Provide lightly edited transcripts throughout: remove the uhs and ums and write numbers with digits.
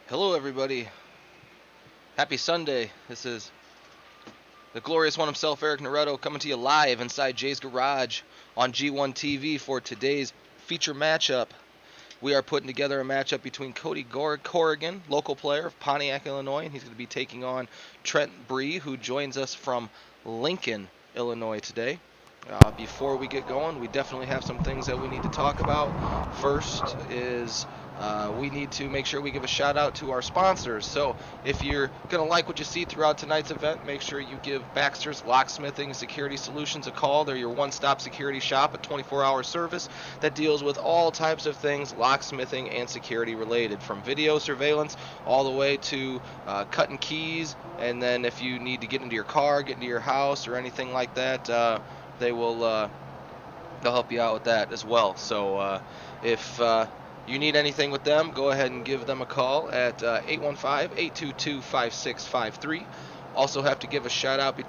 Hello, everybody. Happy Sunday. This is the glorious one himself, Eric Naretto, coming to you live inside Jay's Garage on G1 TV for today's feature matchup. We are putting together a matchup between Cody Corrigan, local player of Pontiac, Illinois, and he's going to be taking on Trent Bree, who joins us from Lincoln, Illinois today. Before we get going, we definitely have some things that we need to talk about. First is we need to make sure we give a shout out to our sponsors. So if you're going to like what you see throughout tonight's event, make sure you give Baxter's Locksmithing Security Solutions a call. They're your one-stop security shop, a 24-hour service that deals with all types of things locksmithing and security related, from video surveillance all the way to cutting keys. And then if you need to get into your car, get into your house, or anything like that, they'll help you out with that as well. So if you need anything with them, go ahead and give them a call at 815-822-5653. Also have to give a shout out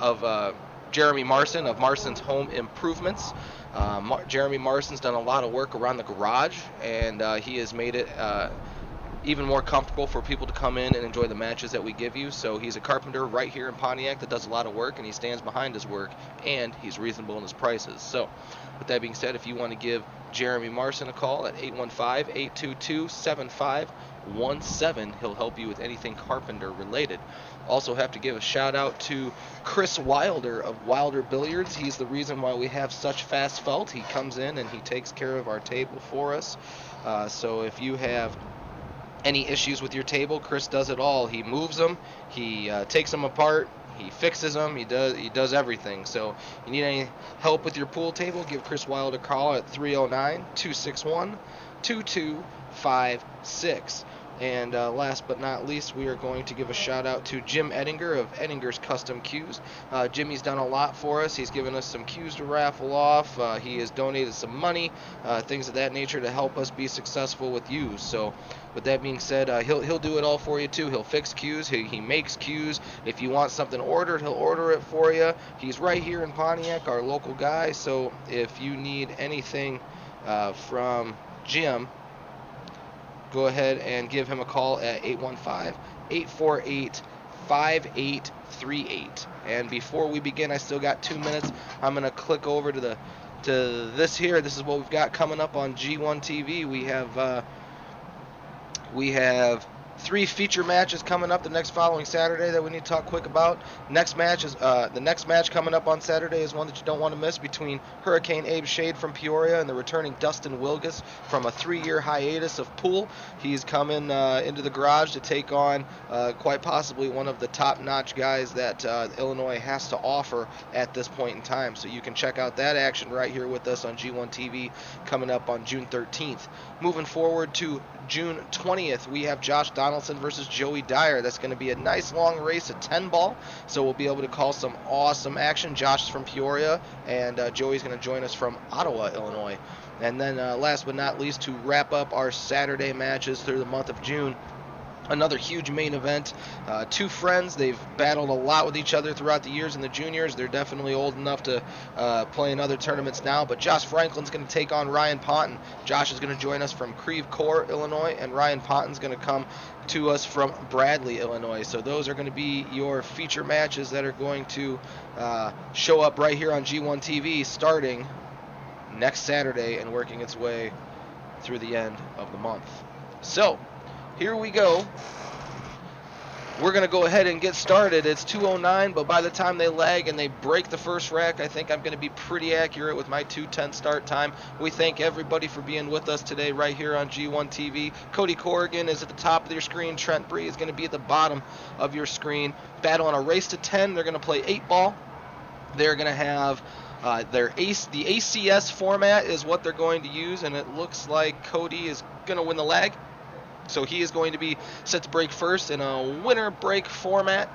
of Jeremy Marson of Marson's Home Improvements. Jeremy Marson's done a lot of work around the garage, and he has made it even more comfortable for people to come in and enjoy the matches that we give you. So he's a carpenter right here in Pontiac that does a lot of work, and he stands behind his work, and he's reasonable in his prices. So with that being said, if you want to give Jeremy Marson a call at 815-822-7517, he'll help you with anything carpenter related. Also have to give a shout out to Chris Wilder of Wilder Billiards. He's the reason why we have such fast felt. He comes in and he takes care of our table for us. So if you have any issues with your table, Chris does it all. He moves them, he takes them apart, he fixes them, he does everything. So you need any help with your pool table, give Chris Wilder a call at 309-261-2256. And last but not least, we are going to give a shout out to Jim Ettinger of Ettinger's Custom Cues. Jimmy's done a lot for us. He's given us some cues to raffle off. He has donated some money, things of that nature to help us be successful with you. So with that being said, he'll do it all for you too. He'll fix cues. He makes cues. If you want something ordered, he'll order it for you. He's right here in Pontiac, our local guy. So if you need anything from Jim, go ahead and give him a call at 815-848-5838. And before we begin, I still got 2 minutes. I'm going to click over to this here. This is what we've got coming up on G1 TV. We have 3 feature matches coming up the next following Saturday that we need to talk quick about. The next match coming up on Saturday is one that you don't want to miss, between Hurricane Abe Shade from Peoria and the returning Dustin Wilgus from a 3-year hiatus of pool. He's coming into the garage to take on quite possibly one of the top-notch guys that Illinois has to offer at this point in time. So you can check out that action right here with us on G1 TV coming up on June 13th. Moving forward to June 20th, we have Josh Donaldson versus Joey Dyer. That's going to be a nice long race, a 10-ball, so we'll be able to call some awesome action. Josh is from Peoria, and Joey's going to join us from Ottawa, Illinois. And then last but not least, to wrap up our Saturday matches through the month of June, another huge main event. 2 friends. They've battled a lot with each other throughout the years in the juniors. They're definitely old enough to play in other tournaments now. But Josh Franklin's going to take on Ryan Ponton. Josh is going to join us from Creve Coeur, Illinois, and Ryan Ponton's going to come to us from Bradley, Illinois. So those are going to be your feature matches that are going to show up right here on G1 TV starting next Saturday and working its way through the end of the month. So here we go. We're going to go ahead and get started. It's 2:09, but by the time they lag and they break the first rack, I think I'm going to be pretty accurate with my 2:10 start time. We thank everybody for being with us today right here on G1 TV. Cody Corrigan is at the top of your screen. Trent Bree is going to be at the bottom of your screen. Battle on a race to 10. They're going to play 8-ball. They're going to have the ACS format is what they're going to use, and it looks like Cody is going to win the lag. So he is going to be set to break first in a winner break format.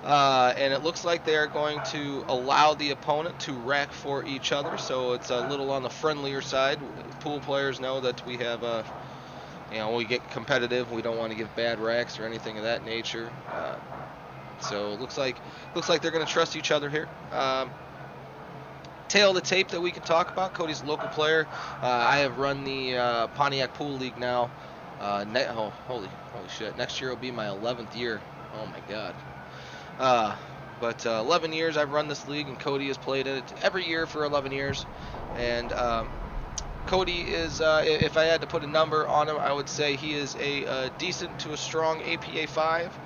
And it looks like they're going to allow the opponent to rack for each other. So it's a little on the friendlier side. Pool players know that we have we get competitive. We don't want to give bad racks or anything of that nature. So it looks like they're going to trust each other here. Tail of the tape that we can talk about. Cody's a local player. I have run the Pontiac Pool League now Holy shit! Next year will be my 11th year. Oh my god. But 11 years I've run this league, and Cody has played in it every year for 11 years. And Cody is, if I had to put a number on him, I would say he is a decent to a strong APA 5.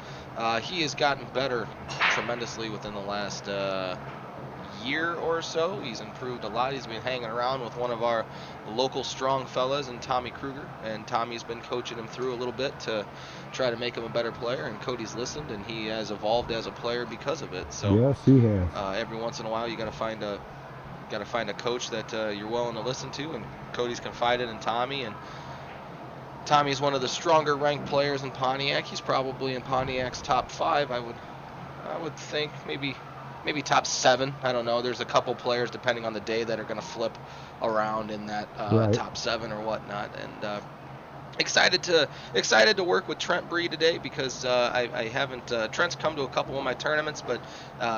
He has gotten better tremendously within the last year or so. He's improved a lot. He's been hanging around with one of our local strong fellas, and Tommy Kruger, and Tommy's been coaching him through a little bit to try to make him a better player, and Cody's listened, and he has evolved as a player because of it. So yes, he has. Every once in a while you got to find a coach that you're willing to listen to, and Cody's confided in Tommy, and Tommy's one of the stronger ranked players in Pontiac. He's probably in Pontiac's top 5. I would think maybe top 7. I don't know. There's a couple players depending on the day that are going to flip around in that Right. top 7 or whatnot. And excited to work with Trent Bree today because I haven't. Trent's come to a couple of my tournaments, but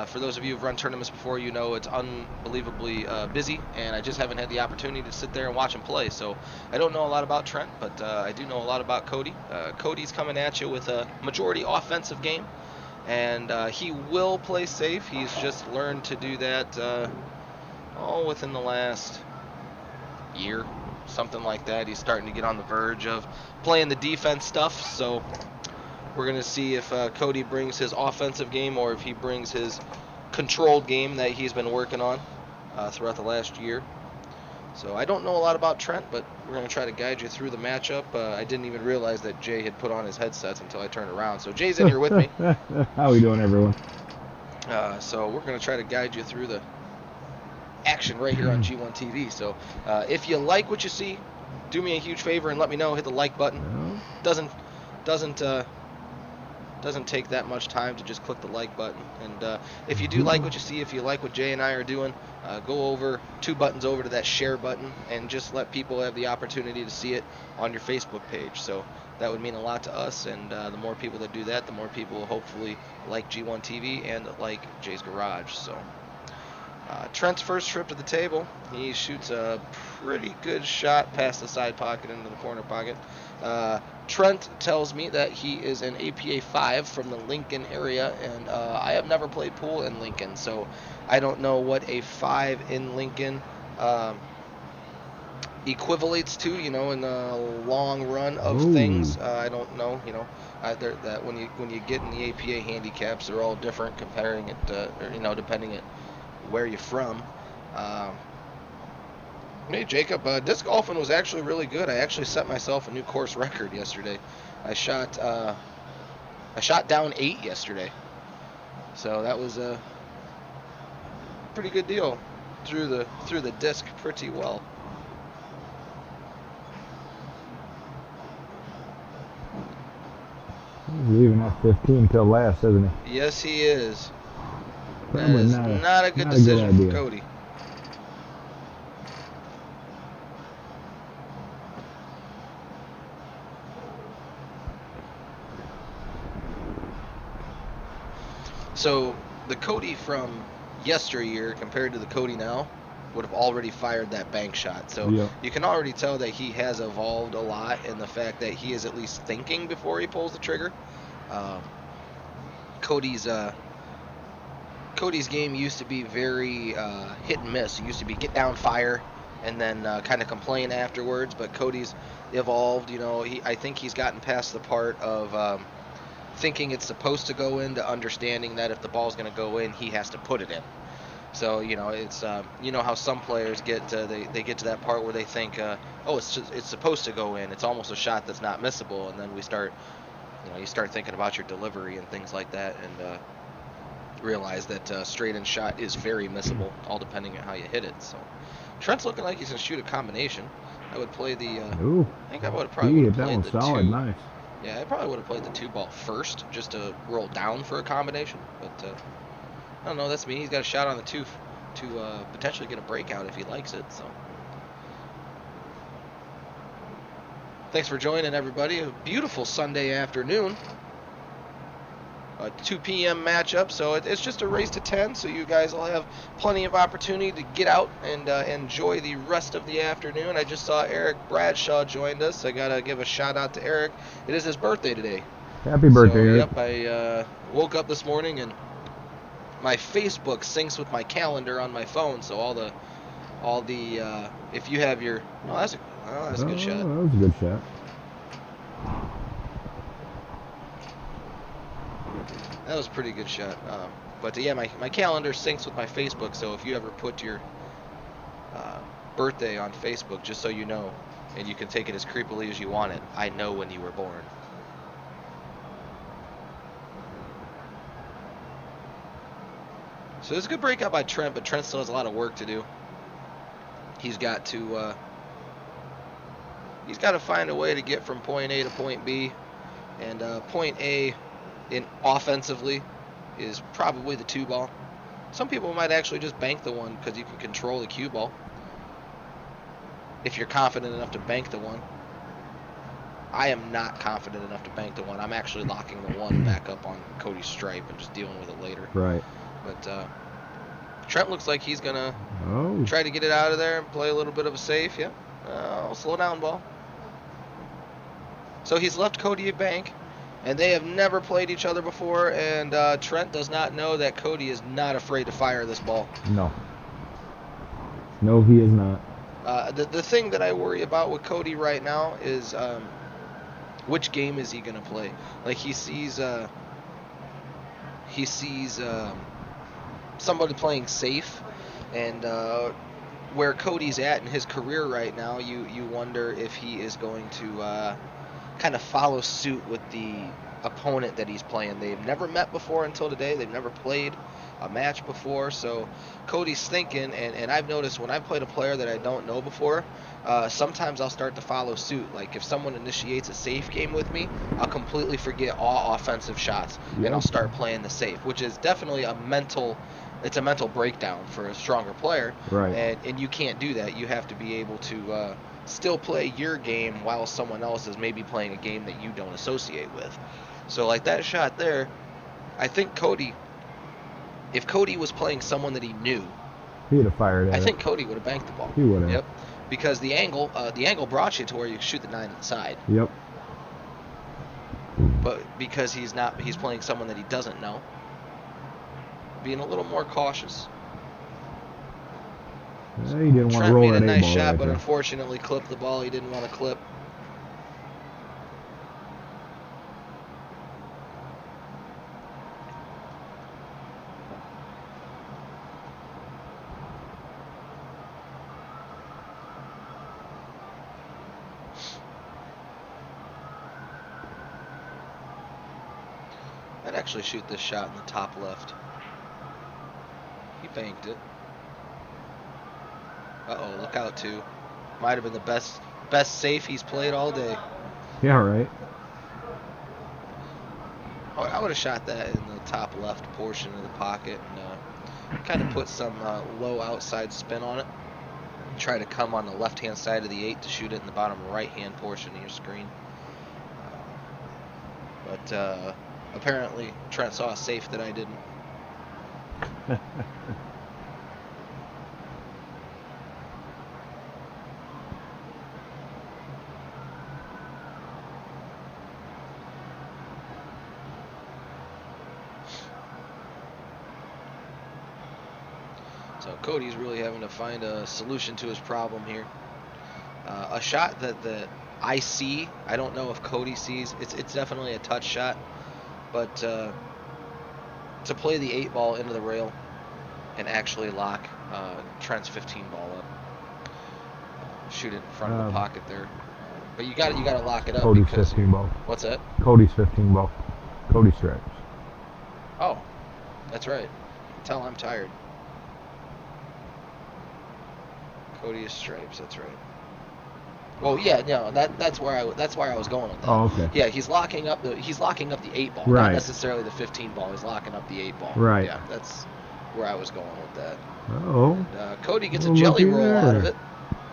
for those of you who've run tournaments before, you know it's unbelievably busy, and I just haven't had the opportunity to sit there and watch him play. So I don't know a lot about Trent, but I do know a lot about Cody. Cody's coming at you with a majority offensive game. And he will play safe. He's just learned to do that within the last year, something like that. He's starting to get on the verge of playing the defense stuff. So we're going to see if Cody brings his offensive game or if he brings his controlled game that he's been working on throughout the last year. So I don't know a lot about Trent, but we're going to try to guide you through the matchup. I didn't even realize that Jay had put on his headsets until I turned around. So Jay's in here with me. How we doing, everyone? So we're going to try to guide you through the action right here on G1 TV. So if you like what you see, do me a huge favor and let me know. Hit the like button. No. Doesn't take that much time to just click the like button. And if you do like what you see, if you like what Jay and I are doing, go over 2 buttons over to that share button and just let people have the opportunity to see it on your Facebook page. So that would mean a lot to us, and the more people that do that, the more people will hopefully like G1 TV and like Jay's Garage. So Trent's first trip to the table, he shoots a pretty good shot past the side pocket into the corner pocket. Trent tells me that he is an APA 5 from the Lincoln area, and I have never played pool in Lincoln, so I don't know what a 5 in Lincoln equivalates to, in the long run of things. I don't know, that when you get in the APA handicaps, they're all different, comparing it, depending at where you're from. Hey Jacob, disc golfing was actually really good. I actually set myself a new course record yesterday. I shot down 8 yesterday, so that was a pretty good deal. Threw the disc pretty well. He's leaving that 15 till last, isn't he? Yes, he is. That Probably is not a good decision for Cody. So the Cody from yesteryear compared to the Cody now would have already fired that bank shot. So you can already tell that he has evolved a lot in the fact that he is at least thinking before he pulls the trigger. Cody's game used to be very hit and miss. It used to be get down, fire, and then kind of complain afterwards. But Cody's evolved. I think he's gotten past the part of thinking it's supposed to go in to understanding that if the ball's going to go in, he has to put it in. So it's how some players get they get to that part where they think it's supposed to go in. It's almost a shot that's not missable, and then you start thinking about your delivery and things like that, and realize that straight in shot is very missable, all depending on how you hit it. So Trent's looking like he's going to shoot a combination. I would play the. I think I would have probably played the solid, 2. Nice. Yeah, I probably would have played the 2 ball first, just to roll down for a combination. But I don't know. That's me. He's got a shot on the 2 to potentially get a breakout if he likes it. So thanks for joining, everybody. A beautiful Sunday afternoon. a 2 p.m. matchup, so it's just a race to 10, so you guys will have plenty of opportunity to get out and enjoy the rest of the afternoon. I just saw Eric Bradshaw joined us. I got to give a shout-out to Eric. It is his birthday today. Happy birthday, so, Eric. Yep, I woke up this morning, and my Facebook syncs with my calendar on my phone, so all the if you have your... Oh, that's a good shot. That was a good shot. That was a pretty good shot. But yeah, my calendar syncs with my Facebook, so if you ever put your birthday on Facebook, just so you know, and you can take it as creepily as you want it, I know when you were born. So it's a good breakout by Trent, but Trent still has a lot of work to do. He's got to find a way to get from point A to point B, and point A offensively is probably the 2 ball. Some people might actually just bank the 1 because you can control the cue ball if you're confident enough to bank the 1. I am not confident enough to bank the 1. I'm actually locking the 1 back up on Cody's stripe and just dealing with it later. Right. But Trent looks like he's gonna try to get it out of there and play a little bit of a safe. Yep. Slow down, ball. So he's left Cody a bank. And they have never played each other before, and Trent does not know that Cody is not afraid to fire this ball. No. No, he is not. The thing that I worry about with Cody right now is which game is he going to play? Like, he sees somebody playing safe, and where Cody's at in his career right now, you wonder if he is going to kind of follow suit with the opponent that he's playing. They've never met before until today. They've never played a match before. So Cody's thinking, and I've noticed when I've played a player that I don't know before, sometimes I'll start to follow suit. Like if someone initiates a safe game with me, I'll completely forget all offensive shots, and I'll start playing the safe, which is definitely a mental breakdown for a stronger player. Right. And you can't do that. You have to be able to still play your game while someone else is maybe playing a game that you don't associate with. So like that shot there, I think Cody, if Cody was playing someone that he knew, he would have fired at I think Cody would have banked the ball. He would have. Yep. Because the angle brought you to where you could shoot the 9 to the side. Yep. But because he's playing someone that he doesn't know, being a little more cautious. Yeah, he didn't want to roll that 8 ball. Trent made a nice shot, but unfortunately clipped the ball he didn't want to clip. I'd actually shoot this shot in the top left. He banked it. Uh-oh, look out, too. Might have been the best safe he's played all day. Yeah, right. Oh, I would have shot that in the top left portion of the pocket and kind of put some low outside spin on it. Try to come on the left-hand side of the 8 to shoot it in the bottom right-hand portion of your screen. But apparently Trent saw a safe that I didn't. So Cody's really having to find a solution to his problem here. A shot that I see, I don't know if Cody sees. It's definitely a touch shot, but to play the 8 ball into the rail and actually lock Trent's 15 ball up, shoot it in front of the pocket there. But you got to lock it up. Cody's 15 ball. What's that? Cody's 15 ball. Cody stripes. Oh, that's right. Tell I'm tired. Cody is stripes. That's right. Well, yeah, no, that's where I was going with that. Oh, okay. Yeah, he's locking up the 8 ball, right. Not necessarily the 15 ball. He's locking up the 8 ball. Right. Yeah, that's where I was going with that. Oh. And, Cody gets a jelly roll out of it,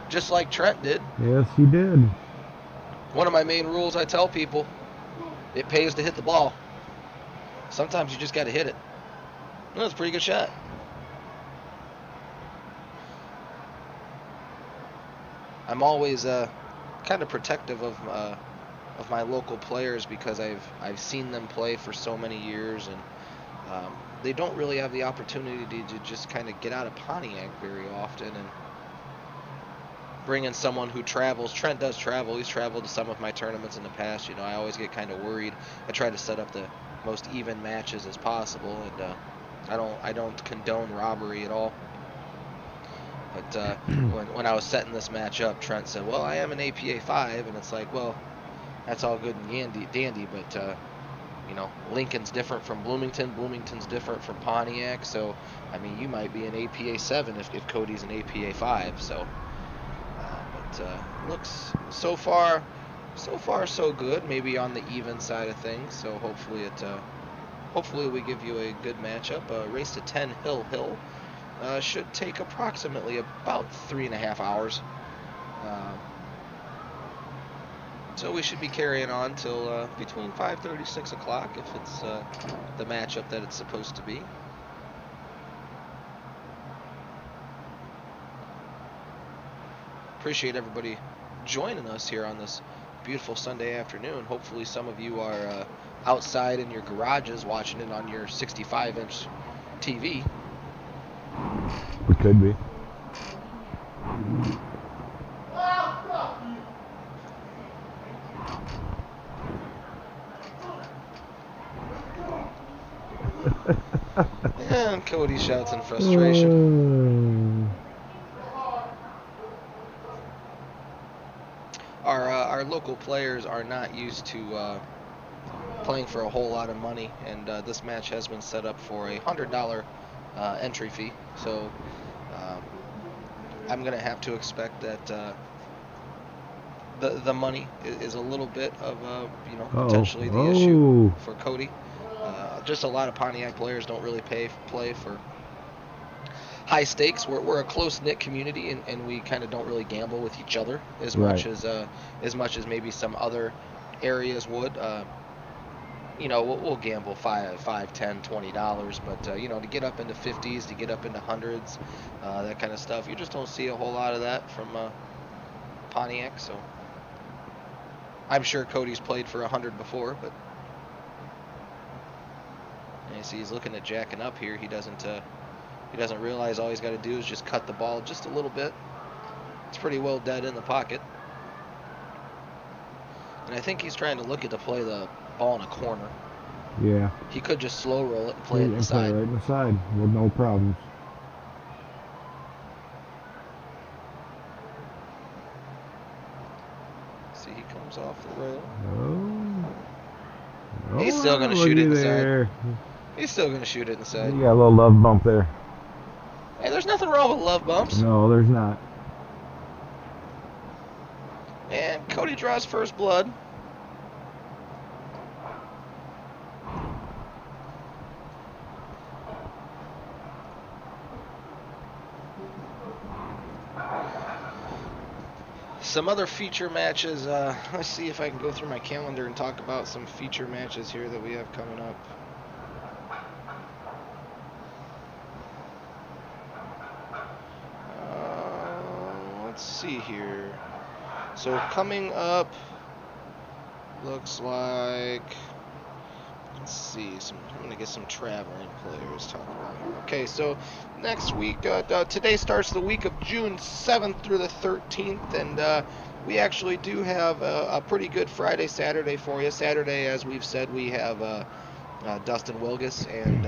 just like Trent did. Yes, he did. One of my main rules I tell people: it pays to hit the ball. Sometimes you just got to hit it. That was a pretty good shot. I'm always kind of protective of my local players because I've seen them play for so many years, and they don't really have the opportunity to just kind of get out of Pontiac very often. And bring in someone who travels. Trent does travel. He's traveled to some of my tournaments in the past. I always get kind of worried. I try to set up the most even matches as possible, and I don't condone robbery at all. But when I was setting this match up, Trent said, "Well, I am an APA 5," and it's like, well, that's all good and dandy, but Lincoln's different from Bloomington. Bloomington's different from Pontiac. So, I mean, you might be an APA 7 if Cody's an APA 5. So, looks so far so good. Maybe on the even side of things. So hopefully we give you a good matchup. Race to 10 Hill should take approximately about 3.5 hours. So we should be carrying on till between 5:30, 6 o'clock if it's the matchup that it's supposed to be. Appreciate everybody joining us here on this beautiful Sunday afternoon. Hopefully some of you are outside in your garages watching it on your 65-inch TV. We could be. And Cody shouts in frustration. Our local players are not used to playing for a whole lot of money, and this match has been set up for a $100 entry fee. So I'm going to have to expect that the money is a little bit of potentially the issue for Cody. Just a lot of Pontiac players don't really play for high stakes. We're a close-knit community, and we kind of don't really gamble with each other as much as maybe some other areas would. We'll gamble $5, $10, $20, but to get up into 50s, to get up into hundreds, that kind of stuff, you just don't see a whole lot of that from Pontiac. So I'm sure Cody's played for 100 before, but you see he's looking at jacking up here. He doesn't realize all he's got to do is just cut the ball just a little bit. It's pretty well dead in the pocket. And I think he's trying to look at to play the ball in a corner. Yeah. He could just slow roll it and play it inside. Play right in the side with no problems. See, he comes off the rail. Oh. He's still going to shoot it inside. He's still going to shoot it inside. You got a little love bump there. Hey, there's nothing wrong with love bumps. No, there's not. And Cody draws first blood. Some other feature matches. Let's see if I can go through my calendar and talk about some feature matches here that we have coming up. Let's see here. So coming up, looks like, let's see, I'm going to get some traveling players talking about here. Okay, so next week, today starts the week of June 7th through the 13th, and we actually do have a pretty good Friday, Saturday for you. Saturday, as we've said, we have Dustin Wilgus and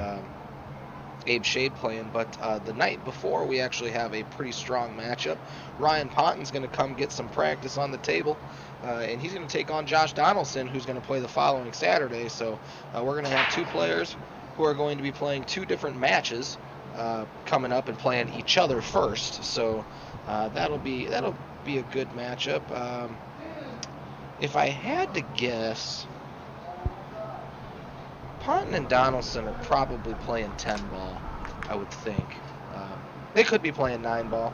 Abe Shade playing, but the night before we actually have a pretty strong matchup. Ryan Ponton's going to come get some practice on the table, and he's going to take on Josh Donaldson, who's going to play the following Saturday. So we're going to have two players who are going to be playing two different matches coming up and playing each other first. So that'll be a good matchup. If I had to guess, Ponton and Donaldson are probably playing 10 ball, I would think. They could be playing 9 ball,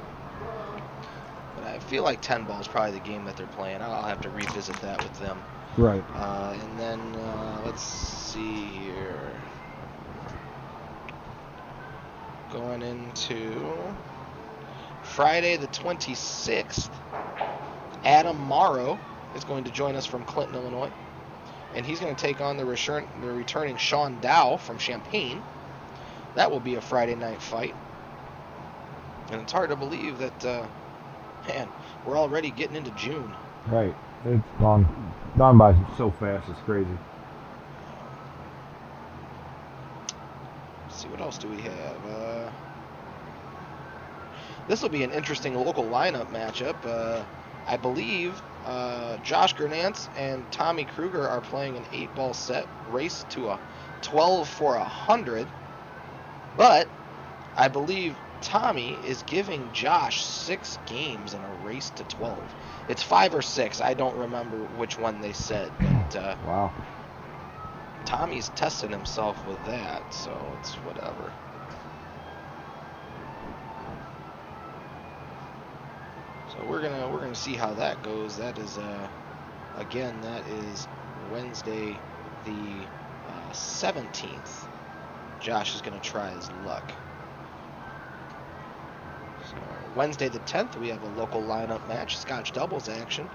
but I feel like 10 ball is probably the game that they're playing. I'll have to revisit that with them. Right. And then let's see here. Going into Friday the 26th, Adam Morrow is going to join us from Clinton, Illinois. And he's going to take on the returning Sean Dow from Champaign. That will be a Friday night fight. And it's hard to believe that, man, we're already getting into June. Right. It's gone by so fast. It's crazy. Let's see, what else do we have? This will be an interesting local lineup matchup. I believe Josh Gernantz and Tommy Kruger are playing an 8-ball set race to a 12 for 100. But I believe Tommy is giving Josh 6 games in a race to 12. It's 5 or 6. I don't remember which one they said. But wow. Tommy's testing himself with that, so it's whatever. So we're gonna see how that goes. That is again, that is Wednesday the 17th. Josh is gonna try his luck. So Wednesday the 10th, we have a local lineup match, Scotch doubles action.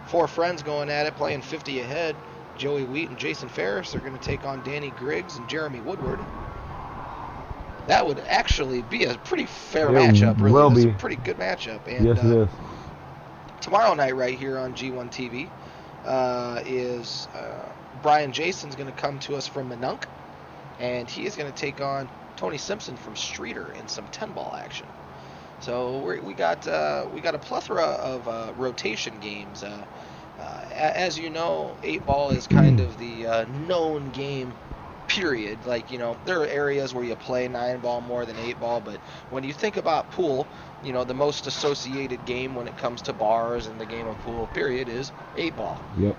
4 friends going at it, playing 50 ahead. Joey Wheat and Jason Ferris are going to take on Danny Griggs and Jeremy Woodward. That would actually be a pretty fair matchup, really. Will It's be. a pretty good matchup. And, yes, it is. Tomorrow night right here on G1 TV is Brian Jason's going to come to us from Minunk, and he is going to take on Tony Simpson from Streeter in some 10-ball action. So we got a plethora of rotation games. As you know, 8-ball is kind of the known game, period. Like, you know, there are areas where you play 9-ball more than 8-ball, but when you think about pool, you know, the most associated game when it comes to bars and the game of pool, period, is 8-ball. Yep.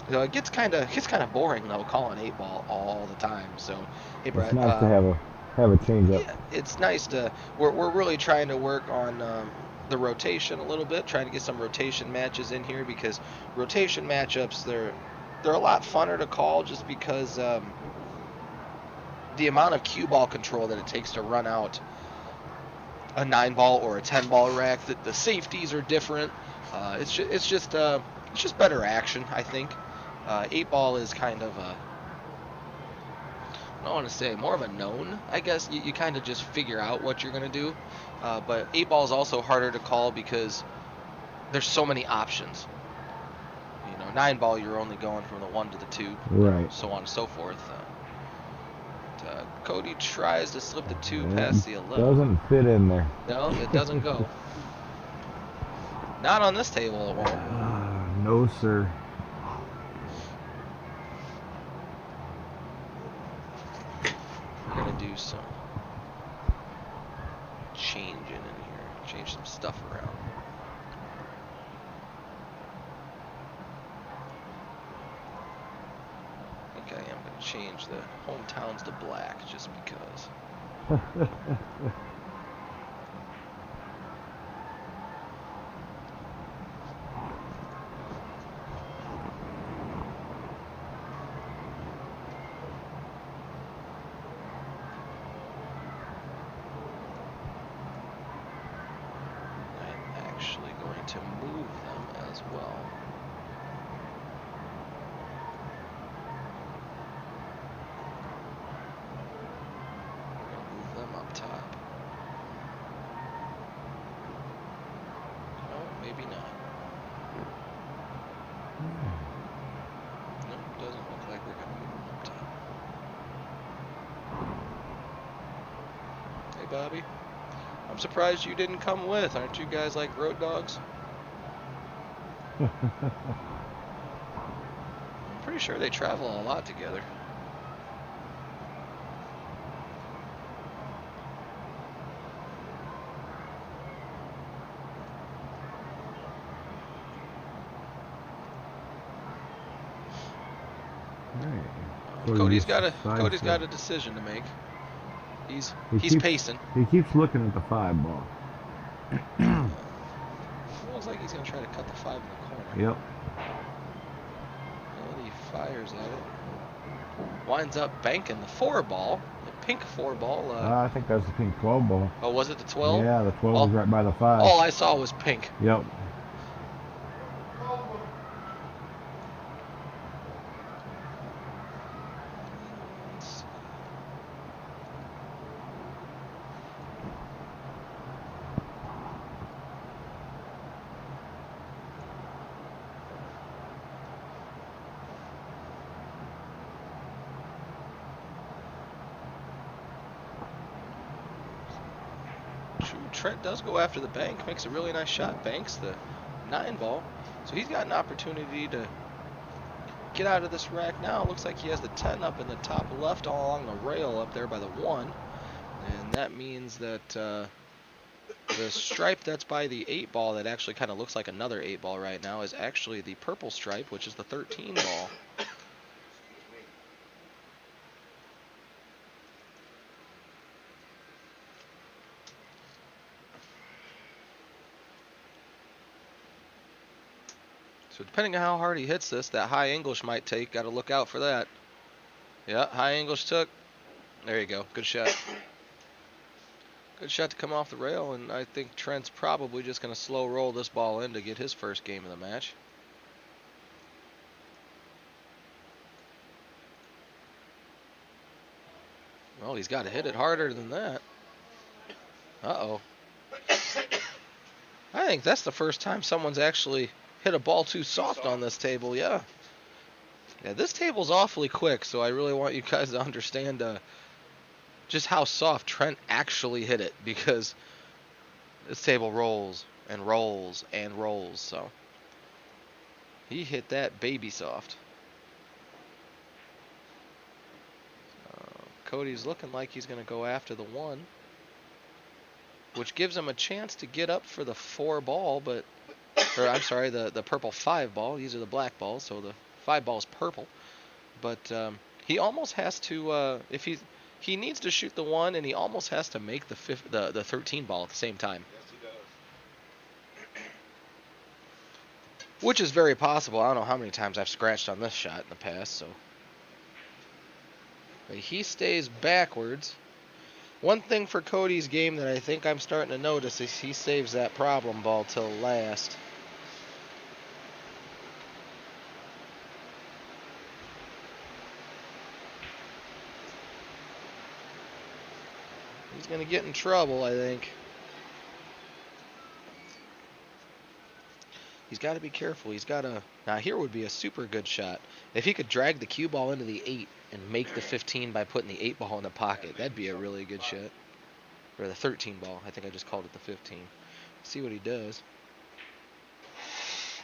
You know, it gets kind of boring though, calling 8-ball all the time. So, hey, Brett, it's nice to have a change up. Yeah, it's nice to. We're really trying to work on the rotation a little bit, trying to get some rotation matches in here, because rotation matchups, they're a lot funner to call, just because the amount of cue ball control that it takes to run out a 9-ball or a 10-ball rack, that the safeties are different. It's just better action, I think. 8-ball is kind of a, I don't want to say more of a known, I guess. You kind of just figure out what you're going to do. But 8-ball is also harder to call because there's so many options. You know, 9-ball, you're only going from the 1 to the 2, right? So on and so forth. Cody tries to slip the 2 past the 11. Doesn't fit in there. No, it doesn't go. Not on this table, it won't. No, sir. We're going to do some changing in here. Change some stuff around. I think I am going to change the hometowns to black just because. To move them as well. Move them up top. No, maybe not. Nope, doesn't look like we're going to move them up top. Hey, Bobby. I'm surprised you didn't come with. Aren't you guys like road dogs? I'm pretty sure they travel a lot together. Right. Cody's got a decision to make. He's pacing. He keeps looking at the 5-ball. Looks like he's gonna try to cut the 5 in the corner. Yep. Well, he fires at it. Winds up banking the 4-ball. It pink 4 ball? I think that's the pink 12 ball. Oh, was it the 12? Yeah, the 12 was right by the 5. All I saw was pink. Yep. Trent does go after the bank, makes a really nice shot, banks the 9 ball. So he's got an opportunity to get out of this rack now. Looks like he has the 10 up in the top left all along the rail up there by the 1. And that means that the stripe that's by the 8 ball that actually kind of looks like another 8 ball right now is actually the purple stripe, which is the 13 ball. So depending on how hard he hits this, that high English might take. Got to look out for that. Yeah, high English took. There you go. Good shot. Good shot to come off the rail, and I think Trent's probably just going to slow roll this ball in to get his first game of the match. Well, he's got to hit it harder than that. Uh-oh. I think that's the first time someone's actually hit a ball too soft on this table, yeah. Yeah, this table's awfully quick, so I really want you guys to understand just how soft Trent actually hit it, because this table rolls and rolls and rolls, so he hit that baby soft. Cody's looking like he's going to go after the 1, which gives him a chance to get up for the 4 ball, but I'm sorry, the purple 5 ball. These are the black balls, so the 5 ball is purple. But he almost has to, if he needs to shoot the 1, and he almost has to make the 13 ball at the same time. Yes, he does. Which is very possible. I don't know how many times I've scratched on this shot in the past, so. But he stays backwards. One thing for Cody's game that I think I'm starting to notice is he saves that problem ball till last. He's going to get in trouble, I think. He's got to be careful. He's got to... Now, here would be a super good shot. If he could drag the cue ball into the 8 and make the 15 by putting the 8 ball in the pocket, that'd be a really good shot. Or the 13 ball. I think I just called it the 15. See what he does.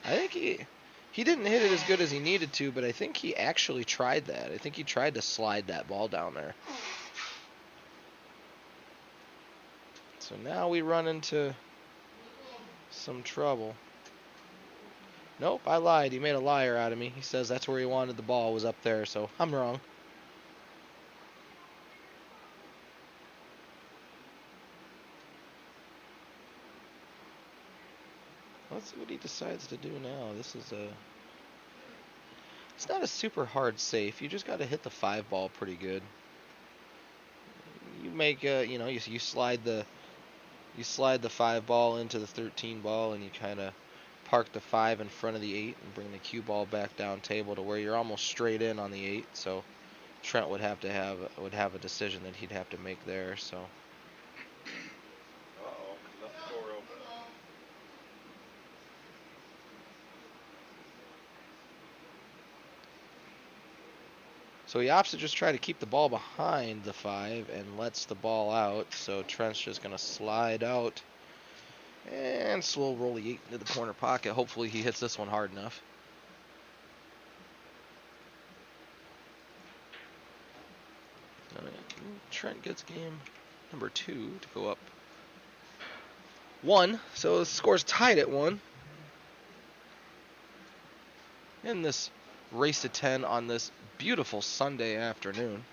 I think he didn't hit it as good as he needed to, but I think he actually tried that. I think he tried to slide that ball down there. So now we run into some trouble. Nope, I lied. He made a liar out of me. He says that's where he wanted the ball, was up there, so I'm wrong. Let's see what he decides to do now. This is it's not a super hard safe. You just got to hit the 5 ball pretty good. You make you slide the 5 ball into the 13 ball, and you kind of park the 5 in front of the 8 and bring the cue ball back down table to where you're almost straight in on the 8. So Trent would have a decision that he'd have to make there. So. Uh-oh, he left the door open. So he opts to just try to keep the ball behind the 5 and lets the ball out. So Trent's just going to slide out and slow roll the 8 into the corner pocket. Hopefully he hits this one hard enough. Trent gets game number 2 to go up 1. So the score's tied at 1. In this race to 10 on this beautiful Sunday afternoon.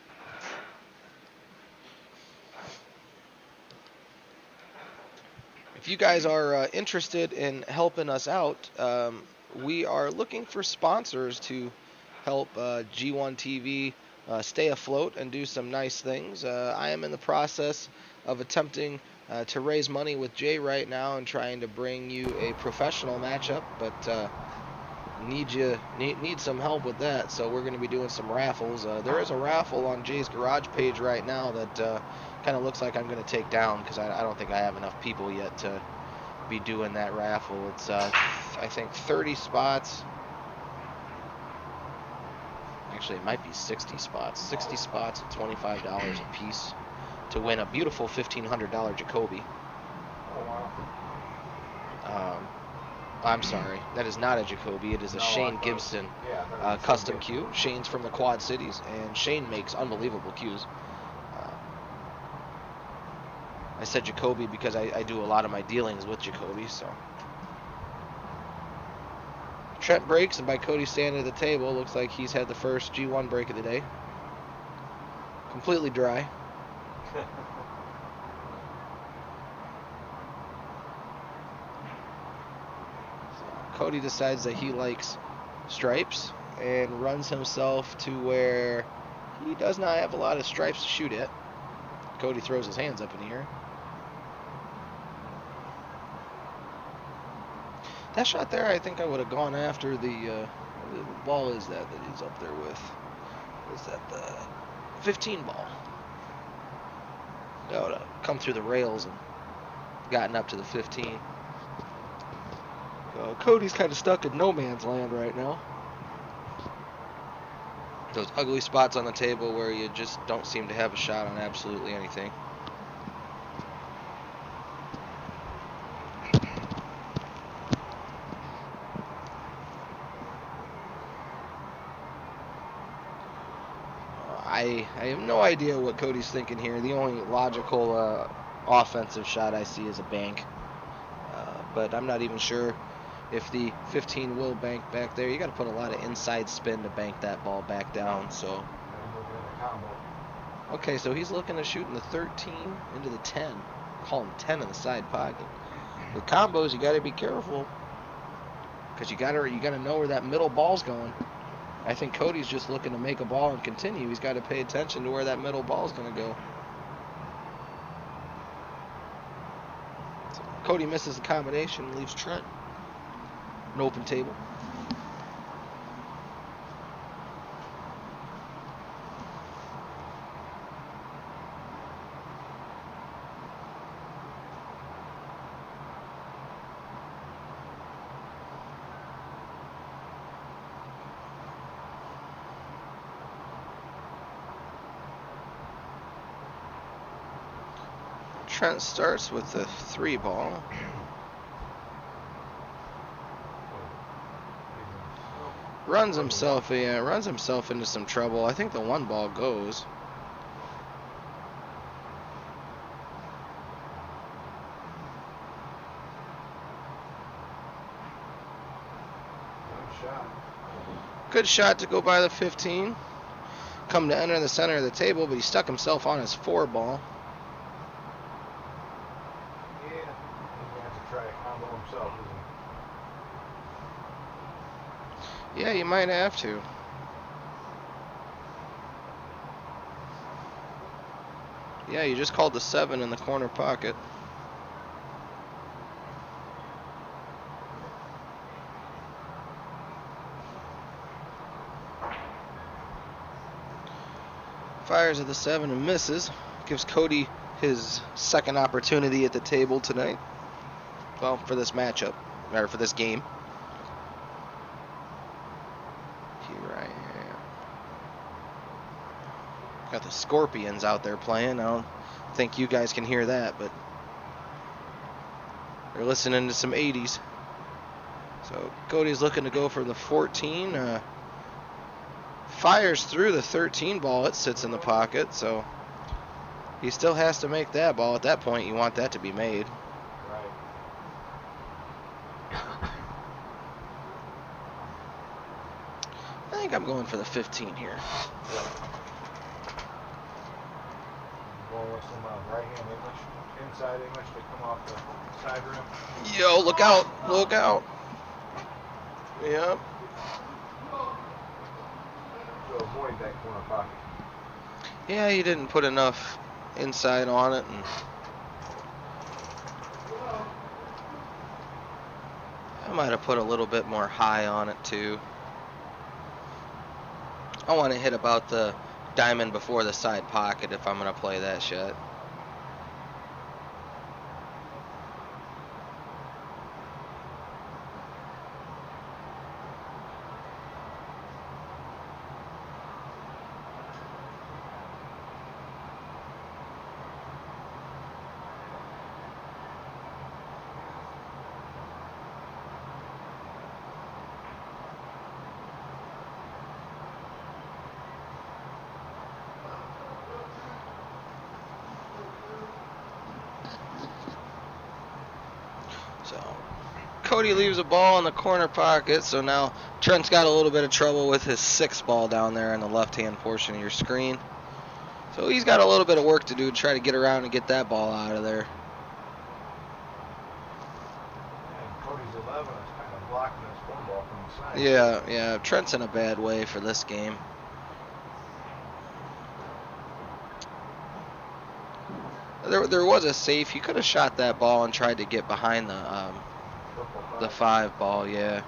If you guys are interested in helping us out, we are looking for sponsors to help G1 TV stay afloat and do some nice things. I am in the process of attempting to raise money with Jay right now and trying to bring you a professional matchup, but need some help with that. So we're going to be doing some raffles. There is a raffle on Jay's garage page right now that kind of looks like I'm going to take down because I don't think I have enough people yet to be doing that raffle. It's I think 30 spots. Actually, it might be 60 spots. 60 spots at $25 a piece to win a beautiful $1,500 Jacoby. I'm sorry, that is not a Jacoby. It is a Shane Gibson custom cue. Shane's from the Quad Cities, and Shane makes unbelievable cues. I said Jacoby because I do a lot of my dealings with Jacoby. So Trent breaks, and by Cody standing at the table, looks like he's had the first G1 break of the day. Completely dry. Cody decides that he likes stripes and runs himself to where he does not have a lot of stripes to shoot at. Cody throws his hands up in the air. That shot there, I think I would have gone after the ball is that he's up there with. Is that the 15 ball? That would have come through the rails and gotten up to the 15. Cody's kind of stuck in no man's land right now. Those ugly spots on the table where you just don't seem to have a shot on absolutely anything. I have no idea what Cody's thinking here. The only logical offensive shot I see is a bank. But I'm not even sure if the 15 will bank back there. You got to put a lot of inside spin to bank that ball back down. So, okay, so he's looking to shoot in the 13 into the 10. Call him 10 in the side pocket. With combos, you got to be careful because you got to know where that middle ball's going. I think Cody's just looking to make a ball and continue. He's got to pay attention to where that middle ball's going to go. So Cody misses the combination and leaves Trent an open table. Trent starts with the 3 ball. Runs himself into some trouble. I think the 1 ball goes. Good shot to go by the 15. Come to enter the center of the table, but he stuck himself on his 4 ball. Yeah, you might have to. Yeah, you just called the 7 in the corner pocket. Fires at the 7 and misses. Gives Cody his second opportunity at the table tonight. Well, for this matchup, or for this game. Got the Scorpions out there playing. I don't think you guys can hear that, but they're listening to some 80s. So Cody's looking to go for the 14. Fires through the 13 ball. It sits in the pocket, so he still has to make that ball. At that point, you want that to be made. I think I'm going for the 15 here. With some right-hand English, inside English to come off the side rim. Yo, look out, look out. Yep. So avoid that corner pocket. Yeah, he didn't put enough inside on it, and I might have put a little bit more high on it too. I want to hit about the diamond before the side pocket if I'm going to play that shot. So Cody leaves a ball in the corner pocket, so now Trent's got a little bit of trouble with his 6 ball down there in the left-hand portion of your screen. So he's got a little bit of work to do to try to get around and get that ball out of there. And Cody's 11 is kind of blocking his football from the side. Yeah, Trent's in a bad way for this game. There was a safe. He could have shot that ball and tried to get behind the 5 ball, yeah.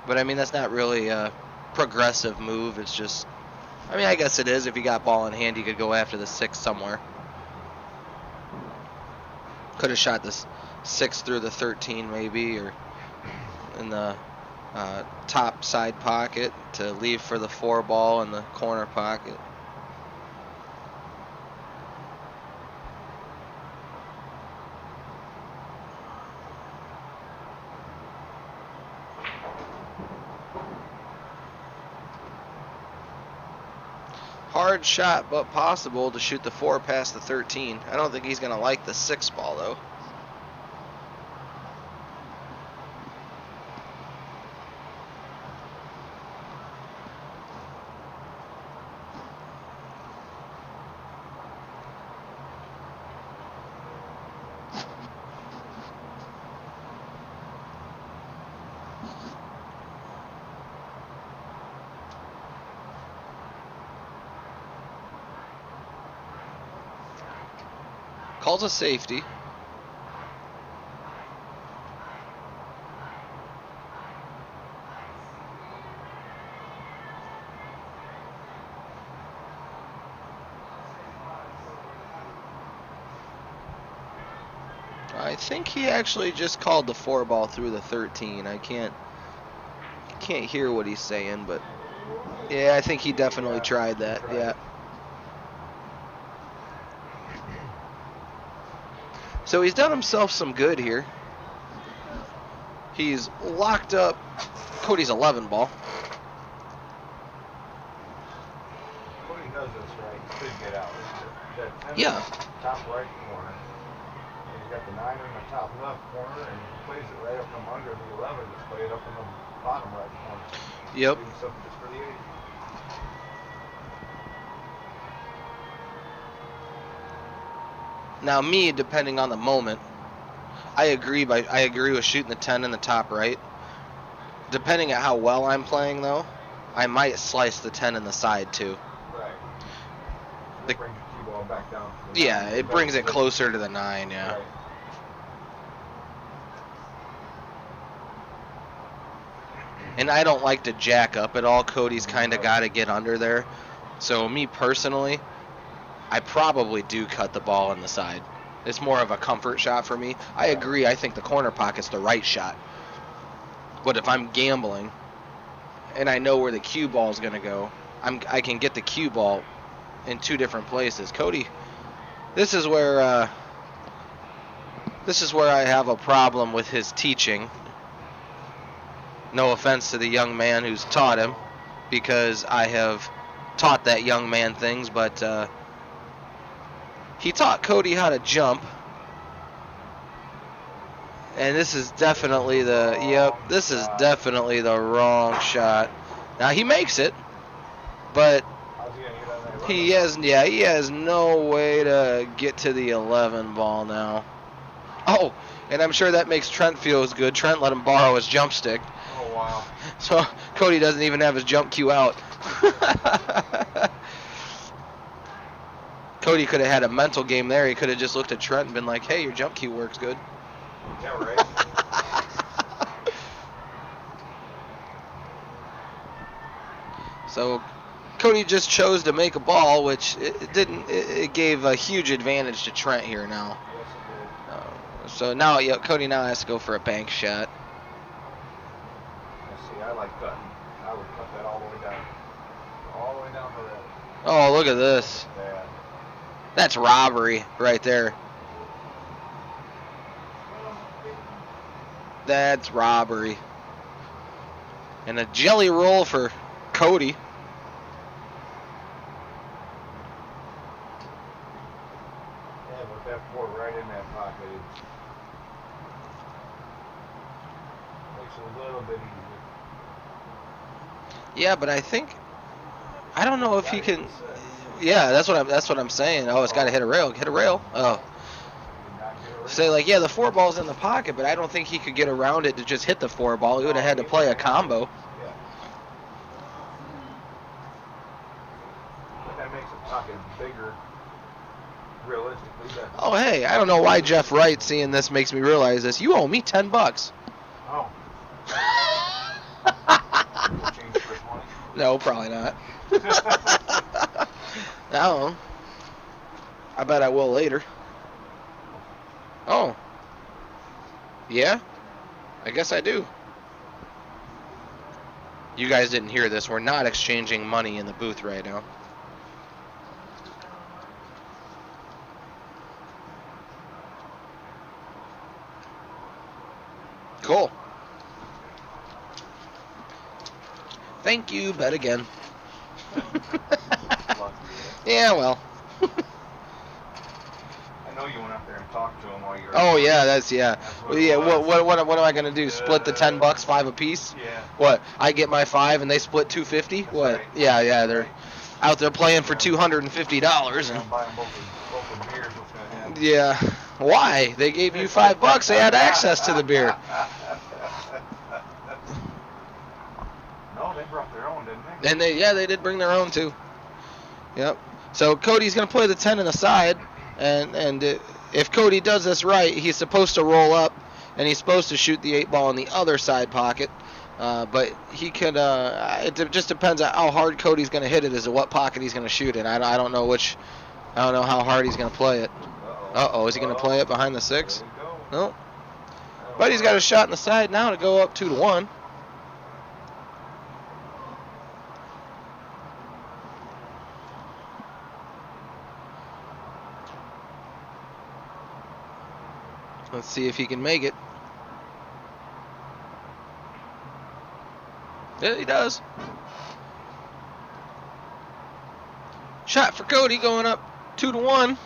But I mean, that's not really a progressive move. It's just, I mean, I guess it is. If you got ball in hand, you could go after the 6 somewhere. Could have shot this 6 through the 13 maybe, or in the top side pocket to leave for the 4 ball in the corner pocket. Hard shot, but possible to shoot the 4 past the 13. I don't think he's going to like the 6 ball, though. Calls a safety. I think he actually just called the 4 ball through the 13. I can't hear what he's saying, but yeah, I think he definitely tried that. Yeah. So he's done himself some good here. He's locked up Cody's 11 ball. Cody does this right. He could get out. That 10 Yeah. top right corner. And he's got the 9 in the top left corner, and he plays it right up from under the 11. Just play it up in the bottom right corner. Yep. Leaving something just for the 8. Now me, depending on the moment, I agree with shooting the 10 in the top right. Depending on how well I'm playing, though, I might slice the 10 in the side too. Right. The- Brings the cue ball back down. To the Yeah, 9. it brings it closer to the 9. Yeah. Right. And I don't like to jack up at all. Cody's kind of got to get under there. So me personally, I probably do cut the ball in the side. It's more of a comfort shot for me. I agree. I think the corner pocket's the right shot. But if I'm gambling and I know where the cue ball is going to go, I can get the cue ball in 2 different places. Cody, this is where I have a problem with his teaching. No offense to the young man who's taught him, because I have taught that young man things, but he taught Cody how to jump. And this is definitely this is definitely the wrong shot. Now he makes it, but How's he gonna get on that run? he has no way to get to the 11 ball now. Oh, and I'm sure that makes Trent feel as good. Trent let him borrow his jump stick. Oh, wow. So Cody doesn't even have his jump cue out. Cody could have had a mental game there. He could have just looked at Trent and been like, hey, your jump cue works good. Yeah, right. So Cody just chose to make a ball, which it didn't. It gave a huge advantage to Trent here now. Yes, it did. So now, yeah, Cody now has to go for a bank shot. See, I like cutting. I would cut that all the way down. All the way down to that. Oh, look at this. That. That's robbery right there. That's robbery. And a jelly roll for Cody. Yeah, with that four right in that pocket, it makes it a little bit easier. Yeah, but I don't know if he can. Yeah, that's what I'm saying. Oh, it's got to hit a rail. Hit a rail. Oh. Did not get it right. Say like, yeah, the 4-ball's in the pocket, but I don't think he could get around it to just hit the 4-ball. He would have had to play a combo. Yeah. But that makes the pocket bigger, realistically. Oh, hey, I don't know why Jeff Wright seeing this makes me realize this. You owe me $10. Oh. We'll change first money. No, probably not. No. I bet I will later. Oh. Yeah? I guess I do. You guys didn't hear this. We're not exchanging money in the booth right now. Cool. Thank you, bet again. Yeah, well. I know you went up there and talked to him while you were. Oh yeah, that's yeah. That's Well, yeah. it was. What am I gonna do? Split the $10, 5 apiece? Yeah. What? I get my 5 and they split $250? That's What? right. Yeah. They're out there playing for $250. I'm buying both of beers. What's gonna happen? Yeah. Why? They gave you $5. They had access to the beer. No, they brought their own, didn't they? And they did bring their own too. Yep. So Cody's gonna play the 10 in the side, and if Cody does this right, he's supposed to roll up, and he's supposed to shoot the 8-ball in the other side pocket. But he could. It just depends on how hard Cody's gonna hit it, as to what pocket he's gonna shoot in. I don't know which. I don't know how hard he's gonna play it. Is he gonna play it behind the 6? There we go. No. But he's got a shot in the side now to go up 2-1. Let's see if he can make it. Yeah, he does. Shot for Cody going up 2-1.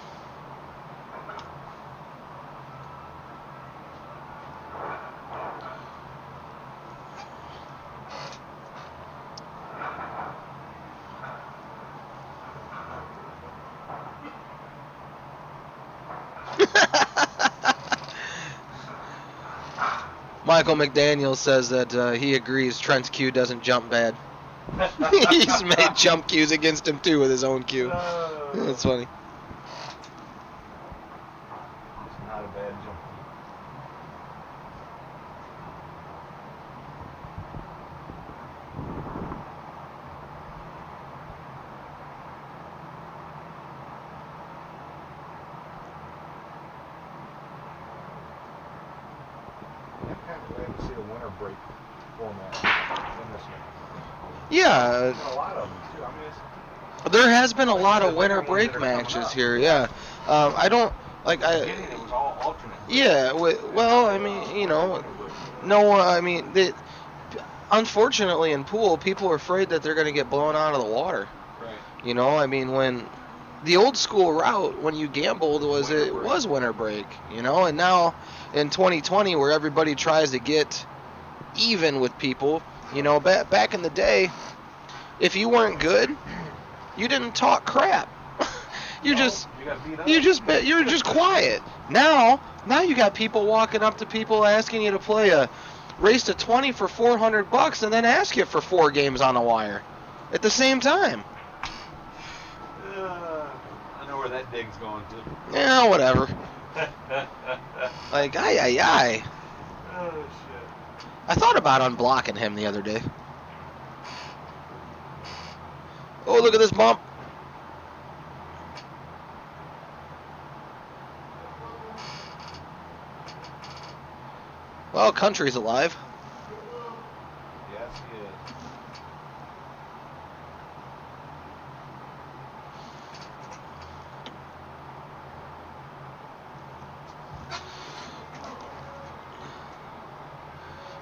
Michael McDaniel says that he agrees Trent's cue doesn't jump bad. He's made jump cues against him too with his own cue. That's funny. It's not a bad jump. I'm kind of glad to see the winter break format in this one. Yeah, There's been a lot of them too. I mean, there has been a lot of winter break matches here. Yeah, I don't like. it was all alternate. Yeah, well, I mean, you know, no, I mean, unfortunately in pool, people are afraid that they're going to get blown out of the water. Right. You know, I mean, when the old school route, when you gambled, was winter break. You know, and now in 2020, where everybody tries to get even with people, you know, back in the day, if you weren't good, you didn't talk crap. You just you're just quiet. Now you got people walking up to people asking you to play a race to 20 for $400 and then ask you for 4 games on the wire at the same time. I know where that dig's going to. Yeah, whatever. Like, aye. Oh, shit. I thought about unblocking him the other day. Oh, look at this bump. Well, country's alive. Yes, he is.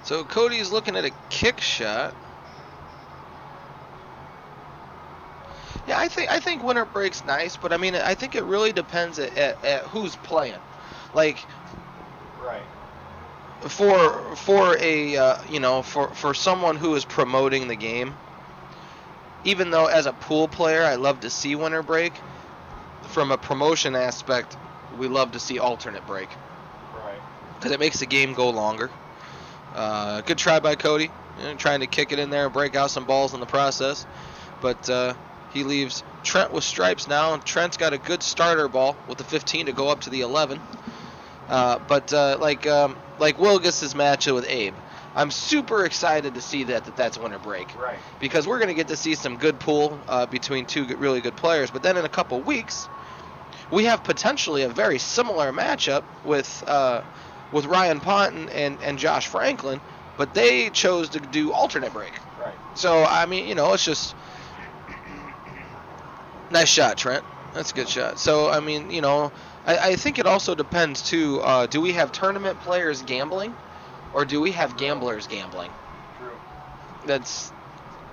So Cody's looking at a kick shot. Yeah, I think winter break's nice, but I mean, I think it really depends at who's playing. Like, Right. for a for someone who is promoting the game, even though as a pool player I love to see winter break, from a promotion aspect we love to see alternate break Right. because it makes the game go longer. Good try by Cody, trying to kick it in there and break out some balls in the process, but he leaves Trent with stripes now, and Trent's got a good starter ball with the 15 to go up to the 11. But like Wilgis's match with Abe, I'm super excited to see that's winter break. Right. Because we're going to get to see some good pool between two really good players. But then in a couple weeks, we have potentially a very similar matchup with Ryan Ponton and Josh Franklin, but they chose to do alternate break. Right. So, I mean, it's just nice shot, Trent. That's a good shot. So, I mean, I think it also depends, too. Do we have tournament players gambling, or do we have gamblers gambling? True. That's,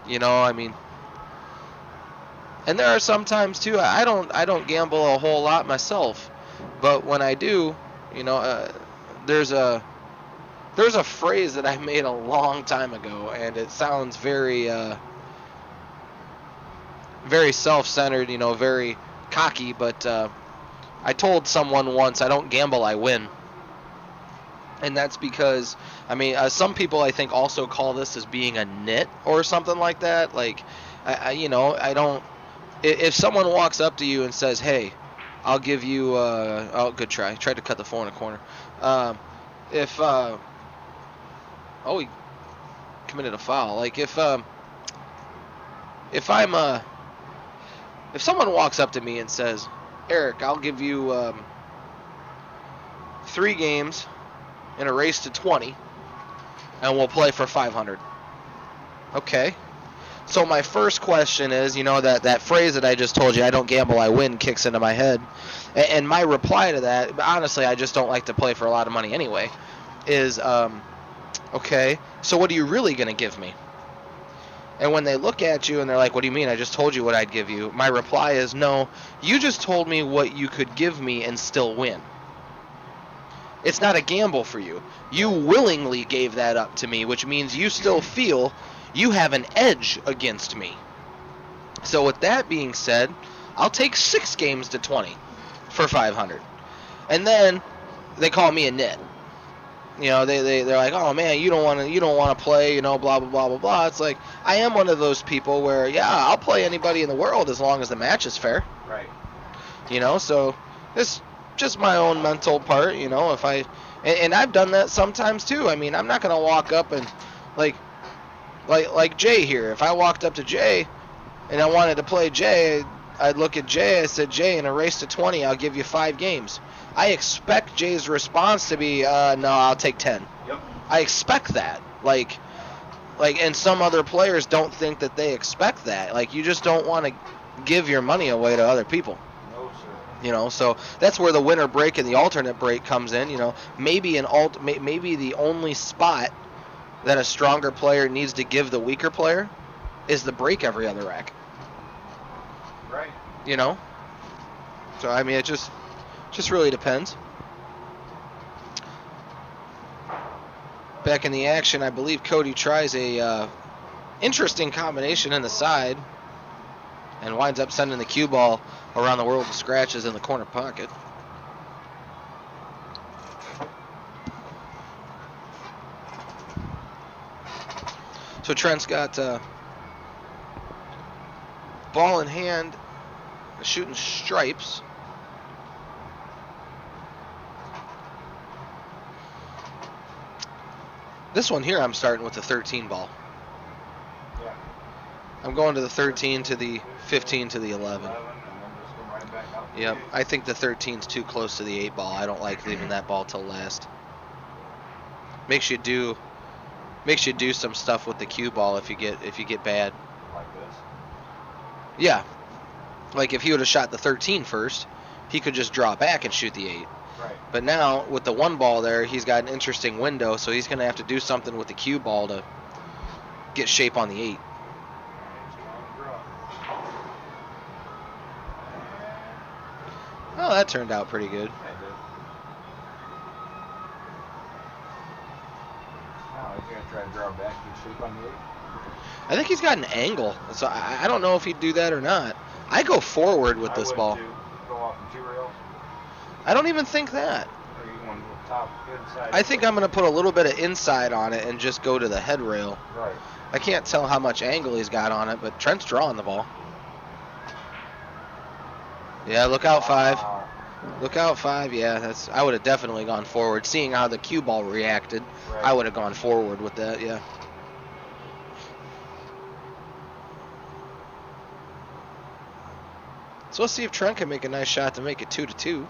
I mean. And there are some times, too, I don't gamble a whole lot myself. But when I do, there's a phrase that I made a long time ago, and it sounds very very self-centered, very cocky, but I told someone once, I don't gamble, I win. And that's because, I mean, some people I think also call this as being a nit or something like that. Like, I don't, if someone walks up to you and says, hey, I'll give you, oh, good try. Tried to cut the 4 in a corner. He committed a foul. Like, if someone walks up to me and says, Eric, I'll give you 3 games in a race to 20, and we'll play for 500. Okay. So my first question is, that phrase that I just told you, I don't gamble, I win, kicks into my head. And my reply to that, honestly, I just don't like to play for a lot of money anyway, is, okay, so what are you really going to give me? And when they look at you and they're like, what do you mean? I just told you what I'd give you. My reply is, no, you just told me what you could give me and still win. It's not a gamble for you. You willingly gave that up to me, which means you still feel you have an edge against me. So with that being said, I'll take 6 games to 20 for 500. And then they call me a nit. They're like, oh man, you don't want to play, blah blah blah blah blah. It's like, I am one of those people where, yeah, I'll play anybody in the world as long as the match is fair. Right. So it's just my own mental part, if and I've done that sometimes too. I mean, I'm not gonna walk up and like Jay here. If I walked up to Jay and I wanted to play Jay, I'd look at Jay. I said, Jay, in a race to 20, I'll give you 5 games. I expect Jay's response to be, no, I'll take 10. Yep. I expect that. Like, and some other players don't think that they expect that. Like, you just don't want to give your money away to other people. No, sir. So that's where the winter break and the alternate break comes in. Maybe maybe the only spot that a stronger player needs to give the weaker player is the break every other rack. Right. So I mean, it just really depends. Back in the action, I believe Cody tries a interesting combination in the side and winds up sending the cue ball around the world of scratches in the corner pocket. So Trent's got ball in hand, shooting stripes. This one here, I'm starting with the 13 ball. Yeah. I'm going to the 13 to the 15 to the 11. 11, and then just come right back out. to Yep, the 8. I think the 13's too close to the 8 ball. I don't like leaving that ball till last. Makes you do some stuff with the cue ball if you get bad. Like this. Yeah. Like if he would have shot the 13 first, he could just draw back and shoot the 8. Right. But now with the 1 ball there, he's got an interesting window, so he's going to have to do something with the cue ball to get shape on the 8. Oh, that turned out pretty good. Now he's going to try to draw back and shape on the 8. I think he's got an angle, so I don't know if he'd do that or not. I go forward with this ball. Too. Go off the 2 rails. I don't even think that. Or you want to go top inside. I think I'm going to put a little bit of inside on it and just go to the head rail. Right. I can't tell how much angle he's got on it, but Trent's drawing the ball. Yeah, look out 5. Wow. Look out 5. Yeah, I would have definitely gone forward. Seeing how the cue ball reacted, Right. I would have gone forward with that, yeah. So let's see if Trent can make a nice shot to make it 2-2.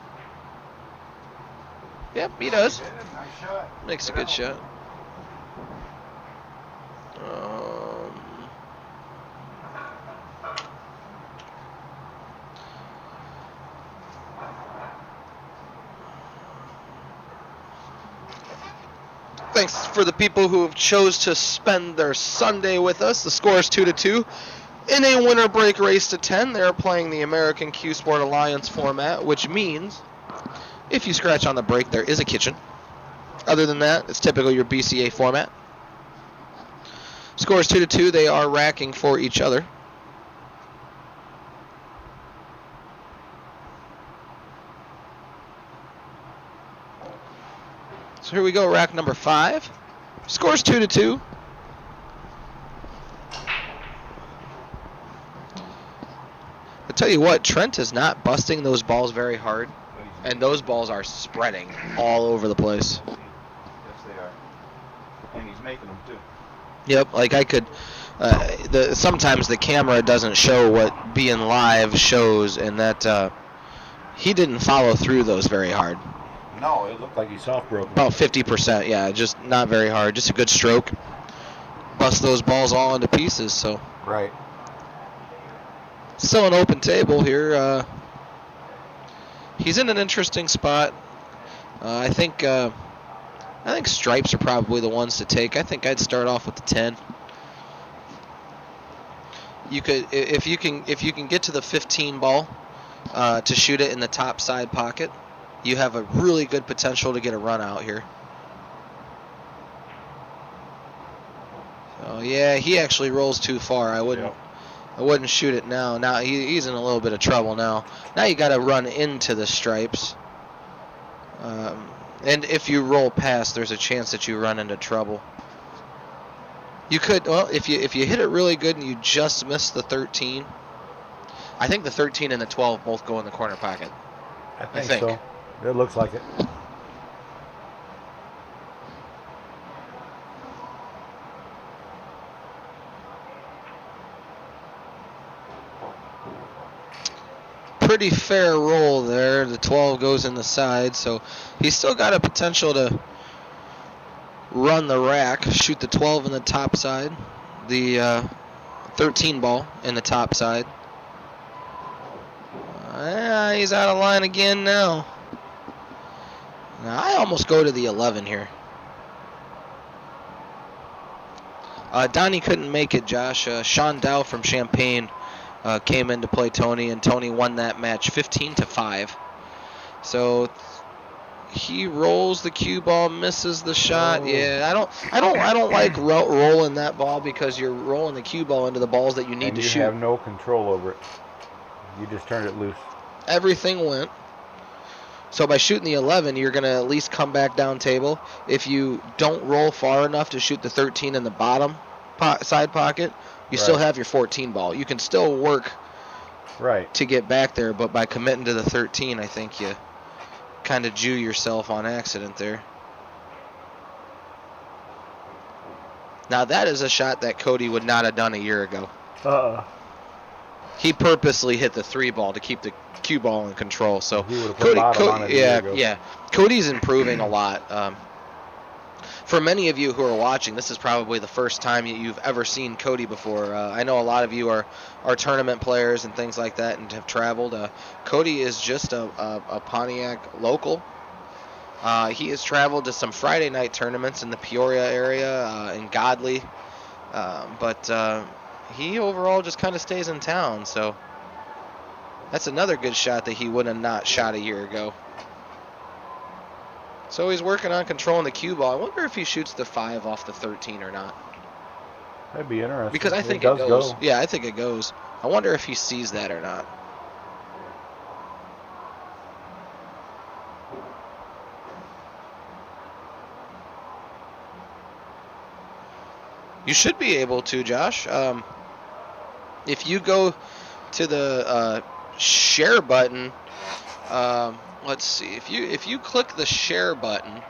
Yep, he does. Nice shot. Makes a good shot. Thanks for the people who have chose to spend their Sunday with us. The score is 2-2. In a winter break race to 10, they're playing the American Q Sport Alliance format, which means if you scratch on the break, there is a kitchen. Other than that, it's typical your BCA format. Score is 2-2. They are racking for each other. So here we go, rack number 5. Scores 2-2. I tell you what, Trent is not busting those balls very hard, and those balls are spreading all over the place. Yes, they are. And he's making them too. Yep, like I could. Sometimes the camera doesn't show what being live shows, and that he didn't follow through those very hard. No, it looked like he soft broke. About 50%, yeah, just not very hard. Just a good stroke. Bust those balls all into pieces. So Right. still an open table here. He's in an interesting spot. I think stripes are probably the ones to take. I think I'd start off with the 10. You could, if you can get to the 15 ball to shoot it in the top side pocket, you have a really good potential to get a run out here. So yeah, he actually rolls too far. I wouldn't shoot it now. Now he's in a little bit of trouble now. Now you got to run into the stripes. And if you roll past, there's a chance that you run into trouble. You could, well, if you hit it really good and you just miss the 13, I think the 13 and the 12 both go in the corner pocket. I think so. It looks like it. Pretty fair roll there. The 12 goes in the side, so he's still got a potential to run the rack, shoot the 12 in the top side, the 13 ball in the top side. He's out of line again now. Now I almost go to the 11 here. Donnie couldn't make it, Josh. Sean Dow from Champaign came in to play Tony, and Tony won that match 15-5. So he rolls the cue ball, misses the shot. Yeah, I don't like rolling that ball because you're rolling the cue ball into the balls that you need to shoot. You have no control over it. You just turned it loose. Everything went. So by shooting the 11, you're going to at least come back down table. If you don't roll far enough to shoot the 13 in the bottom side pocket, you still have your 14 ball. You can still work to get back there, but by committing to the 13, I think you kind of Jew yourself on accident there. Now that is a shot that Cody would not have done a year ago. He purposely hit the 3 ball to keep the cue ball in control. So He would have put bottom on it a year ago. yeah. Cody's improving a lot. For many of you who are watching, this is probably the first time you've ever seen Cody before. I know a lot of you are tournament players and things like that and have traveled. Cody is just a Pontiac local. He has traveled to some Friday night tournaments in the Peoria area, in Godley. But he overall just kind of stays in town. So that's another good shot that he would have not shot a year ago. So he's working on controlling the cue ball. I wonder if he shoots the 5 off the 13 or not. That'd be interesting. Because I think it goes. Go. Yeah, I think it goes. I wonder if he sees that or not. You should be able to, Josh. If you go to the share button, let's see. If you click the share button,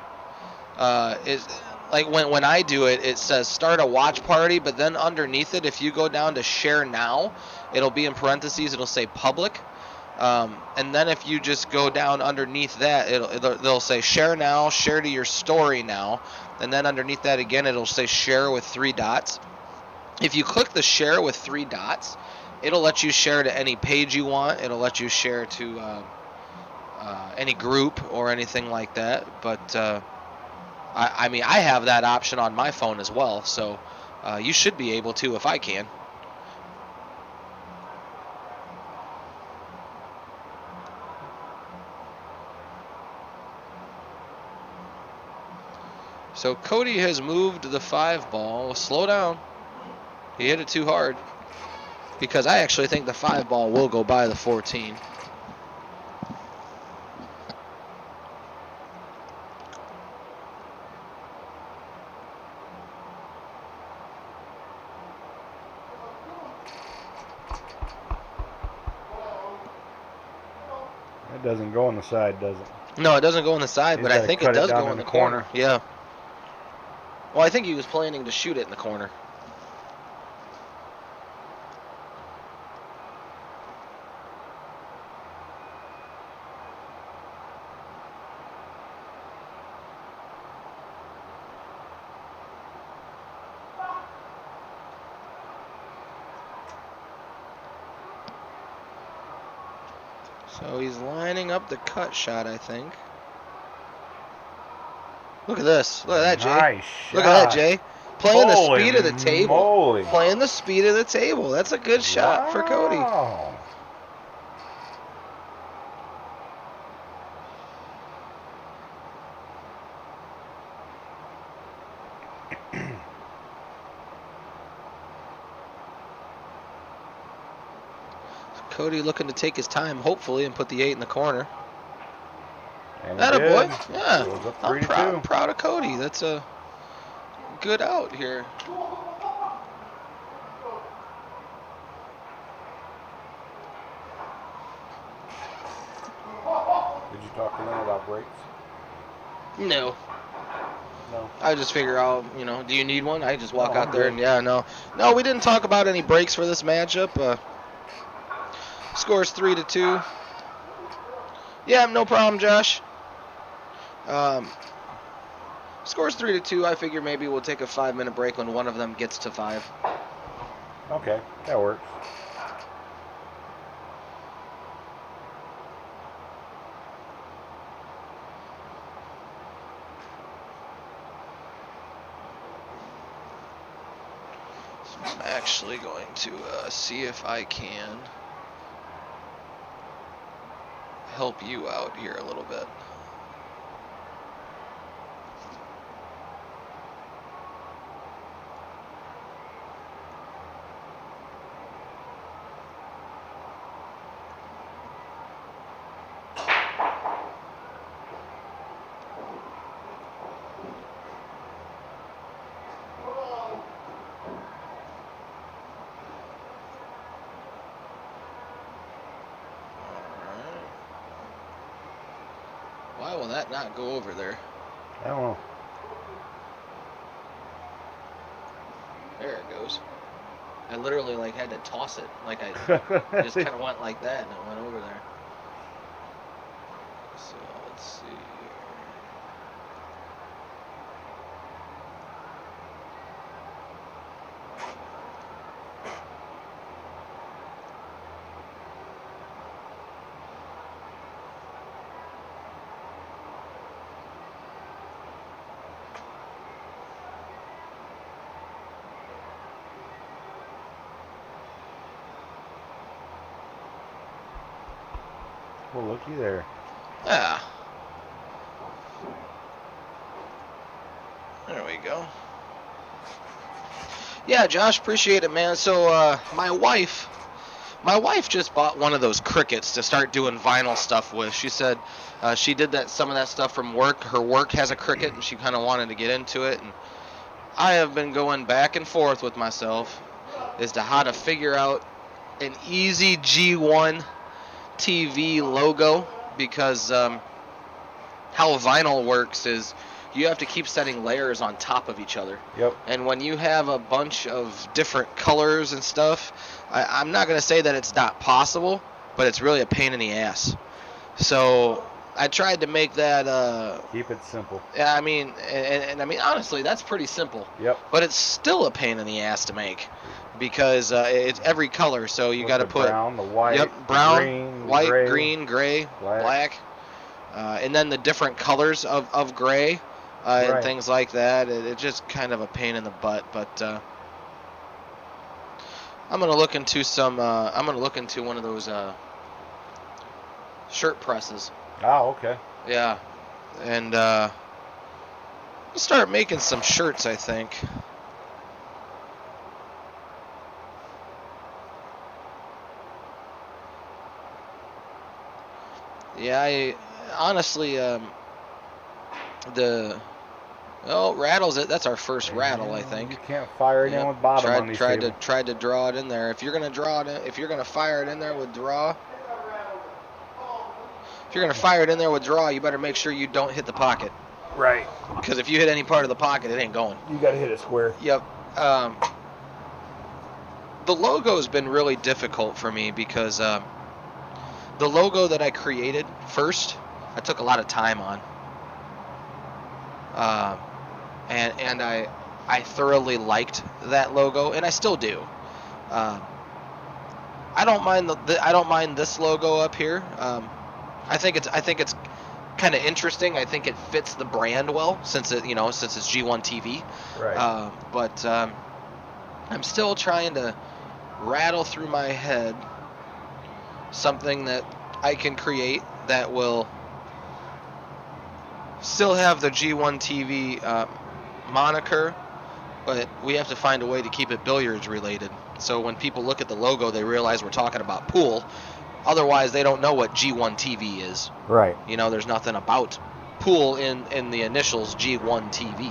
is like when I do it, it says start a watch party, but then underneath it, if you go down to share now, it'll be in parentheses. It'll say public, and then if you just go down underneath that, they'll say share now, share to your story now, and then underneath that again, it'll say share with 3 dots. If you click the share with 3 dots, it'll let you share to any page you want. It'll let you share to any group or anything like that. But I mean, I have that option on my phone as well, so you should be able to if I can. So Cody has moved the 5 ball. Slow down. He hit it too hard. Because I actually think the 5 ball will go by the 14. It doesn't go on the side, does it? No, it doesn't go on the side, but I think it does go in the corner. Yeah. Well, I think he was planning to shoot it in the corner. So he's lining up the cut shot, I think. Look at this. Look at that, Jay. Nice Look at that, Jay. Playing Holy the speed of the table. moly. Playing the speed of the table. That's a good shot for Cody. Wow. Cody looking to take his time, hopefully, and put the 8 in the corner. And Atta it boy. did. Yeah. Goes up I'm 3-2. proud of Cody. That's a good out here. Did you talk to them about breaks? No. No. I just figure out, do you need one? I just walk No, out I'm there good. and No, we didn't talk about any breaks for this matchup. Scores 3-2. Yeah, no problem, Josh. Scores 3-2. I figure maybe we'll take a 5-minute break when one of them gets to 5. Okay, that works. So I'm actually going to see if I can help you out here a little bit. Why will that not go over there? I don't know. There it goes. I literally like had to toss it. Like I just kind of went like that and it went over there. So let's see here. Well, looky there. Yeah. There we go. Yeah, Josh, appreciate it, man. So my wife just bought one of those crickets to start doing vinyl stuff with. She said she did some of that stuff from work. Her work has a cricket, and she kind of wanted to get into it. And I have been going back and forth with myself as to how to figure out an easy G1 TV logo, because how vinyl works is you have to keep setting layers on top of each other. Yep. And when you have a bunch of different colors and stuff, I'm not going to say that it's not possible, but it's really a pain in the ass. So I tried to make that... Keep it simple. Yeah, I mean, and I mean, honestly, that's pretty simple. Yep. But it's still a pain in the ass to make, because it's every color, so you got to put... brown, the white, Yep, brown, green, white, gray, green, gray, black. And then the different colors of gray and Right. things like that. It's just kind of a pain in the butt, but I'm gonna look into I'm gonna look into one of those shirt presses. Oh, okay. Yeah, and we'll start making some shirts, I think. Yeah, I honestly rattles it. That's our first rattle, I think. You can't fire it in with bottom on these tables. Tried to draw it in there. If you're gonna draw it in, if you're gonna fire it in there with draw, you better make sure you don't hit the pocket. Right. Because if you hit any part of the pocket, it ain't going. You got to hit it square. Yep. The logo's been really difficult for me because the logo that I created first, I took a lot of time on. And I thoroughly liked that logo, and I still do. I don't mind this logo up here. I think it's kind of interesting. I think it fits the brand well, since it's G1 TV. Right. But I'm still trying to rattle through my head something that I can create that will still have the G1 TV moniker, but we have to find a way to keep it billiards related. So when people look at the logo, they realize we're talking about pool. Otherwise, they don't know what G1 TV is. Right. There's nothing about pool in the initials G1 TV.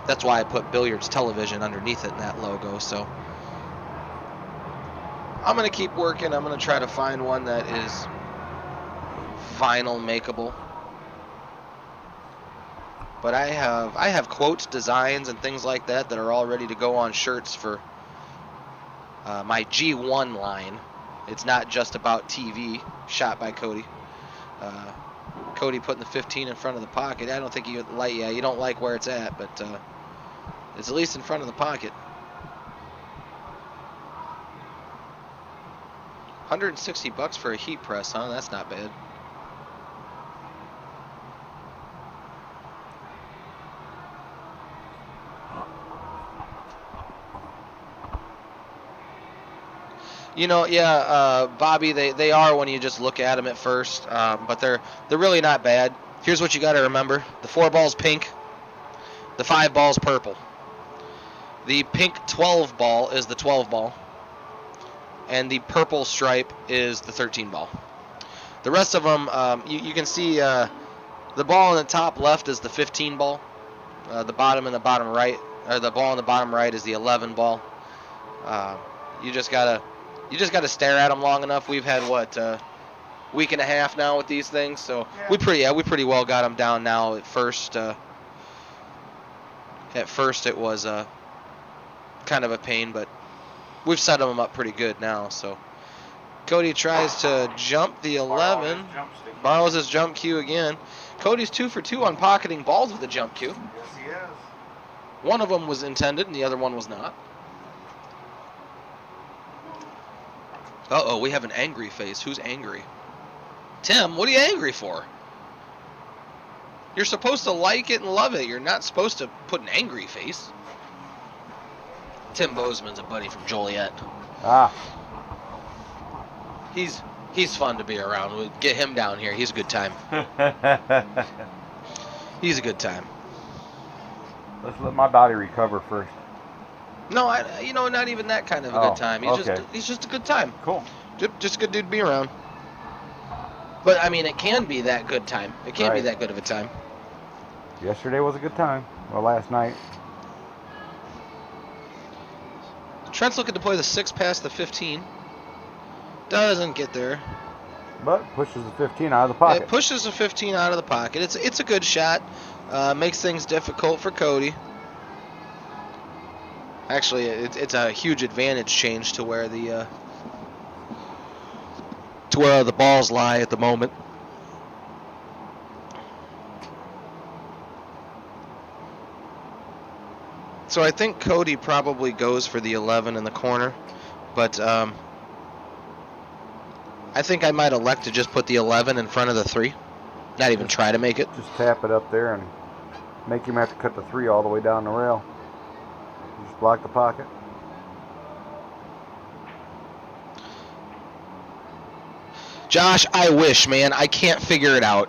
That's why I put billiards television underneath it in that logo. So I'm going to keep working. I'm going to try to find one that is vinyl makeable. But I have quotes, designs, and things like that are all ready to go on shirts for my G1 line. It's not just about TV, shot by Cody. Cody putting the 15 in front of the pocket. I don't think you like. Yeah, you don't like where it's at, but it's at least in front of the pocket. $160 for a heat press, huh? That's not bad. Bobby, they are when you just look at them at first, but they're really not bad. Here's what you got to remember: the 4 ball's pink, the 5 ball's purple. The pink 12 ball is the 12 ball, and the purple stripe is the 13 ball. The rest of them, you can see the ball in the top left is the 15 ball. The bottom and the bottom right, or the ball in the bottom right is the 11 ball. You just gotta stare at them long enough. We've had week and a half now with these things, so we pretty well got them down now. At first it was kind of a pain, but we've set him up pretty good now. So Cody tries to jump the 11, borrows his jump cue again. Cody's 2 for 2 on pocketing balls with the jump cue. Yes, he is. One of them was intended, and the other one was not. Uh-oh, we have an angry face. Who's angry? Tim, what are you angry for? You're supposed to like it and love it. You're not supposed to put an angry face. Tim Bozeman's a buddy from Joliet. Ah. He's fun to be around. We'll get him down here. He's a good time. He's a good time. Let's let my body recover first. No, not even that kind of a good time. He's just a good time. Cool. Just a good dude to be around. But I mean, it can be that good time. It can be Right. that good of a time. Yesterday was a good time. Well, last night. Trent's looking to play the 6 past the 15. Doesn't get there. But pushes the 15 out of the pocket. It pushes the 15 out of the pocket. It's a good shot. Makes things difficult for Cody. Actually, it's a huge advantage change to where the balls lie at the moment. So I think Cody probably goes for the 11 in the corner, but I think I might elect to just put the 11 in front of the 3. Not even try to make it. Just tap it up there and make him have to cut the 3 all the way down the rail. Just block the pocket. Josh, I wish, man. I can't figure it out.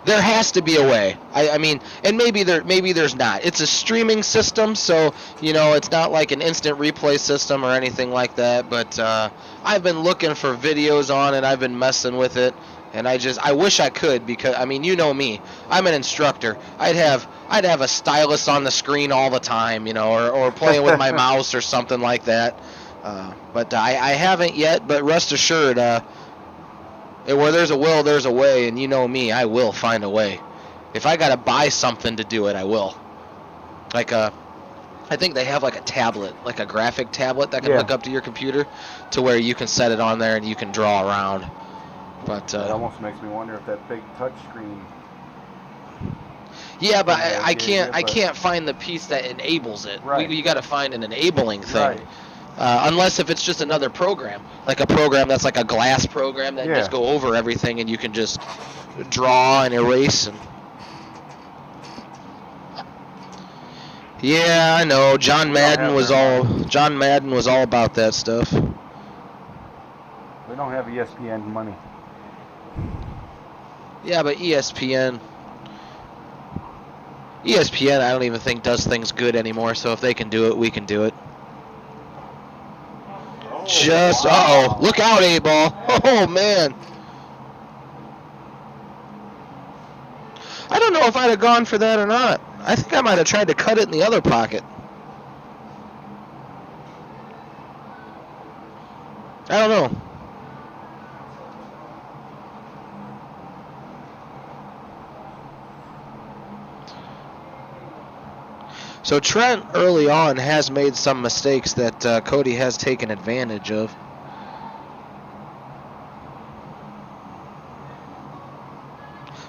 There has to be a way. I mean, and maybe there's not. It's a streaming system, so it's not like an instant replay system or anything like that. But I've been looking for videos on it. I've been messing with it, and I wish I could, because I mean, you know me. I'm an instructor. I'd have a stylus on the screen all the time, or playing with my mouse or something like that. But I haven't yet. But rest assured, where there's a will, there's a way, and you know me, I will find a way. If I gotta buy something to do it, I will. Like I think they have like a tablet, like a graphic tablet that can hook up to your computer, to where you can set it on there and you can draw around. But it almost makes me wonder if that big touch screen. Yeah, but I can't find the piece that enables it. Right. You got to find an enabling thing. Right. Unless if it's just another program, like a program that's like a glass program that just go over everything and you can just draw and erase. And yeah, I know. John Madden was all about that stuff. We don't have ESPN money. Yeah, but ESPN, I don't even think does things good anymore. So if they can do it, we can do it. Uh-oh. Look out, A-ball. Oh, man. I don't know if I'd have gone for that or not. I think I might have tried to cut it in the other pocket. I don't know. So Trent early on has made some mistakes that Cody has taken advantage of.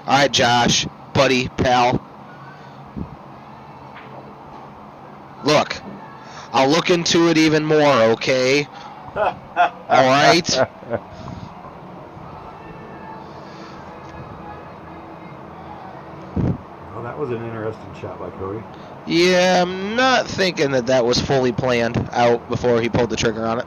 All right, Josh, buddy, pal. Look, I'll look into it even more, okay? All right? Well, that was an interesting shot by Cody. Yeah, I'm not thinking that was fully planned out before he pulled the trigger on it.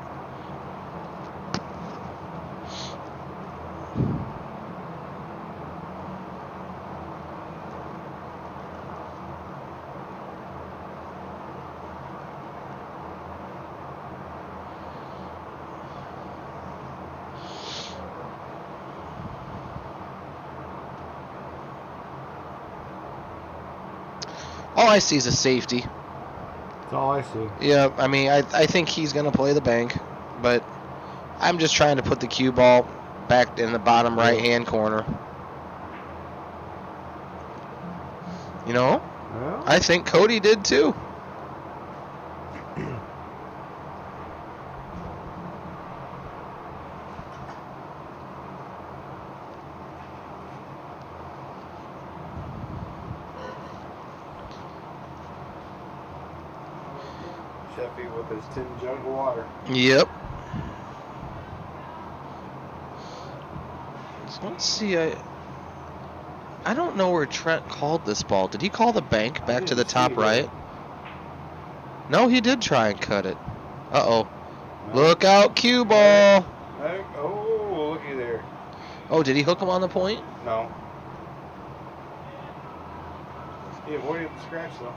All I see is a safety. That's all I see. Yeah, I mean, I think he's going to play the bank, but I'm just trying to put the cue ball back in the bottom right-hand corner. Well, I think Cody did too. Sheffy with his tin jug of water. Yep. So let's see. I don't know where Trent called this ball. Did he call the bank back to the top right? No, he did try and cut it. Uh-oh. No. Look out, cue ball. Oh, looky there. Oh, did he hook him on the point? No. He avoided the scratch, though.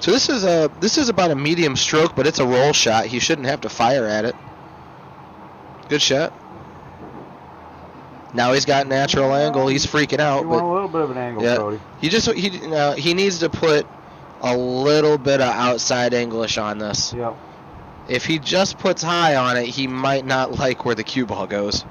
So this is about a medium stroke, but it's a roll shot. He shouldn't have to fire at it. Good shot. Now he's got natural angle. He's freaking out. You want a little bit of an angle, yeah, Cody. he needs to put a little bit of outside English on this. Yep. If he just puts high on it, he might not like where the cue ball goes.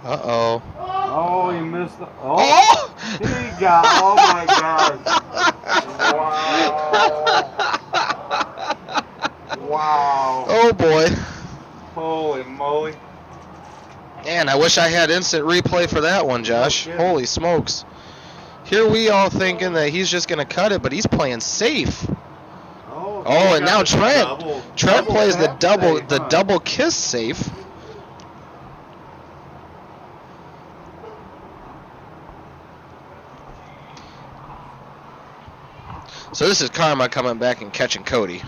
Uh-oh. Oh, you missed the... Oh! He got... Oh, my gosh. Wow. Wow. Oh, boy. Holy moly. Man, I wish I had instant replay for that one, Josh. No Holy smokes. Here we all thinking that he's just going to cut it, but he's playing safe. Oh, and now Trent plays the safe, double kiss safe. So this is karma coming back and catching Cody.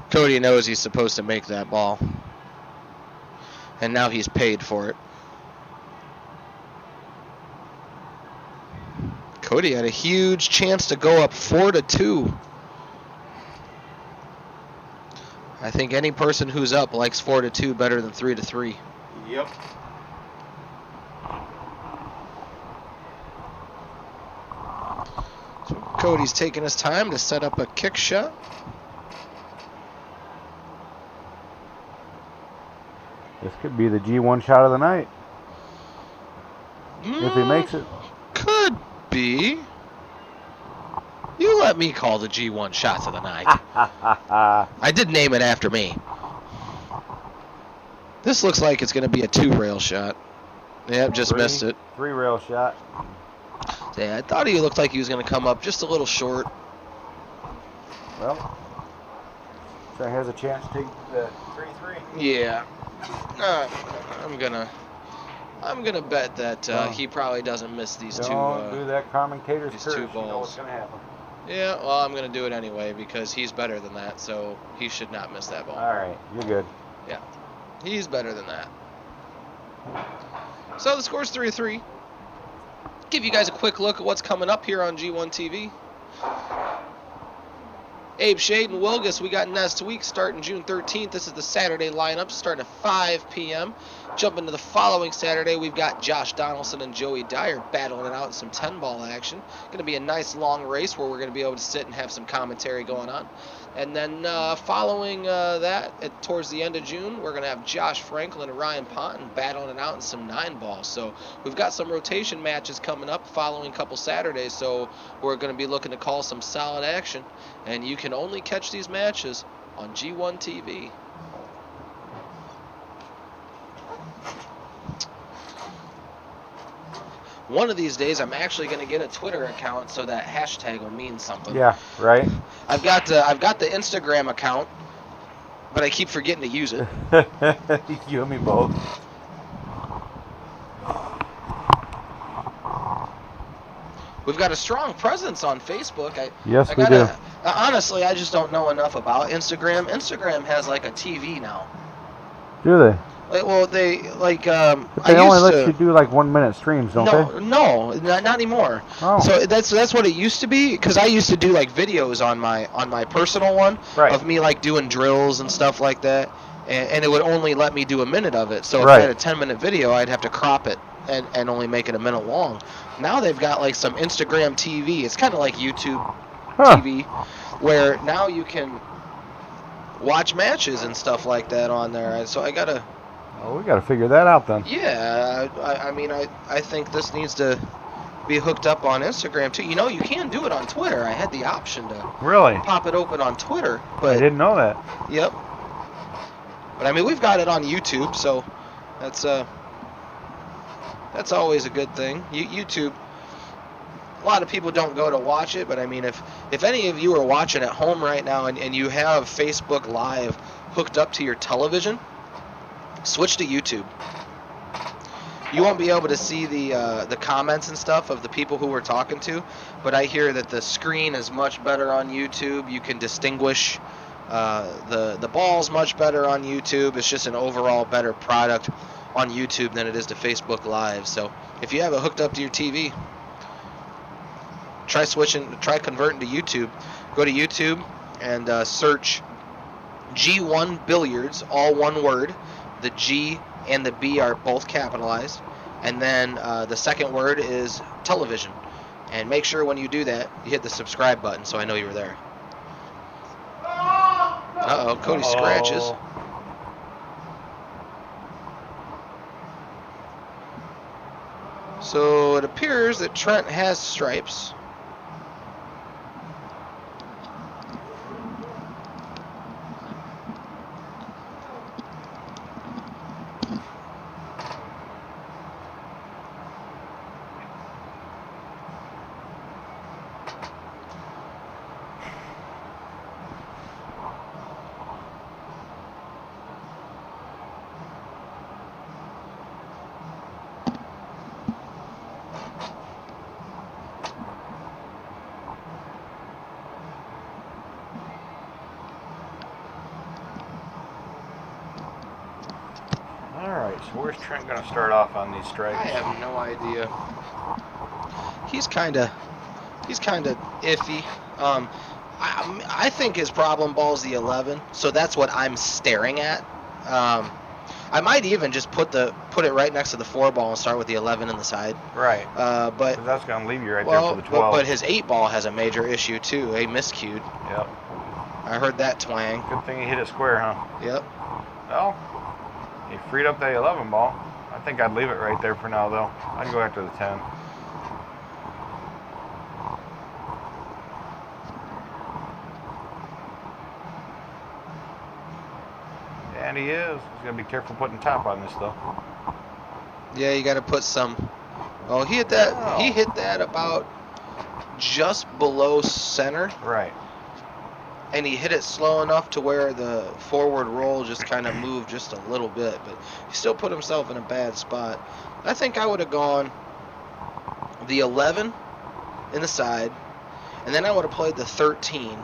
Cody knows he's supposed to make that ball. And now he's paid for it. Cody had a huge chance to go up 4-2. I think any person who's up likes 4-2 better than 3-3. Yep. So Cody's taking his time to set up a kick shot. This could be the G1 shot of the night. If he makes it. Could be. You let me call the G1 shots of the night. I did name it after me. This looks like it's going to be a 2-rail shot. Yep, just missed it. 3-rail shot. Yeah, I thought he looked like he was going to come up just a little short. Well, Trent has a chance to take the 3-3. Yeah. I'm gonna bet that he probably doesn't miss these two. Don't do that commentator's these curse. two You know balls. what's gonna happen. Yeah, well, I'm gonna do it anyway because he's better than that, so he should not miss that ball. All right, you're good. Yeah, he's better than that. So the score's 3-3. Give you guys a quick look at what's coming up here on G1 TV. Abe Shade and Wilgus, we got next week starting June 13th. This is the Saturday lineup starting at 5 p.m. Jumping to the following Saturday, we've got Josh Donaldson and Joey Dyer battling it out in some 10-ball action. Going to be a nice long race where we're going to be able to sit and have some commentary going on. And then following that, towards the end of June, we're going to have Josh Franklin and Ryan Ponton battling it out in some 9-balls. So we've got some rotation matches coming up following a couple Saturdays, so we're going to be looking to call some solid action. And you can only catch these matches on G1 TV. One of these days, I'm actually going to get a Twitter account so that hashtag will mean something. Yeah, right. I've got the Instagram account, but I keep forgetting to use it. You and me both. We've got a strong presence on Facebook. Yes, we do. Honestly, I just don't know enough about Instagram. Instagram has like a TV now. Do they? Well, they like. But they only let you do like 1-minute streams, don't they? No, not anymore. Oh. So that's what it used to be. Because I used to do like videos on my personal one of me like doing drills and stuff like that, and it would only let me do a minute of it. So if I had a 10-minute video, I'd have to crop it and only make it a minute long. Now they've got like some Instagram TV. It's kind of like YouTube TV, where now you can watch matches and stuff like that on there. So I gotta. Oh, we got to figure that out then. Yeah, I mean, I think this needs to be hooked up on Instagram too. You know, you can do it on Twitter. I had the option to Really? pop it open on Twitter, I but didn't know that. yep. But I mean, we've got it on YouTube, so that's always a good thing. YouTube. A lot of people don't go to watch it, but I mean, if any of you are watching at home right now and you have Facebook Live hooked up to your television, switch to YouTube. You won't be able to see the comments and stuff of the people who we're talking to, but I hear that the screen is much better on YouTube. You can distinguish the balls much better on YouTube. It's just an overall better product on YouTube than it is to Facebook Live. So if you have it hooked up to your TV, try converting to YouTube. Go to YouTube and search G1 Billiards, all one word. The G and the B are both capitalized. And then the second word is television. And make sure when you do that, you hit the subscribe button so I know you were there. Uh-oh, Cody scratches. So it appears that Trent has stripes. Alright, so where's Trent going to start off on these stripes? I have no idea. He's kind of iffy. I think his problem ball is the 11, so that's what I'm staring at. I might even just put it right next to the 4 ball and start with the 11 in the side. Right. But 'cause that's going to leave you right there for the 12. But his 8 ball has a major issue too. A miscued. Yep. I heard that twang. Good thing he hit it square, huh? Yep. Well, he freed up that 11 ball. I think I'd leave it right there for now, though. I'd go after the 10. And he is. He's going to be careful putting top on this, though. Yeah, you got to put some. Oh, he hit that. Wow. He hit that about just below center. Right. And he hit it slow enough to where the forward roll just kind of moved just a little bit, but he still put himself in a bad spot. I think I would have gone the 11 in the side, and then I would have played the 13.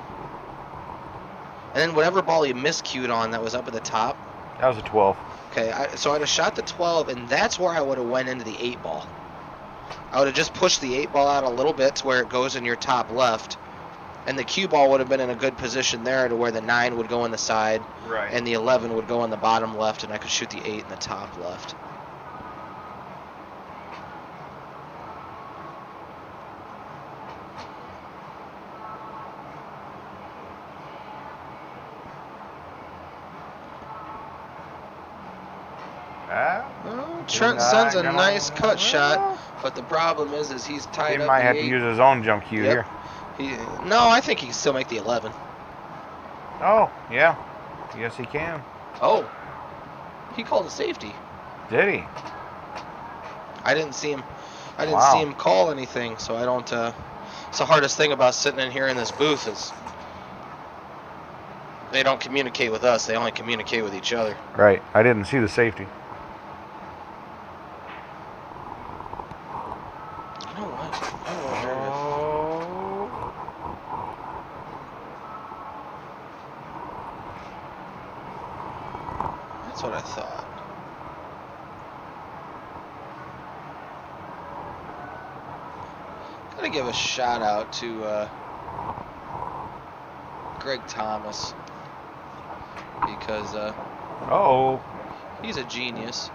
And then whatever ball he miscued on that was up at the top. That was a 12. Okay, so I'd have shot the 12, and that's where I would have went into the 8 ball. I would have just pushed the 8 ball out a little bit to where it goes in your top left. And the cue ball would have been in a good position there to where the 9 would go in the side. Right. And the 11 would go on the bottom left, and I could shoot the 8 in the top left. Well, Trent sends a nice cut shot, but the problem is he's tied He up might the have 8. to use his own jump cue Yep. here. No, I think he can still make the 11. Oh, yeah. Yes, he can. Oh, he called a safety. Did he? I didn't see him. I didn't Wow. see him call anything, so I don't. It's the hardest thing about sitting in here in this booth is they don't communicate with us. They only communicate with each other. Right. I didn't see the safety. You know what? I wonder if. That's what I thought. Gotta give a shout out to Greg Thomas because Oh. he's a genius.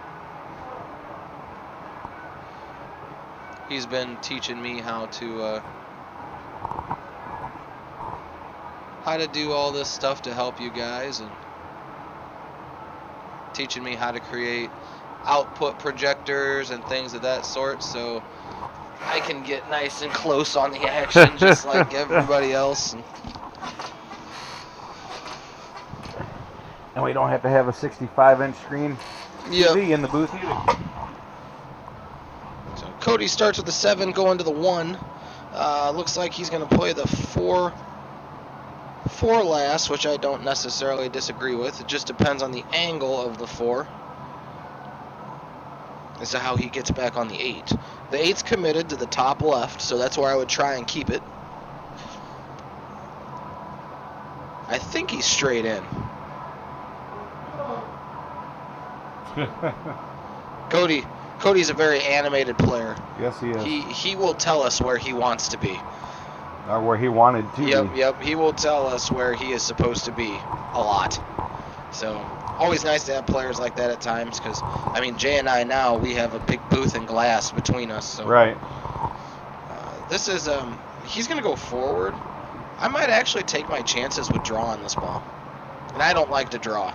He's been teaching me how how to do all this stuff to help you guys and teaching me how to create output projectors and things of that sort, so I can get nice and close on the action just like everybody else. And we don't have to have a 65-inch screen TV in the booth either. So Cody starts with the 7 going to the 1. Looks like he's going to play the 4 last, which I don't necessarily disagree with. It just depends on the angle of the 4 as to how he gets back on the 8. The 8's committed to the top left, so that's where I would try and keep it. I think he's straight in. Cody's a very animated player. Yes, he is. He will tell us where he wants to be. Or where he wanted to be. Yep. He will tell us where he is supposed to be a lot. So, always nice to have players like that at times because, I mean, Jay and I now, we have a big booth and glass between us. So, right. This is, he's going to go forward. I might actually take my chances with drawing this ball. And I don't like to draw.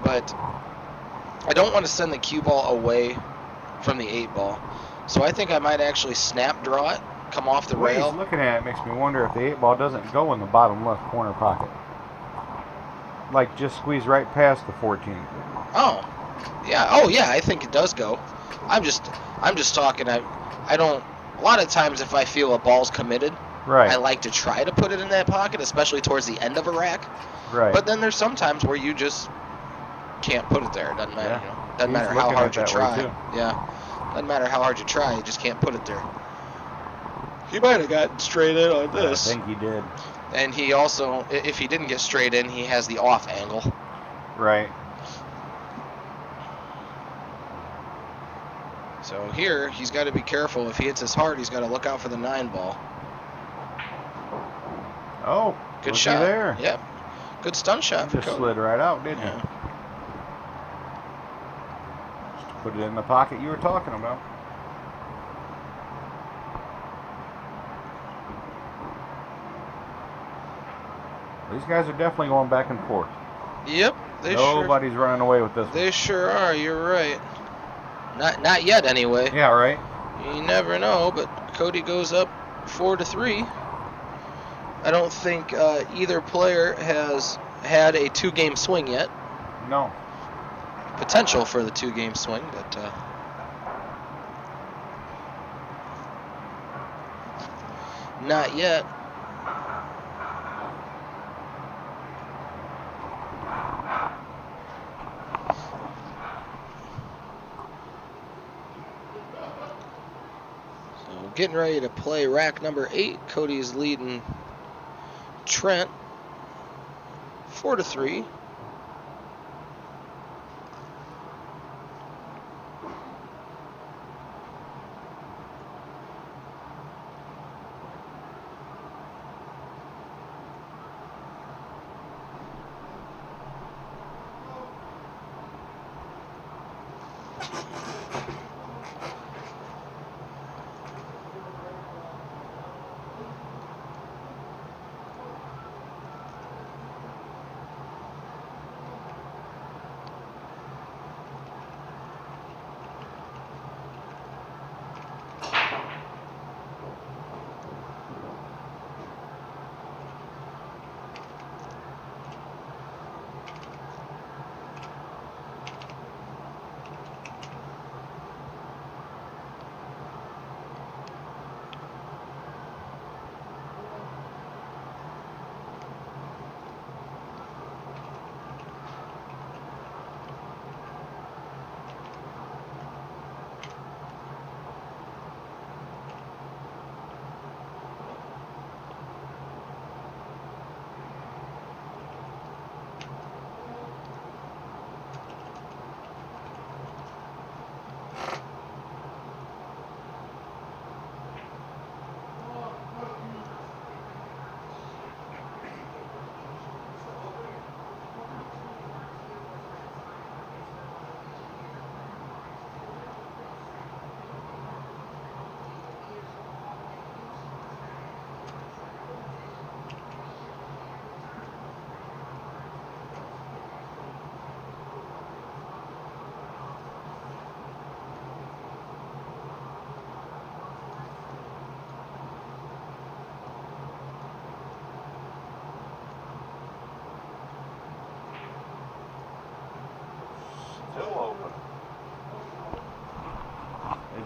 But I don't want to send the cue ball away from the 8 ball. So I think I might actually snap draw it, come off the rail. The way he's looking at it makes me wonder if the 8 ball doesn't go in the bottom left corner pocket. Like just squeeze right past the 14. Oh, yeah, I think it does go. I'm just talking, I don't, a lot of times if I feel a ball's committed, right, I like to try to put it in that pocket, especially towards the end of a rack. Right. But then there's some times where you just can't put it there. It doesn't matter. Yeah. You know, doesn't He's matter how looking hard at you that way, try. too. Yeah. Doesn't matter how hard you try. You just can't put it there. He might have gotten straight in on this. I think he did. And he also, if he didn't get straight in, he has the off angle. Right. So here, he's got to be careful. If he hits his hard, he's got to look out for the 9 ball. Oh, good shot. There. Yep. Good stun shot for Just Cody. slid right out, didn't Yeah. he? Just put it in the pocket you were talking about. These guys are definitely going back and forth. Yep. Nobody's running away with this one. They sure are. You're right. Not yet, anyway. Yeah, right. You never know, but Cody goes up 4-3. I don't think either player has had a 2-game swing yet. No. Potential for the 2-game swing, but not yet. So getting ready to play rack number 8. Cody's leading Trent 4-3.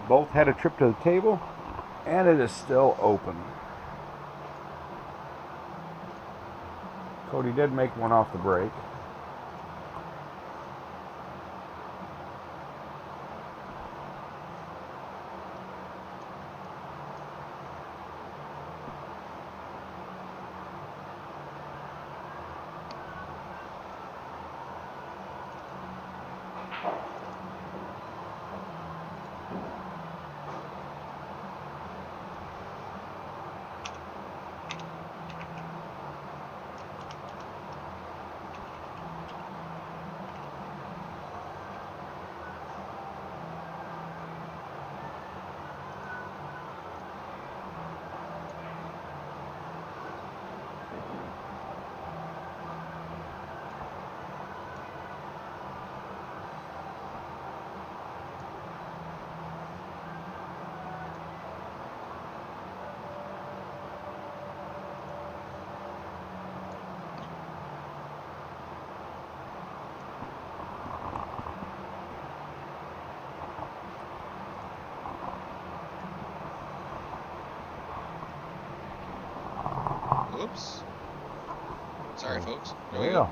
Both had a trip to the table, and it is still open. Cody did make one off the break. Oops. Sorry, folks. There There we you go.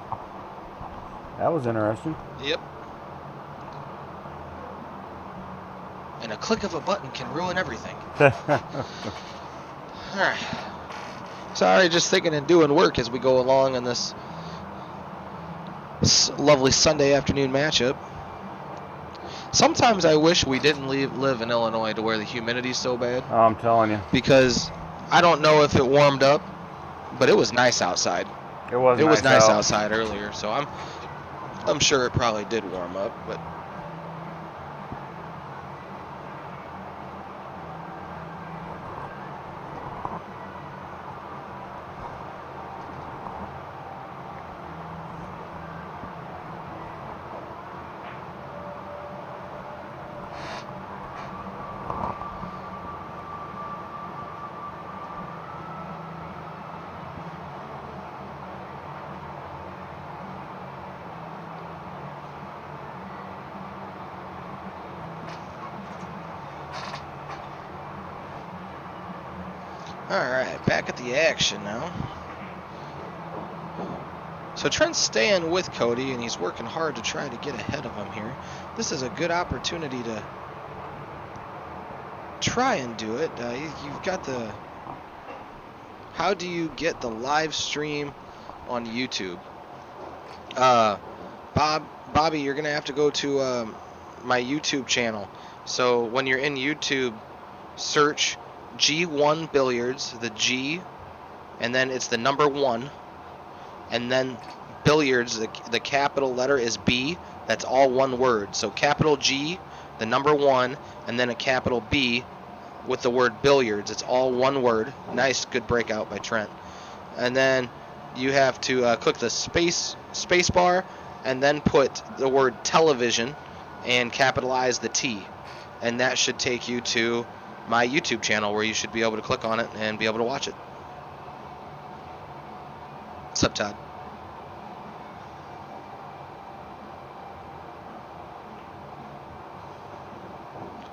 That was interesting. Yep. And a click of a button can ruin everything. Alright. Sorry, just thinking and doing work as we go along in this lovely Sunday afternoon matchup. Sometimes I wish we didn't live in Illinois to where the humidity's so bad. Oh, I'm telling you. Because I don't know if it warmed up, but it was nice outside. It was nice out. outside earlier, so I'm sure it probably did warm up, but alright, back at the action now. So Trent's staying with Cody, and he's working hard to try to get ahead of him here. This is a good opportunity to try and do it. You've got the... How do you get the live stream on YouTube? Bobby, you're going to have to go to my YouTube channel. So when you're in YouTube, search G1 Billiards, the G, and then it's the number 1, and then Billiards, the capital letter is B. That's all one word. So capital G, the number 1, and then a capital B with the word Billiards. It's all one word. Nice, good breakout by Trent. And then you have to click the space bar, and then put the word television and capitalize the T. And that should take you to my YouTube channel, where you should be able to click on it and be able to watch it. What's up, Todd?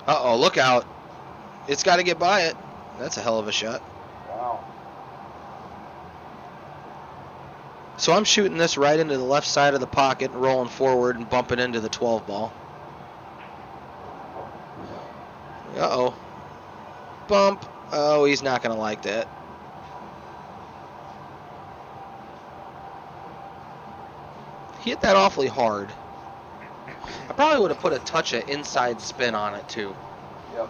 Uh-oh, look out. It's got to get by it. That's a hell of a shot. Wow. So I'm shooting this right into the left side of the pocket, rolling forward and bumping into the 12 ball. Uh-oh. Bump. Oh, he's not going to like that. He hit that awfully hard. I probably would have put a touch of inside spin on it, too. Yep.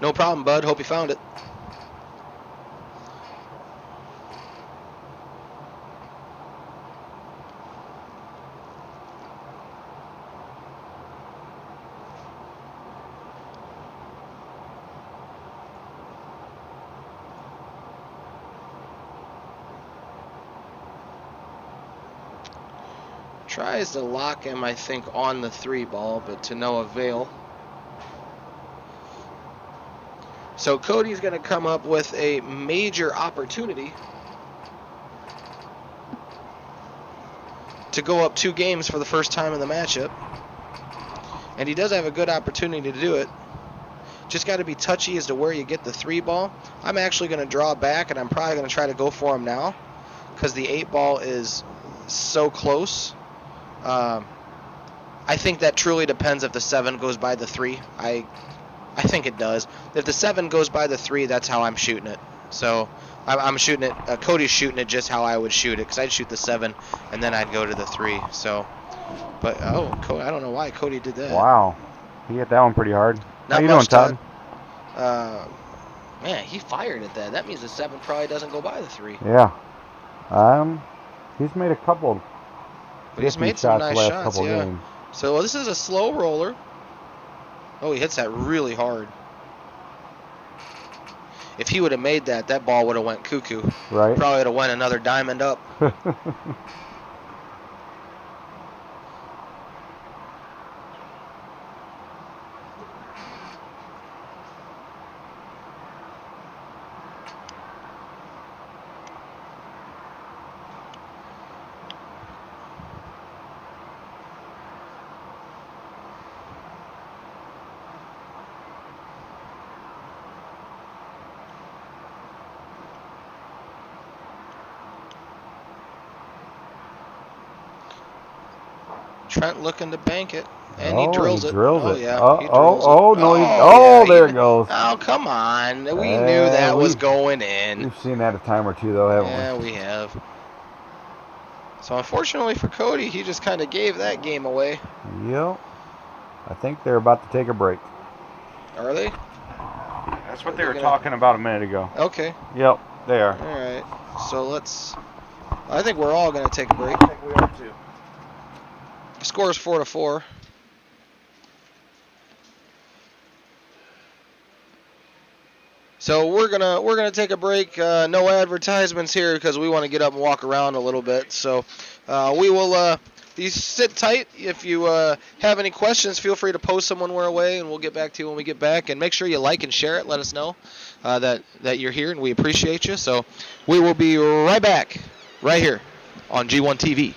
No problem, bud. Hope you found it. Tries to lock him, I think, on the 3 ball, but to no avail. So Cody's going to come up with a major opportunity to go up 2 games for the first time in the matchup. And he does have a good opportunity to do it. Just got to be touchy as to where you get the 3 ball. I'm actually going to draw back, and I'm probably going to try to go for him now because the 8 ball is so close. I think that truly depends if the 7 goes by the 3. I think it does. If the 7 goes by the 3, that's how I'm shooting it. So I'm shooting it. Cody's shooting it just how I would shoot it, because I'd shoot the 7 and then I'd go to the 3. So, but Cody, I don't know why Cody did that. Wow, he hit that one pretty hard. Not How you much doing, Todd? Man, he fired at that. That means the 7 probably doesn't go by the 3. Yeah. He's made a couple. But he's made some nice last shots. couple Yeah. games. So this is a slow roller. Oh, he hits that really hard. If he would have made that, that ball would have went cuckoo. Right. Probably would have went another diamond up. Trent looking to bank it, and he drills it. Oh, yeah, he drills drills it. no, yeah, there it goes. Oh, come on. We knew that was going in. We've seen that a time or two, though, haven't we? Yeah, we have. So, unfortunately for Cody, he just kind of gave that game away. Yep. I think they're about to take a break. Are they? That's what they were talking about a minute ago. Okay. Yep, they are. All right. So, I think we're all going to take a break. I think we are, too. Score is 4-4. So we're gonna take a break. No advertisements here because we want to get up and walk around a little bit. So we will. You sit tight. If you have any questions, feel free to post them when we're away, and we'll get back to you when we get back. And make sure you like and share it. Let us know that you're here, and we appreciate you. So we will be right back, right here on G1 TV.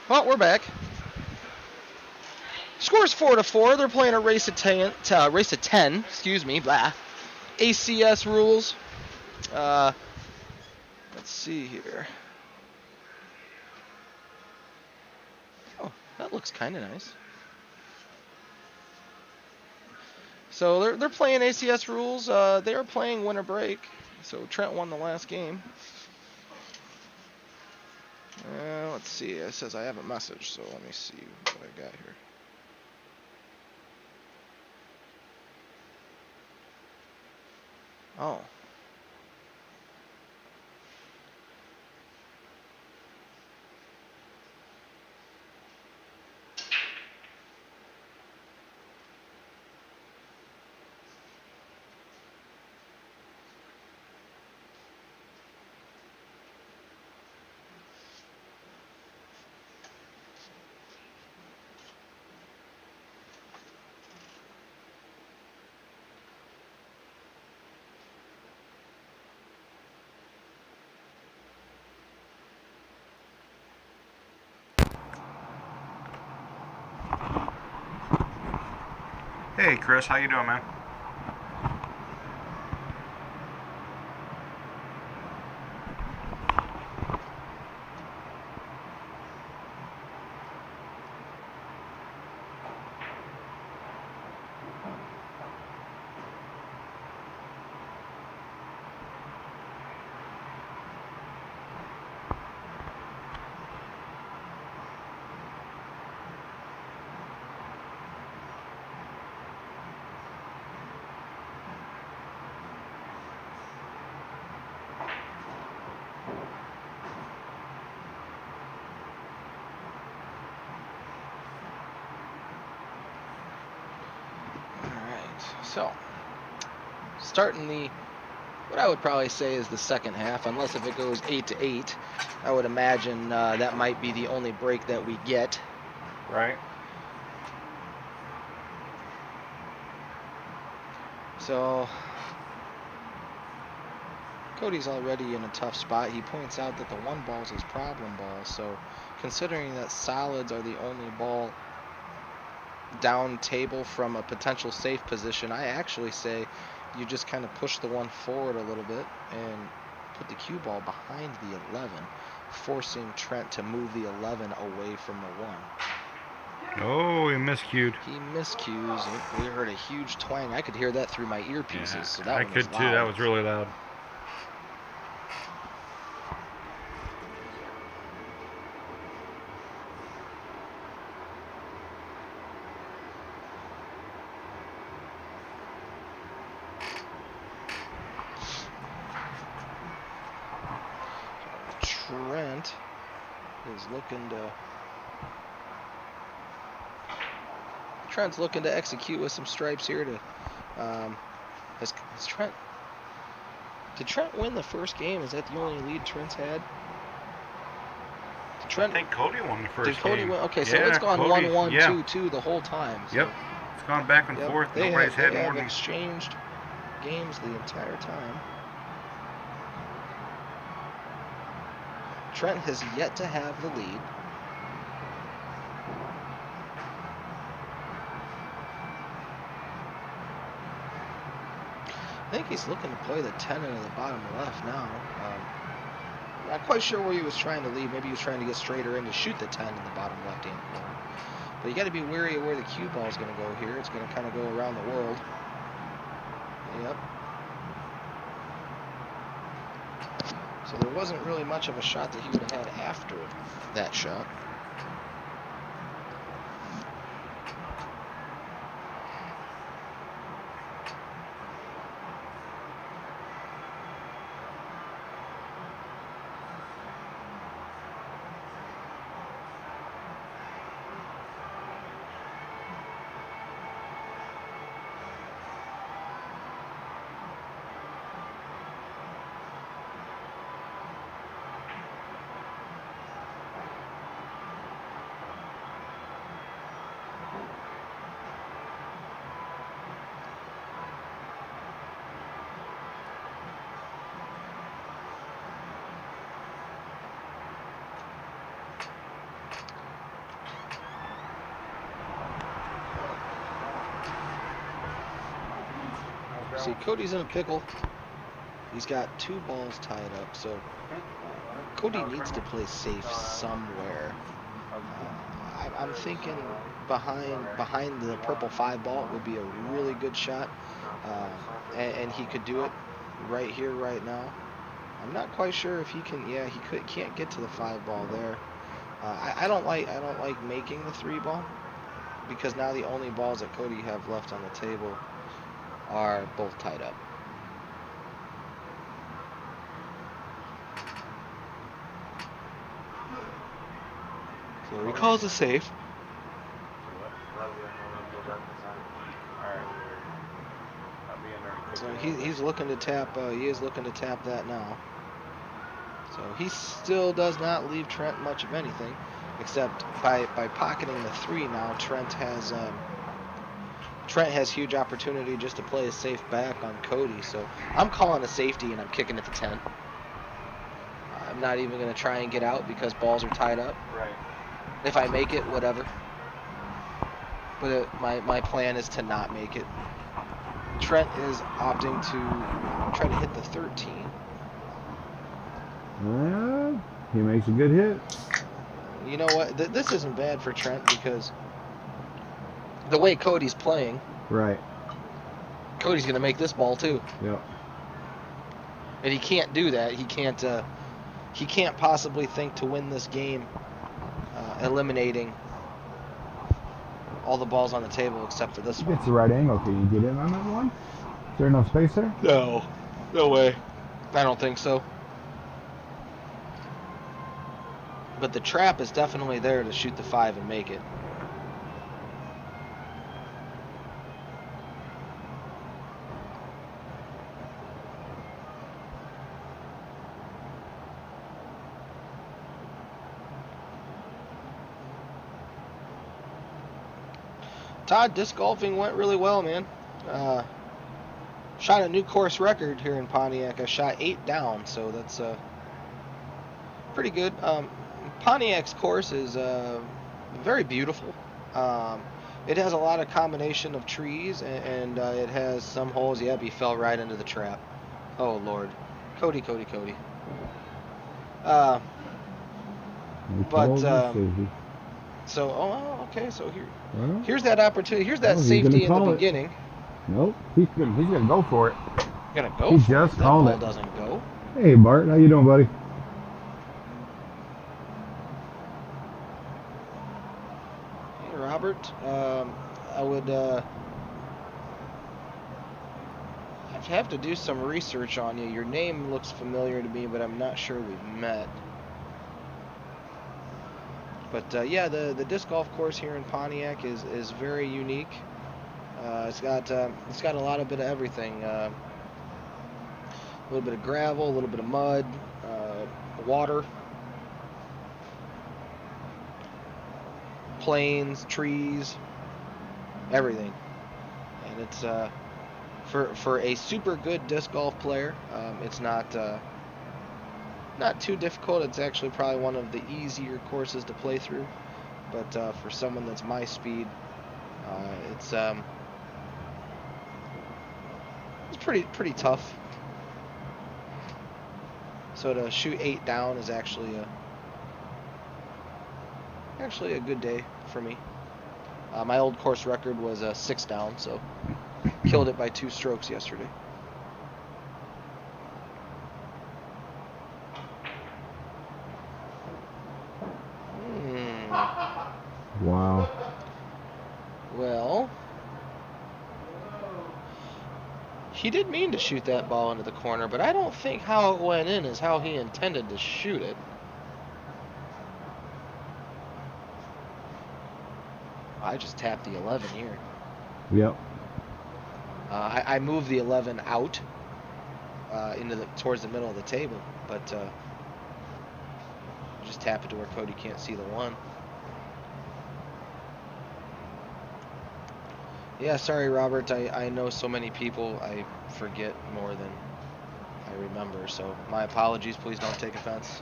Well, we're back. Score's 4-4. They're playing a race of 10. Excuse me. Blah. ACS rules. Let's see here. Oh, that looks kind of nice. So they're playing ACS rules. They are playing winter break. So Trent won the last game. Let's see. It says I have a message, so let me see what I got here. Oh. Hey, Chris, how you doing, man? So, starting what I would probably say is the second half, unless if it goes 8-8, I would imagine that might be the only break that we get. Right. So, Cody's already in a tough spot. He points out that the one ball is his problem ball. So, considering that solids are the only ball down table from a potential safe position, I actually say you just kind of push the one forward a little bit and put the cue ball behind the 11, forcing Trent to move the 11 away from the 1. Oh, he miscued. He miscues. We heard a huge twang. I could hear that through my earpieces. Yeah, So that I one was could too. loud. That was really loud. Trent is Trent's looking to execute with some stripes here to has Trent. Did Trent win the first game? Is that the only lead Trent's had? I think Cody won the first game. Did Cody win? Okay, so yeah, it's gone Cody, 1-1, yeah. 2-2 the whole time. So. Yep. It's gone back and forth. Nobody's had more than exchanged games the entire time. Trent has yet to have the lead. I think he's looking to play the 10 into the bottom left now. Not quite sure where he was trying to lead. Maybe he was trying to get straighter in to shoot the 10 in the bottom left-hand corner. But you got to be wary of where the cue ball is going to go here. It's going to kind of go around the world. Yep. So there wasn't really much of a shot that he would have had after that shot. See, Cody's in a pickle. He's got 2 balls tied up, so Cody needs to play safe somewhere. I'm thinking behind the purple 5 ball would be a really good shot, and he could do it right here, right now. I'm not quite sure if he can. Yeah, can't get to the 5 ball there. I don't like making the 3 ball, because now the only balls that Cody have left on the table are both tied up. So he calls it safe. So he's looking to tap. He is looking to tap that now. So he still does not leave Trent much of anything, except by pocketing the 3 now. Trent has huge opportunity just to play a safe back on Cody. So I'm calling a safety and I'm kicking it to 10. I'm not even going to try and get out because balls are tied up. Right. If I make it, whatever. But my plan is to not make it. Trent is opting to try to hit the 13. He makes a good hit. You know what? This isn't bad for Trent because the way Cody's playing, Right. Cody's going to make this ball too. Yep. And he can't do that. He can't possibly think to win this game eliminating all the balls on the table except for this He one. gets the right angle. Can you get in on that one? Is there enough space there? No way. I don't think so. But the trap is definitely there to shoot the 5 and make it. Todd, disc golfing went really well, man. Shot a new course record here in Pontiac. I shot 8 down, so that's pretty good. Pontiac's course is very beautiful. It has a lot of combination of trees, and it has some holes. Yep, he fell right into the trap. Oh, Lord. Cody. Okay, so here's that opportunity. Here's that safety in the beginning. Nope, he's gonna go for it. Gonna go. He for just it. called That it. ball doesn't go. Hey Bart, how you doing, buddy? Hey Robert, I would have to do some research on you. Your name looks familiar to me, but I'm not sure we've met. But yeah, the disc golf course here in Pontiac is very unique. It's got a lot of bit of everything. A little bit of gravel, a little bit of mud, water, plains, trees, everything. And it's for a super good disc golf player, it's not too difficult. It's actually probably one of the easier courses to play through. But for someone that's my speed, it's pretty tough. So to shoot 8 down is actually a good day for me. My old course record was 6 down, so killed it by 2 strokes yesterday. Wow. Well, he did mean to shoot that ball into the corner, but I don't think how it went in is how he intended to shoot it. I just tapped the 11 here. Yep. I moved the 11 out towards the middle of the table, but just tap it to where Cody can't see the 1. Yeah, sorry, Robert. I know so many people, I forget more than I remember. So my apologies. Please don't take offense.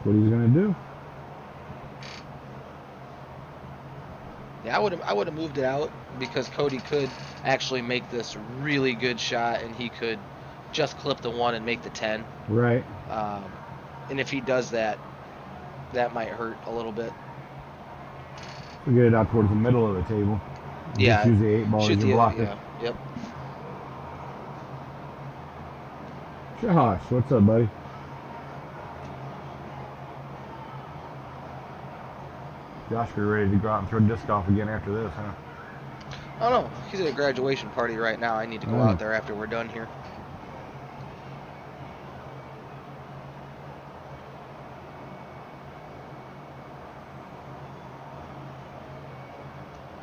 What he's gonna do? Yeah, I would have moved it out because Cody could actually make this really good shot, and he could just clip the 1 and make the 10. Right. And if he does that, that might hurt a little bit. We get it out towards the middle of the table. Yeah, Just use the 8 ball shoot as your blocker. Yeah, yep. Josh, what's up, buddy? Josh, we're ready to go out and throw disc golf again after this, huh? Oh no, he's at a graduation party right now. I need to go out there after we're done here.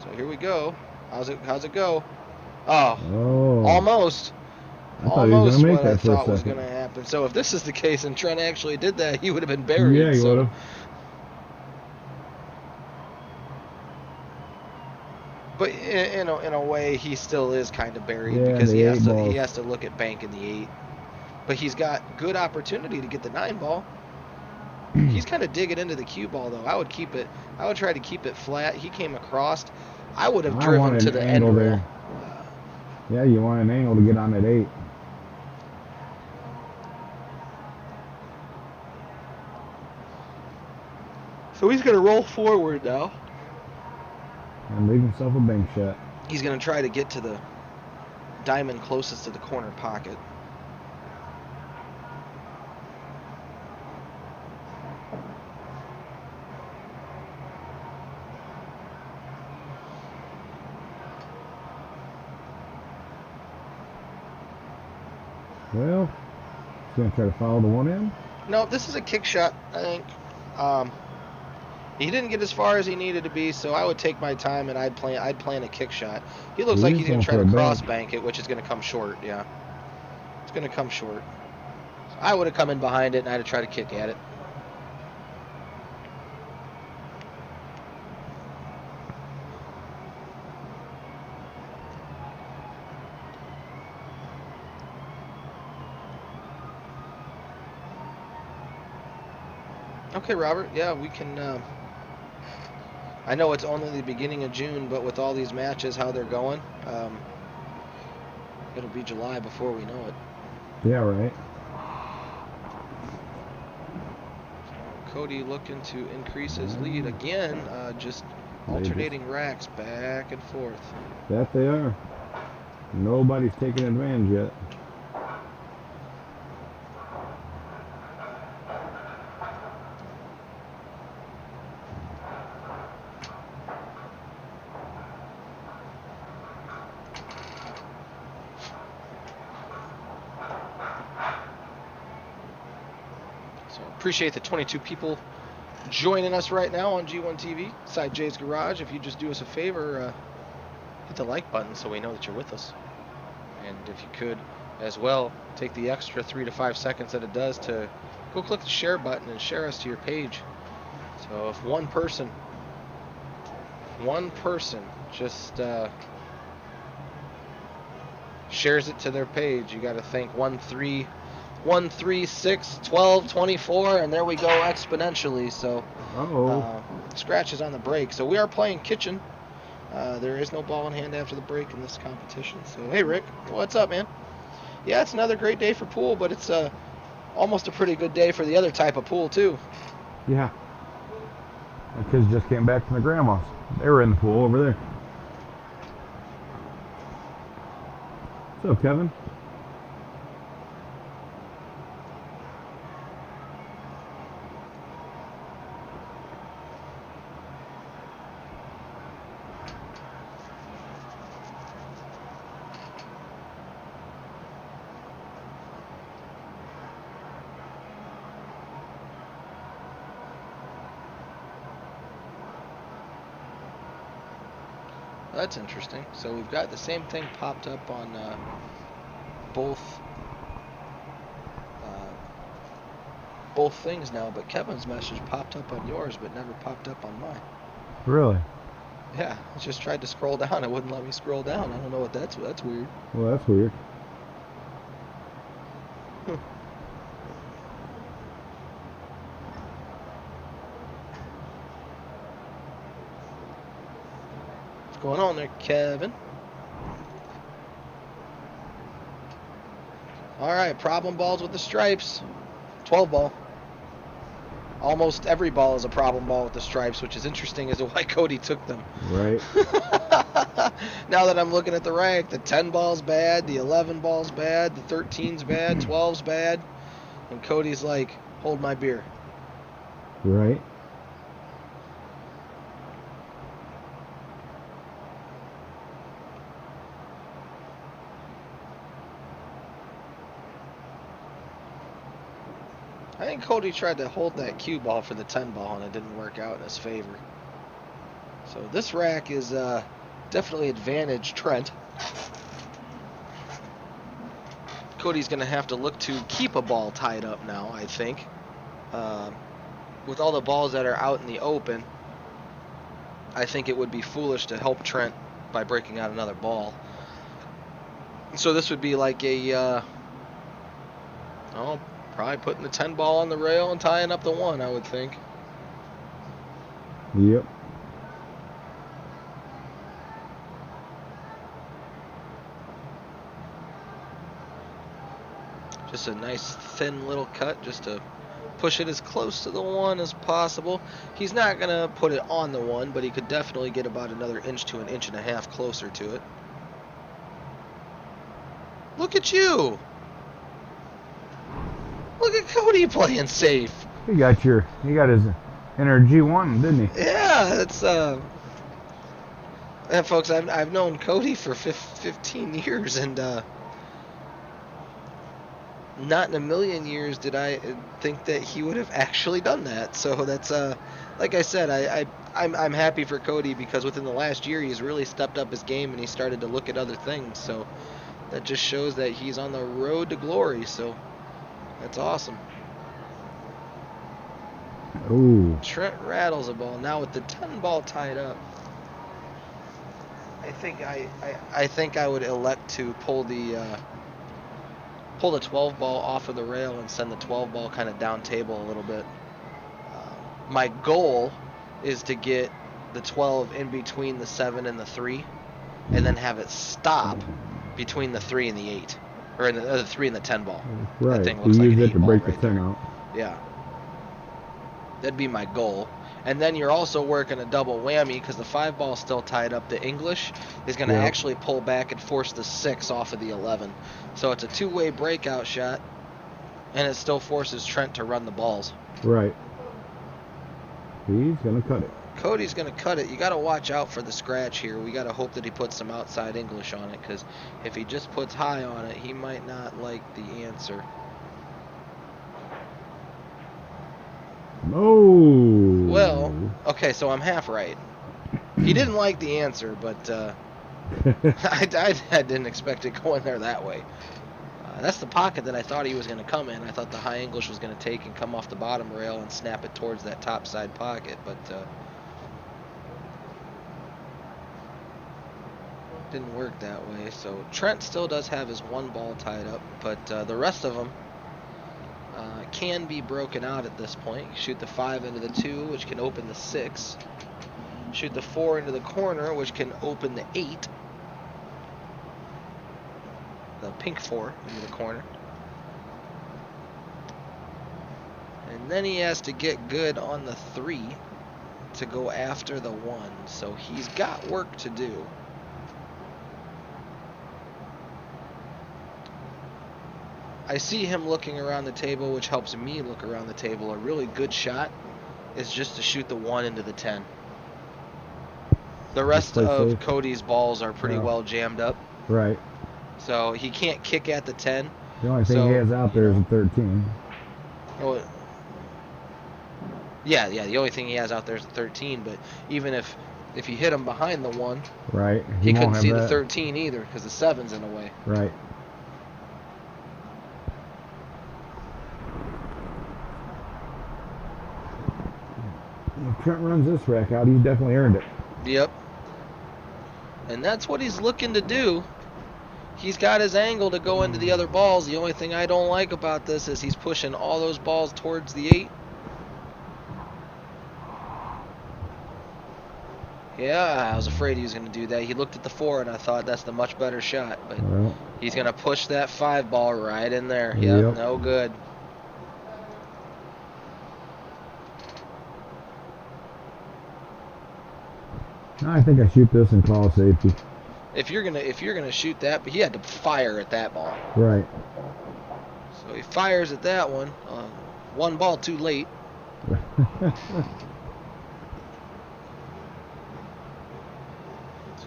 So here we go. How's it go? Oh, almost. I thought he was Almost gonna make what I that for a thought was second. going to happen. So if this is the case and Trent actually did that, he would have been buried. Yeah, he so. would have. But in a way, he still is kind of buried Yeah, because the he 8 has to look at banking the 8. But he's got good opportunity to get the 9 ball. He's kind of digging into the cue ball though. I would try to keep it flat. He came across. I would have driven to the end rail. Yeah, you want an angle to get on that 8. So he's going to roll forward now. And leave himself a bank shot. He's going to try to get to the diamond closest to the corner pocket. Well, he's going to try to follow the 1 in. No, this is a kick shot, I think. He didn't get as far as he needed to be, so I would take my time and I'd plan a kick shot. He looks like he's going to try to cross bank it, which is going to come short, yeah. It's going to come short. So I would have come in behind it and I'd have tried to kick at it. Okay, Robert. Yeah, we can. I know it's only the beginning of June, but with all these matches, how they're going, it'll be July before we know it. Yeah, right. Cody looking to increase his lead again, just alternating racks back and forth. That they are. Nobody's taking advantage yet. Appreciate the 22 people joining us right now on G1 TV, Side J's Garage. If you just do us a favor, hit the like button so we know that you're with us. And if you could, as well, take the extra 3 to 5 seconds that it does to go click the share button and share us to your page. So if one person just shares it to their page, you got to think 1, 3, 6, 12, 24, and there we go exponentially. So scratches on the break. So we are playing kitchen. There is no ball in hand after the break in this competition. So hey Rick, what's up, man? Yeah, it's another great day for pool, but it's almost a pretty good day for the other type of pool too. Yeah. My kids just came back from their grandma's. They were in the pool over there. What's up, Kevin? That's interesting. So we've got the same thing popped up on both things now, but Kevin's message popped up on yours but never popped up on mine. Really? Yeah, I just tried to scroll down. It wouldn't let me scroll down. I don't know what that's weird. Well, that's weird. going on there, Kevin? All right, problem balls with the stripes. 12 ball. Almost every ball is a problem ball with the stripes, which is interesting as to why Cody took them. Right. Now that I'm looking at the rank, the 10 ball's bad, the 11 ball's bad, the 13's bad, 12's bad, and Cody's like, hold my beer. Right. I think Cody tried to hold that cue ball for the 10 ball, and it didn't work out in his favor. So this rack is definitely advantage Trent. Cody's going to have to look to keep a ball tied up now, I think. With all the balls that are out in the open, I think it would be foolish to help Trent by breaking out another ball. So this would be like a... probably putting the 10 ball on the rail and tying up the 1, I would think. Yep. Just a nice thin little cut just to push it as close to the 1 as possible. He's not going to put it on the 1, but he could definitely get about another inch to an inch and a half closer to it. Look at you! Look at Cody playing safe. He got his inner G1, didn't he? Yeah, it's and folks, I've known Cody for 15 years, and not in a million years did I think that he would have actually done that. So that's like I said, I'm happy for Cody because within the last year he's really stepped up his game and he started to look at other things. So that just shows that he's on the road to glory. So that's awesome. Ooh. Trent rattles a ball. Now with the 10 ball tied up, I think I would elect to pull the 12 ball off of the rail and send the 12 ball kind of down table a little bit. My goal is to get the 12 in between the 7 and the 3, and then have it stop between the 3 and the 8. Or in the 3 and the 10 ball. Right. That thing looks like use an it 8 to ball break right the 10 there. out. Yeah. That'd be my goal. And then you're also working a double whammy because the 5 ball still tied up. The English is going to actually pull back and force the 6 off of the 11. So it's a two-way breakout shot, and it still forces Trent to run the balls. Right. He's going to cut it. Cody's going to cut it. You got to watch out for the scratch here. We got to hope that he puts some outside English on it, because if he just puts high on it, he might not like the answer. No. Well, okay, so I'm half right. He didn't like the answer, but I didn't expect it going there that way. That's the pocket that I thought he was going to come in. I thought the high English was going to take and come off the bottom rail and snap it towards that top side pocket, but didn't work that way. So Trent still does have his 1 ball tied up, but the rest of them can be broken out at this point. You shoot the 5 into the 2, which can open the 6. Shoot the 4 into the corner, which can open the 8. The pink 4 into the corner. And then he has to get good on the 3 to go after the 1. So he's got work to do. I see him looking around the table, which helps me look around the table. A really good shot is just to shoot the 1 into the 10. The rest of Cody's balls are pretty well jammed up. Right. So he can't kick at the 10. The only thing he has out there is a 13. Oh, yeah, the only thing he has out there is the 13, but even if he hit him behind the 1, right, he couldn't see the 13 either because the 7's in the way. Right. If Trent runs this rack out, he's definitely earned it. Yep. And that's what he's looking to do. He's got his angle to go into the other balls. The only thing I don't like about this is he's pushing all those balls towards the 8. Yeah, I was afraid he was going to do that. He looked at the 4, and I thought that's the much better shot. But Well, he's going to push that 5 ball right in there. Yep, Yep. no good. I think I shoot this and call safety. If you're gonna shoot that, but he had to fire at that ball. Right. So he fires at that one. 1 ball too late. So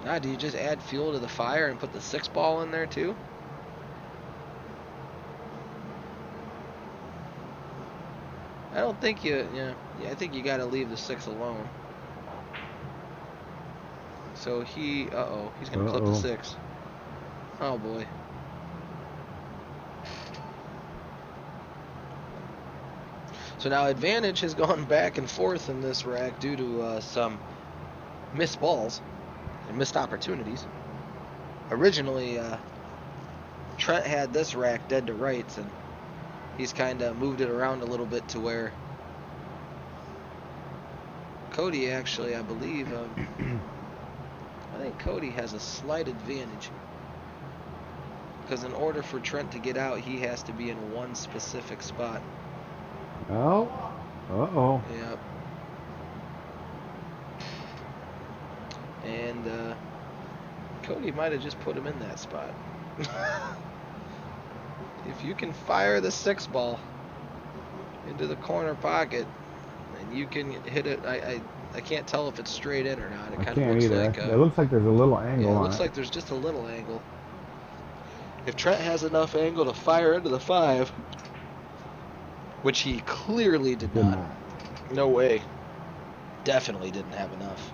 now do you just add fuel to the fire and put the 6 ball in there too? I don't think yeah, I think you got to leave the 6 alone. So he's gonna clip the 6. Oh boy. So now Advantage has gone back and forth in this rack due to some missed balls and missed opportunities. Originally, Trent had this rack dead to rights, and he's kind of moved it around a little bit to where Cody actually, I believe, I think Cody has a slight advantage. Because in order for Trent to get out, he has to be in one specific spot. Oh. Uh-oh. Yep. And Cody might have just put him in that spot. If you can fire the 6 ball into the corner pocket, and you can hit it, I can't tell if it's straight in or not. It I kind of can't looks either. like It looks like there's a little angle yeah, it on looks it. like there's just a little angle. If Trent has enough angle to fire into the 5, which he clearly did not. No way. Definitely didn't have enough.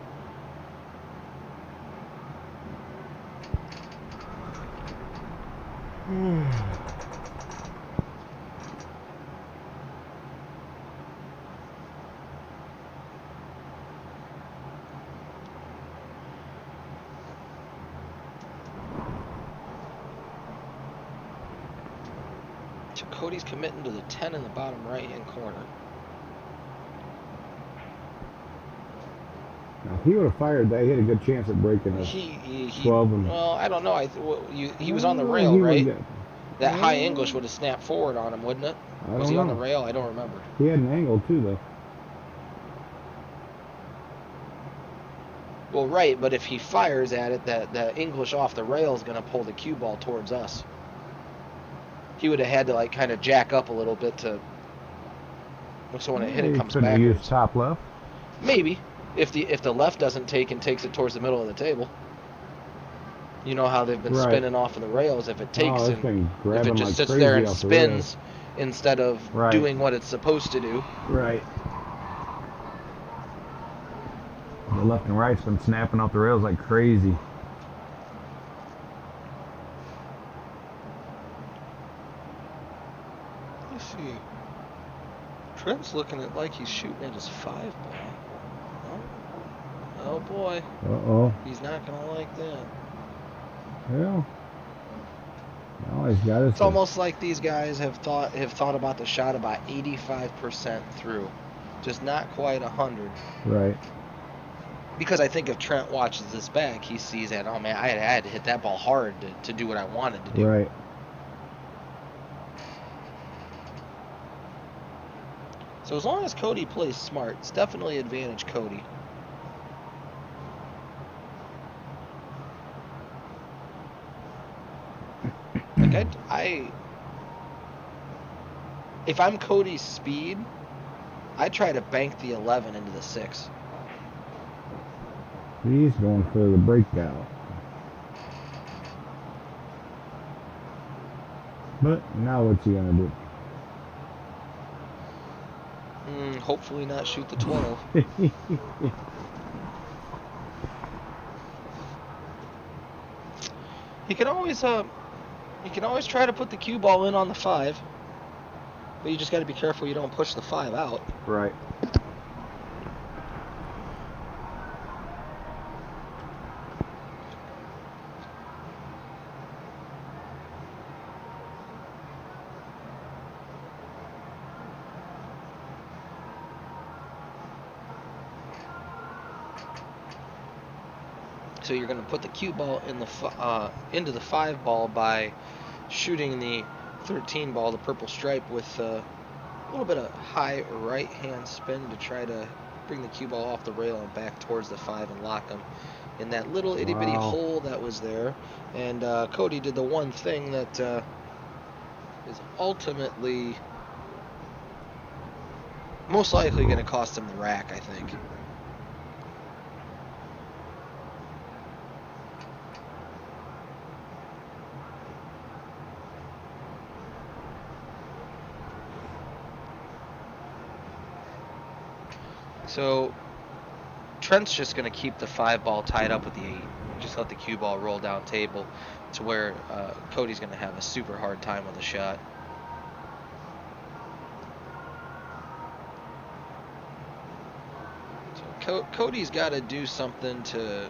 So Cody's committing to the 10 in the bottom right-hand corner. Now, if he would have fired that, he had a good chance at breaking this. He 12 and... well, I don't know. He was on the rail, right? That high English would have snapped forward on him, wouldn't it? Was he on the rail? I don't remember. He had an angle, too, though. Well, right, but if he fires at it, the English off the rail is going to pull the cue ball towards us. He would have had to, like, kind of jack up a little bit to... So when it hit, it comes backwards. Couldn't use top left? Maybe. If the left doesn't take and takes it towards the middle of the table. You know how they've been spinning off of the rails. If it takes and if it just sits there and spins instead of doing what it's supposed to do. Right. The left and right's been snapping off the rails like crazy. Let's see. Trent's looking at like he's shooting at his 5 ball. Oh boy. Uh-oh. He's not gonna like that. Well, now he's got his... It's almost like these guys have thought about the shot about 85% through, just not quite 100. Right. Because I think if Trent watches this back, he sees that, oh man, I had to hit that ball hard to do what I wanted to do. Right. So as long as Cody plays smart, it's definitely advantage Cody. Like if I'm Cody's speed, I try to bank the 11 into the 6. He's going for the breakout. But now what's he gonna do? Hopefully not shoot the 12. He can always try to put the cue ball in on the 5, but you just got to be careful you don't push the 5 out. Right. So you're going to put the cue ball in the into the 5 ball by shooting the 13 ball, the purple stripe, with a little bit of high right hand spin to try to bring the cue ball off the rail and back towards the 5 and lock them in that little itty bitty Wow. hole that was there. And Cody did the one thing that is ultimately most likely going to cost him the rack, I think. So Trent's just going to keep the 5 ball tied up with the 8. Just let the cue ball roll down table to where Cody's going to have a super hard time with the shot. So Cody's got to do something to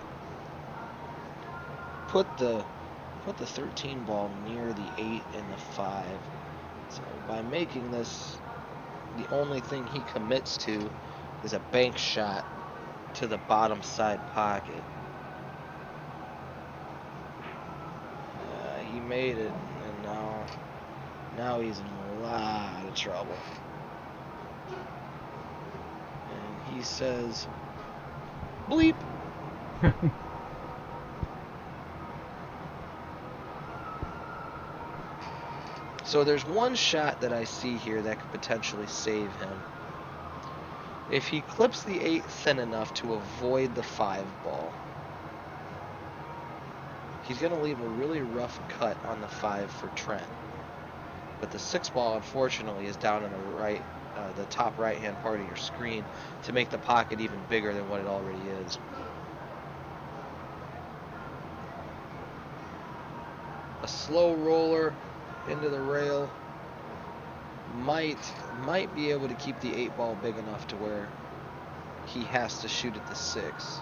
put the 13 ball near the 8 and the 5. So by making this, the only thing he commits to is a bank shot to the bottom side pocket. He made it, and now he's in a lot of trouble. And he says, bleep. So there's one shot that I see here that could potentially save him. If he clips the 8 thin enough to avoid the 5 ball, he's going to leave a really rough cut on the 5 for Trent. But the 6 ball, unfortunately, is down in the top right-hand part of your screen to make the pocket even bigger than what it already is. A slow roller into the rail might be able to keep the 8 ball big enough to where he has to shoot at the 6.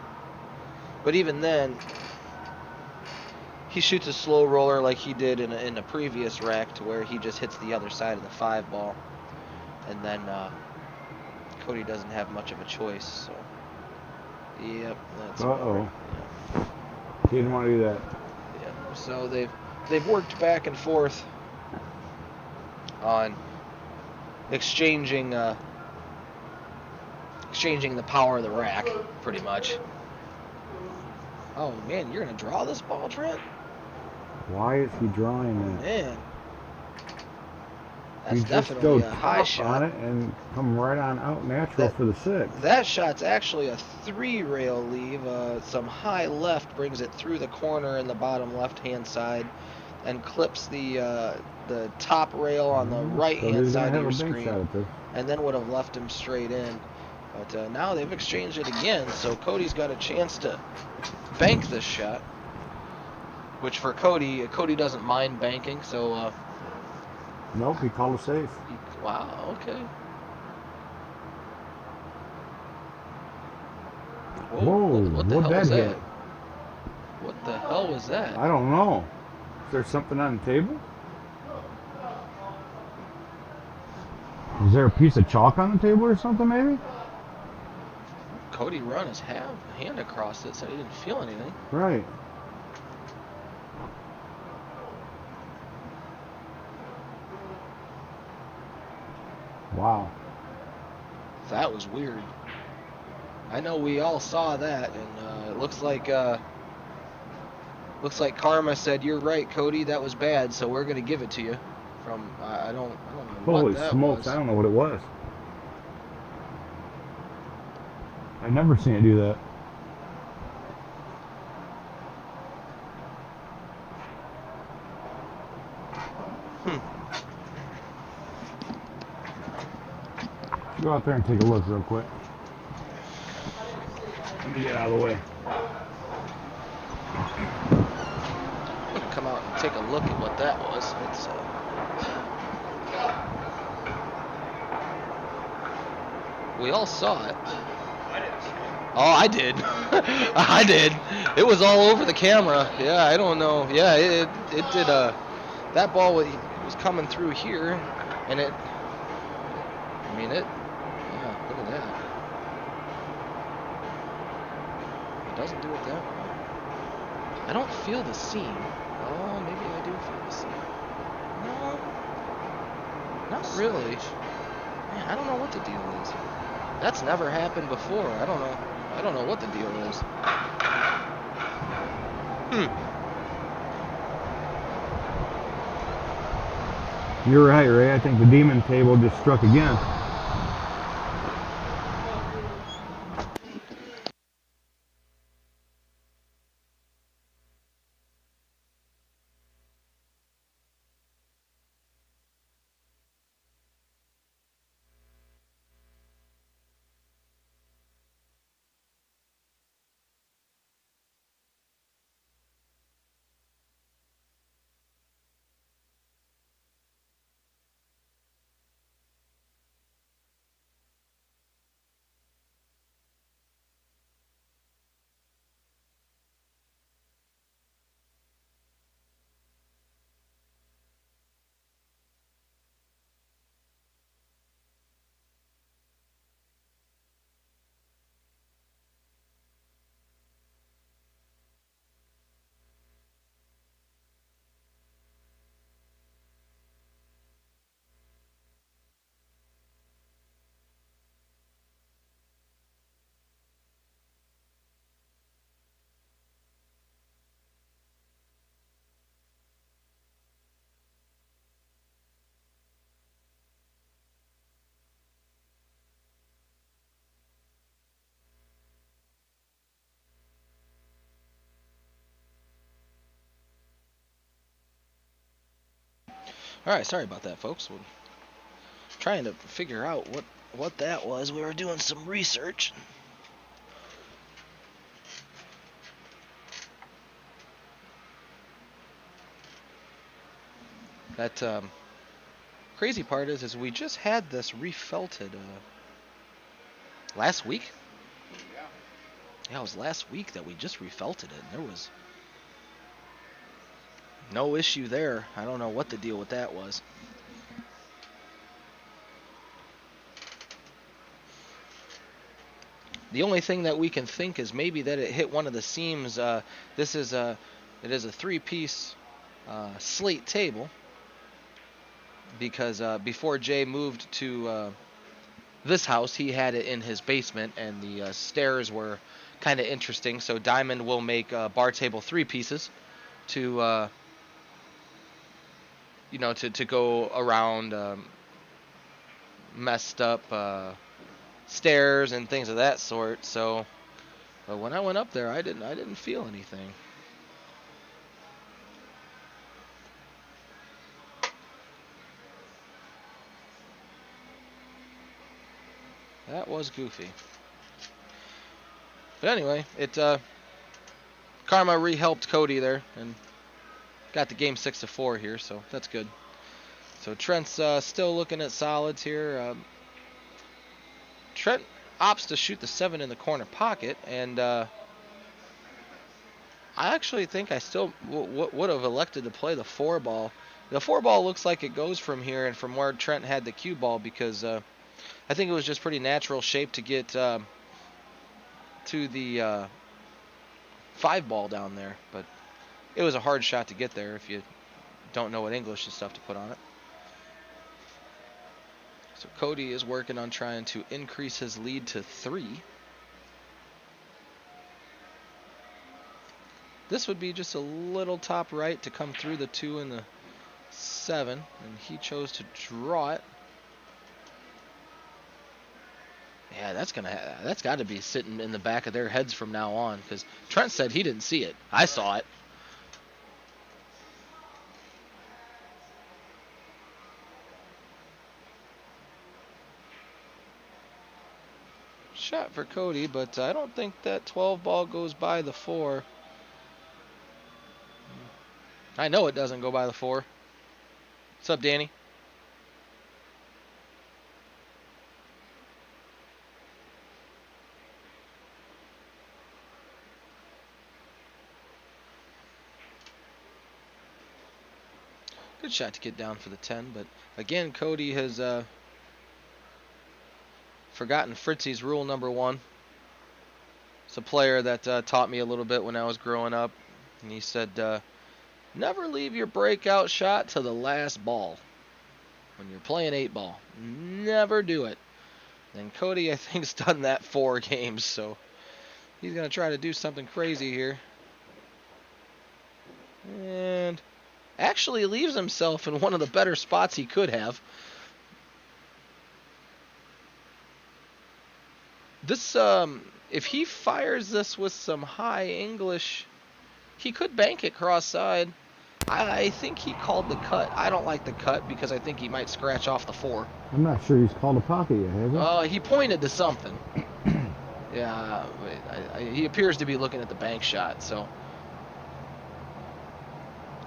But even then, he shoots a slow roller like he did in a previous rack, to where he just hits the other side of the 5 ball, and then Cody doesn't have much of a choice. So, yep, that's. Uh-oh. Yeah. He didn't want to do that. Yeah. So they've worked back and forth on exchanging the power of the rack, pretty much. Oh man, you're gonna draw this ball, Trent? Why is he drawing it? Man, that's You just definitely go a high top shot. on it and come right on out natural for the 6. That shot's actually a 3 rail leave. Some high left brings it through the corner in the bottom left-hand side and clips the top rail on the right-hand side of your screen, and then would have left him straight in. But now they've exchanged it again, so Cody's got a chance to bank this shot, which for Cody doesn't mind banking, so... Nope, he called it safe. Wow, okay. Whoa, what the hell what'd was that that? hit? What the hell was that? I don't know. Is there something on the table? Is there a piece of chalk on the table or something, maybe? Cody run his hand across it, so he didn't feel anything. Right. Wow. That was weird. I know we all saw that, and it looks like Karma said, "You're right, Cody. That was bad. So we're gonna give it to you." From I don't know Holy what that smokes! was. I don't know what it was. I've never seen it do that. Go out there and take a look real quick. Let me get out of the way. I'm gonna come out and take a look at what that was. It's we all saw it. I didn't see it. Oh, I did. I did. It was all over the camera. Yeah, I don't know. Yeah, it did. That ball was coming through here, and it. I mean it. Yeah, look at that. It doesn't do it that way. I don't feel the seam. Oh, maybe I do feel the seam. No, not really. Man, I don't know what the deal is. That's never happened before. I don't know. I don't know what the deal is. You're right, Ray. I think the demon table just struck again. All right, sorry about that, folks. We're trying to figure out what that was. We were doing some research. That crazy part is we just had this refelted last week. Yeah, it was last week that we just refelted it. And there was no issue there. I don't know what the deal with that was. The only thing that we can think is maybe that it hit one of the seams. It is a 3-piece slate table because before Jay moved to this house, he had it in his basement, and the stairs were kind of interesting. So Diamond will make bar table 3 pieces to to go around messed up stairs and things of that sort. So, but when I went up there, I didn't feel anything. That was goofy. But anyway, Karma re-helped Cody there and got the game 6-4 here, so that's good. So Trent's still looking at solids here. Trent opts to shoot the 7 in the corner pocket, and I actually think I still would have elected to play the 4 ball. The 4 ball looks like it goes from here and from where Trent had the cue ball, because I think it was just pretty natural shape to get to the 5 ball down there, but it was a hard shot to get there if you don't know what English and stuff to put on it. So Cody is working on trying to increase his lead to 3. This would be just a little top right to come through the 2 and the 7, and he chose to draw it. Yeah, that's got to be sitting in the back of their heads from now on, because Trent said he didn't see it. I saw it. Shot for Cody, but I don't think that 12 ball goes by the 4. I know it doesn't go by the 4. What's up, Danny? Good shot to get down for the 10, but again, Cody has forgotten Fritzy's rule number 1. It's a player that taught me a little bit when I was growing up. And he said, never leave your breakout shot to the last ball. When you're playing 8-ball, never do it. And Cody, I think, has done that 4 games, so he's going to try to do something crazy here. And actually leaves himself in one of the better spots he could have. This, if he fires this with some high English, he could bank it cross-side. I think he called the cut. I don't like the cut because I think he might scratch off the 4. I'm not sure he's called a pocket yet, has he? He pointed to something. Yeah, he appears to be looking at the bank shot, so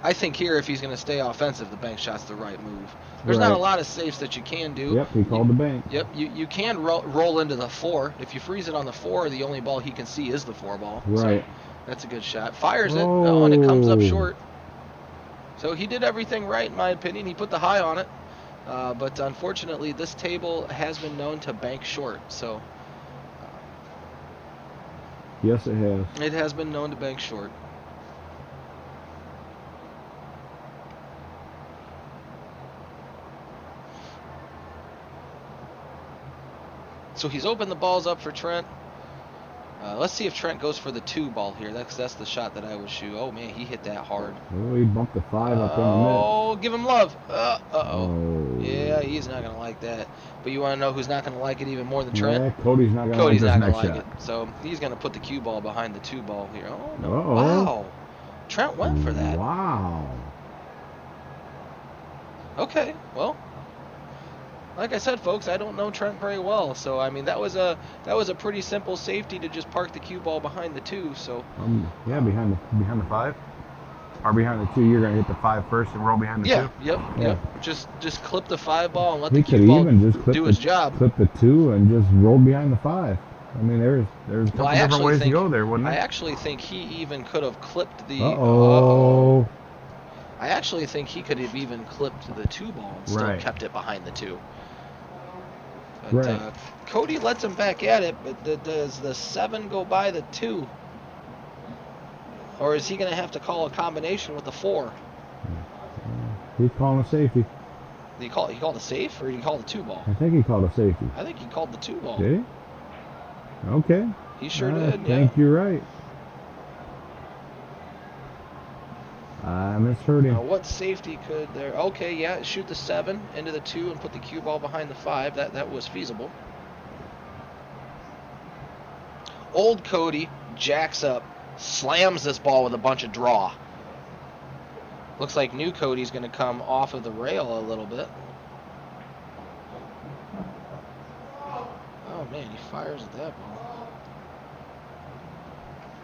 I think here if he's going to stay offensive, the bank shot's the right move. There's not a lot of safes that you can do. Yep, he called the bank. Yep, you can roll into the 4. If you freeze it on the 4, the only ball he can see is the 4 ball. Right. So that's a good shot. Fires it, and it comes up short. So he did everything right, in my opinion. He put the high on it. But unfortunately, this table has been known to bank short. So yes, it has. it has been known to bank short. So he's opened the balls up for Trent. Let's see if Trent goes for the 2 ball here. That's the shot that I would shoot. Oh, man, he hit that hard. Oh, he bumped the 5 up in the mid. Oh, give him love. Uh-oh. Yeah, he's not going to like that. But you want to know who's not going to like it even more than Trent? Yeah, Cody's not going to like this next shot. It. So he's going to put the cue ball behind the 2 ball here. Oh, no. Uh-oh. Wow. Trent went for that. Wow. Okay, well, like I said, folks, I don't know Trent very well, so I mean that was a pretty simple safety to just park the cue ball behind the 2. So yeah, behind the 5, or behind the 2, you're gonna hit the 5 first and roll behind the 2. Yep. Just clip the 5 ball and let He the cue ball do his job. Clip the 2 and just roll behind the 5. I mean, there's a couple different ways to go there, wouldn't I there? actually think he even could have clipped the. Uh-oh. I actually think he could have even clipped the 2 ball and still kept it behind the 2. But, Cody lets him back at it, but does the 7 go by the 2? Or is he going to have to call a combination with the 4? He's calling a safety. He called a safe, or did he call the 2 ball? I think he called a safety. I think he called the 2 ball. Did he? Okay. He sure did, I think you're right. I misheard him. What safety could there? Okay, yeah, shoot the 7 into the 2 and put the cue ball behind the 5. That was feasible. Old Cody jacks up, slams this ball with a bunch of draw. Looks like new Cody's going to come off of the rail a little bit. Oh man, he fires at that ball.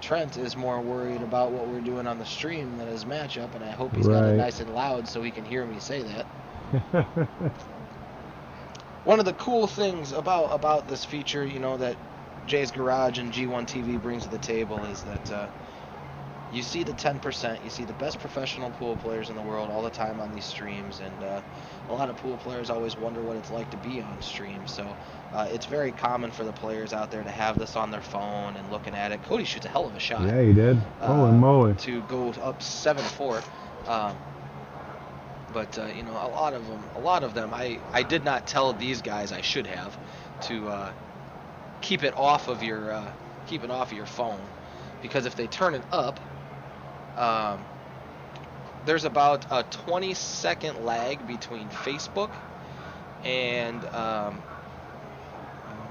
Trent is more worried about what we're doing on the stream than his matchup, and I hope he's got it nice and loud so he can hear me say that. One of the cool things about this feature, you know, that Jay's Garage and G1 TV brings to the table is that you see the 10%, you see the best professional pool players in the world all the time on these streams, and a lot of pool players always wonder what it's like to be on stream. So it's very common for the players out there to have this on their phone and looking at it. Cody shoots a hell of a shot. Yeah, he did. Holy moly. To go up 7-4. But you know, a lot of them, I did not tell these guys, I should have, to keep it off of your phone, because if they turn it up, there's about a 20-second lag between Facebook and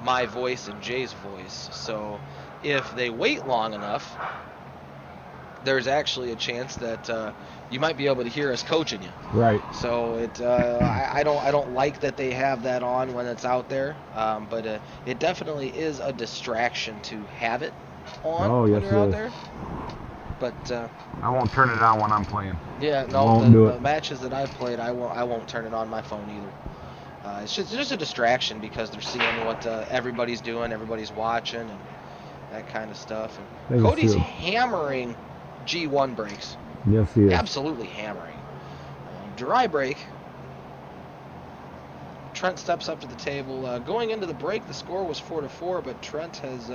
my voice and Jay's voice. So if they wait long enough, there's actually a chance that you might be able to hear us coaching you. Right. So I don't like that they have that on when it's out there, but it definitely is a distraction to have it on when you're out there. But I won't turn it on when I'm playing. Yeah, no, the matches that I've played, I won't turn it on my phone either. It's just a distraction because they're seeing what everybody's doing, everybody's watching, and that kind of stuff. And Cody's hammering G1 breaks. Yes, he is. Absolutely hammering. Dry break. Trent steps up to the table. Going into the break, the score was 4-4, but Trent has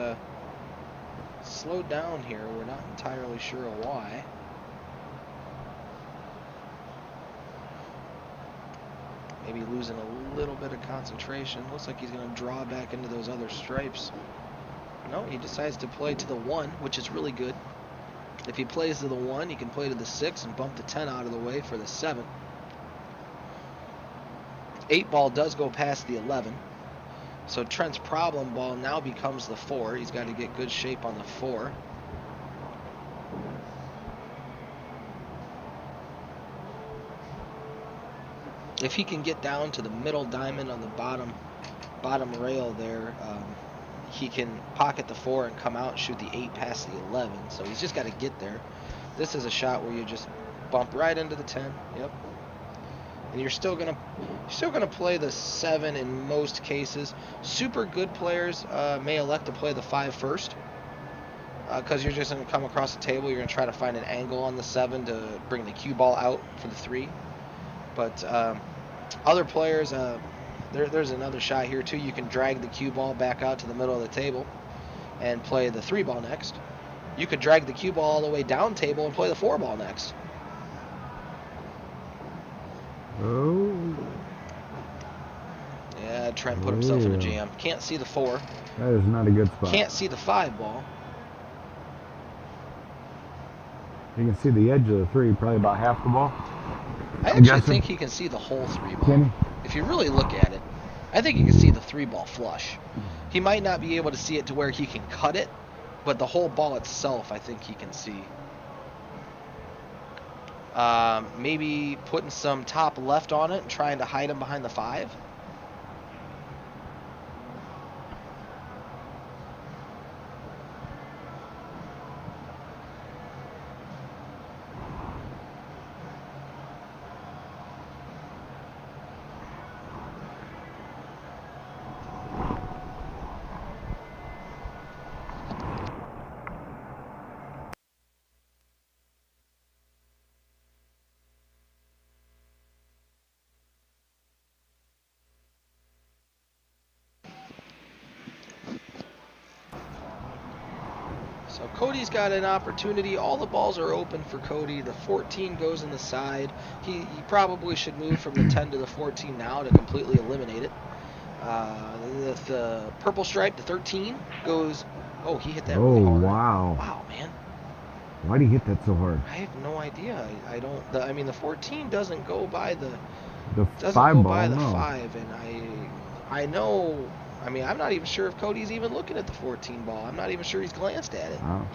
slowed down here. We're not entirely sure why. Maybe losing a little bit of concentration. Looks like he's going to draw back into those other stripes. No, he decides to play to the 1, which is really good. If he plays to the 1, he can play to the 6 and bump the 10 out of the way for the 7. 8 ball does go past the 11. So Trent's problem ball now becomes the 4. He's got to get good shape on the 4. If he can get down to the middle diamond on the bottom rail there, he can pocket the 4 and come out and shoot the 8 past the 11. So he's just got to get there. This is a shot where you just bump right into the 10. Yep. And you're still gonna play the 7 in most cases. Super good players may elect to play the 5 first, because you're just gonna come across the table. You're gonna try to find an angle on the 7 to bring the cue ball out for the 3. But other players, there's another shot here too. You can drag the cue ball back out to the middle of the table and play the 3 ball next. You could drag the cue ball all the way down table and play the 4 ball next. Oh. Yeah, Trent put himself in a jam. Can't see the 4. That is not a good spot. Can't see the 5 ball. You can see the edge of the 3, probably about half the ball. I actually think he can see the whole 3 ball. Can he? If you really look at it, I think you can see the 3 ball flush. He might not be able to see it to where he can cut it, but the whole ball itself, I think he can see. Maybe putting some top left on it and trying to hide him behind the 5. So Cody's got an opportunity. All the balls are open for Cody. The 14 goes in the side. He probably should move from the 10 to the 14 now to completely eliminate it. The purple stripe, the 13, goes... Oh, he hit that really hard. Wow. Wow, man. Why did he hit that so hard? I have no idea. I don't... I mean, the 14 doesn't go by the... The doesn't 5 go ball, by the no. 5, and I know... I mean, I'm not even sure if Cody's even looking at the 14 ball. I'm not even sure he's glanced at it. Wow.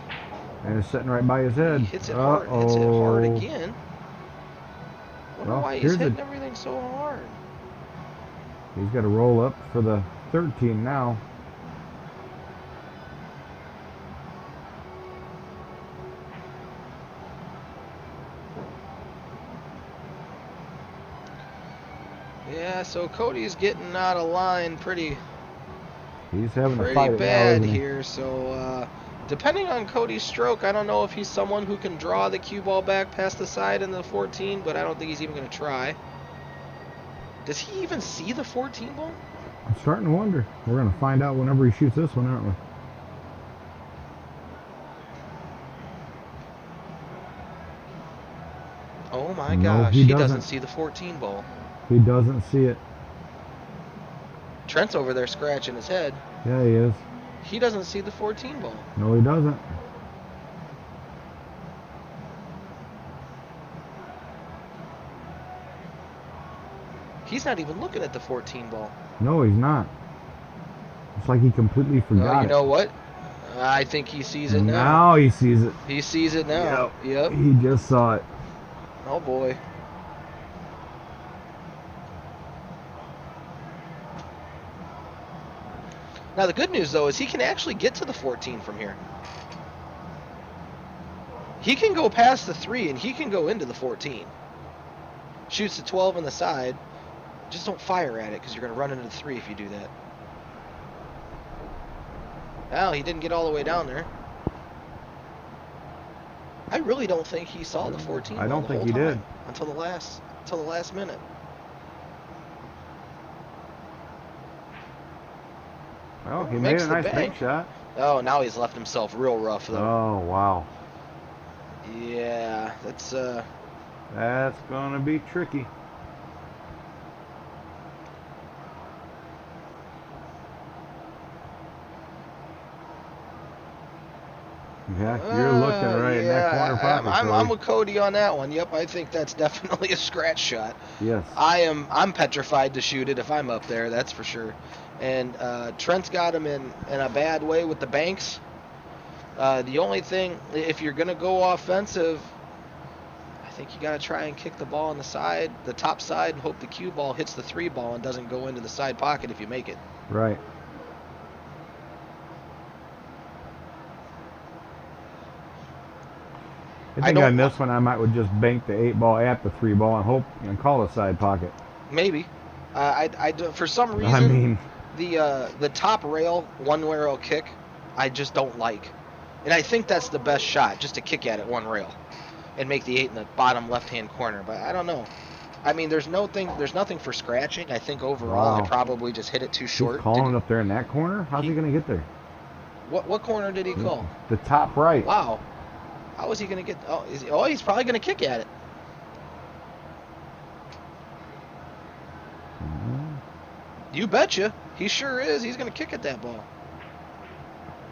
And it's sitting right by his head. He hits it hard. Hits it hard again. Wonder Well, why he's hitting everything so hard. He's got to roll up for the 13 now. Yeah, so Cody's getting out of line pretty He's having to fight bad it now, here. So depending on Cody's stroke, I don't know if he's someone who can draw the cue ball back past the side in the 14, but I don't think he's even going to try. Does he even see the 14 ball? I'm starting to wonder. We're going to find out whenever he shoots this one, aren't we? Oh my No, gosh, he he doesn't doesn't. see the 14 ball. He doesn't see it. Trent's over there scratching his head. Yeah, he is. He doesn't see the 14 ball. No, he doesn't. He's not even looking at the 14 ball. No, he's not. It's like he completely forgot You know what? I think he sees it now. Now he sees it. He sees it now. Yep. He just saw it. Oh boy. Now the good news though is he can actually get to the 14 from here. He can go past the 3 and he can go into the 14. Shoots the 12 on the side. Just don't fire at it because you're going to run into the 3 if you do that. Well, he didn't get all the way down there. I really don't think he saw the 14. I don't the think whole he time, did. until the last minute. Well, he made Makes a the nice bank. bank shot. Oh, now he's left himself real rough though. Oh, wow. Yeah, that's That's going to be tricky. Yeah, you're looking right in that corner pocket. I'm Cody. with Cody on that one. Yep, I think that's definitely a scratch shot. Yes. I'm petrified to shoot it if I'm up there, that's for sure. And Trent's got him in a bad way with the banks. The only thing, if you're going to go offensive, I think you got to try and kick the ball on the top side, and hope the cue ball hits the 3 ball and doesn't go into the side pocket if you make it. Right. I think on this one I might would just bank the 8 ball at the 3 ball and hope and call a side pocket. Maybe. I for some reason, I mean, the top rail one rail kick, I just don't like, and I think that's the best shot, just to kick at it one rail, and make the 8 in the bottom left hand corner. But I don't know. I mean, there's nothing for scratching. I think overall I probably just hit it too short. He's calling it up there in that corner. How's he gonna get there? What corner did he call? The top right. Wow. How is he going to get... he's probably going to kick at it. You betcha. He sure is. He's going to kick at that ball.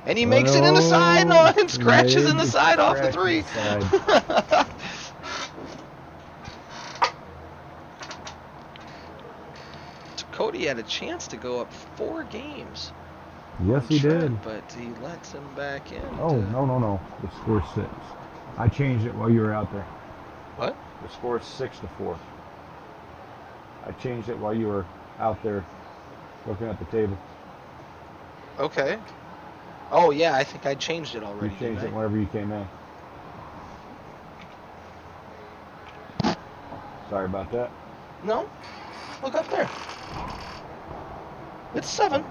And he makes it in the side. No, and scratches in the side off the 3. Cody had a chance to go up 4 games. Yes, he Trent, did. But he lets him back in. Oh, no. The score's 6. I changed it while you were out there. What? The score's 6-4. I changed it while you were out there looking at the table. Okay. Oh, yeah, I think I changed it already. You changed it whenever you came in. Sorry about that. No. Look up there. It's 7.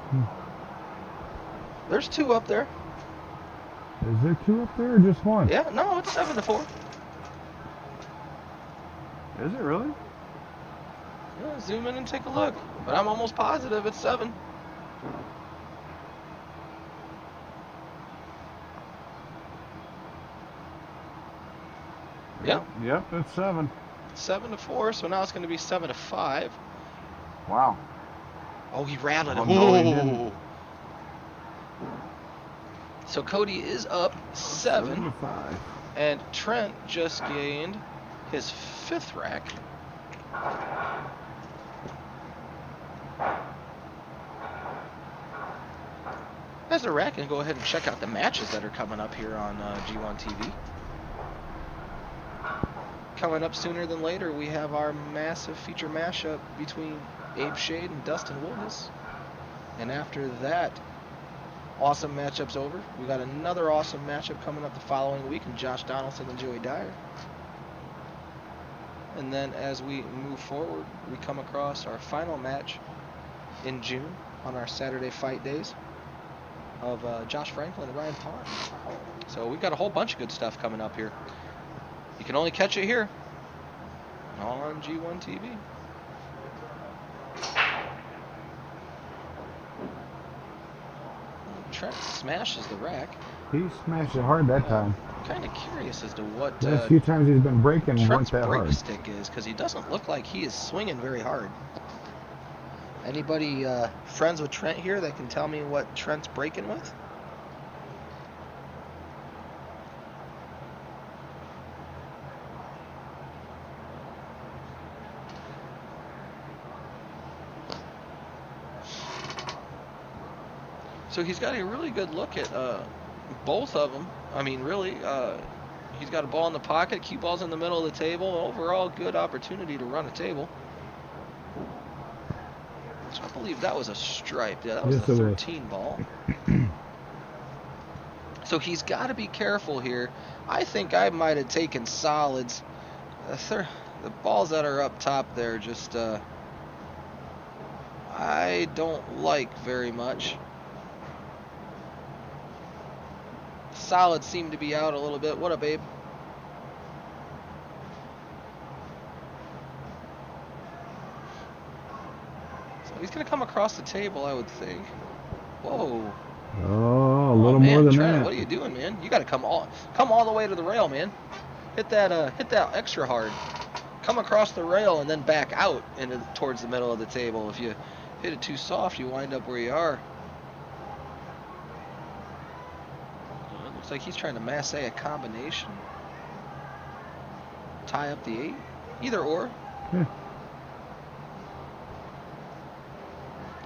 There's 2 up there. Is there 2 up there or just 1? Yeah, no, it's 7-4. Is it really? Yeah, zoom in and take a look. But I'm almost positive it's 7. Yep. Yep, it's 7. 7-4, so now it's going to be 7-5. Wow. Oh, he rattled it. Oh, no, he didn't. So Cody is up 7. 7-5. And Trent just gained his 5th rack. As a rack, and go ahead and check out the matches that are coming up here on G1 TV. Coming up sooner than later, we have our massive feature mashup between Abe Shade and Dustin Willis. And after that awesome matchup's over, we got another awesome matchup coming up the following week in Josh Donaldson and Joey Dyer. And then as we move forward, we come across our final match in June on our Saturday fight days of Josh Franklin and Ryan Pond. So we've got a whole bunch of good stuff coming up here. You can only catch it here on G1 TV. Trent smashes the rack. He smashed it hard that time. Kind of curious as to what The few times he's been breaking Trent's weren't that break hard. stick is, because he doesn't look like he is swinging very hard. Anybody friends with Trent here that can tell me what Trent's breaking with? So he's got a really good look at both of them. I mean, really, he's got a ball in the pocket, cue ball's in the middle of the table. Overall, good opportunity to run a table. So I believe that was a stripe. Yeah, that was Yes, a it was. 13 ball. So he's got to be careful here. I think I might have taken solids. The balls that are up top there just I don't like very much. Solids seem to be out a little bit. What up, Abe? So he's going to come across the table, I would think. Whoa. Oh, a little man, more than Trent, that. what are you doing, man? You got to come all the way to the rail, man. Hit that extra hard. Come across the rail and then back out towards the middle of the table. If you hit it too soft, you wind up where you are. Looks like he's trying to masse a combination. Tie up the 8. Either or. Yeah.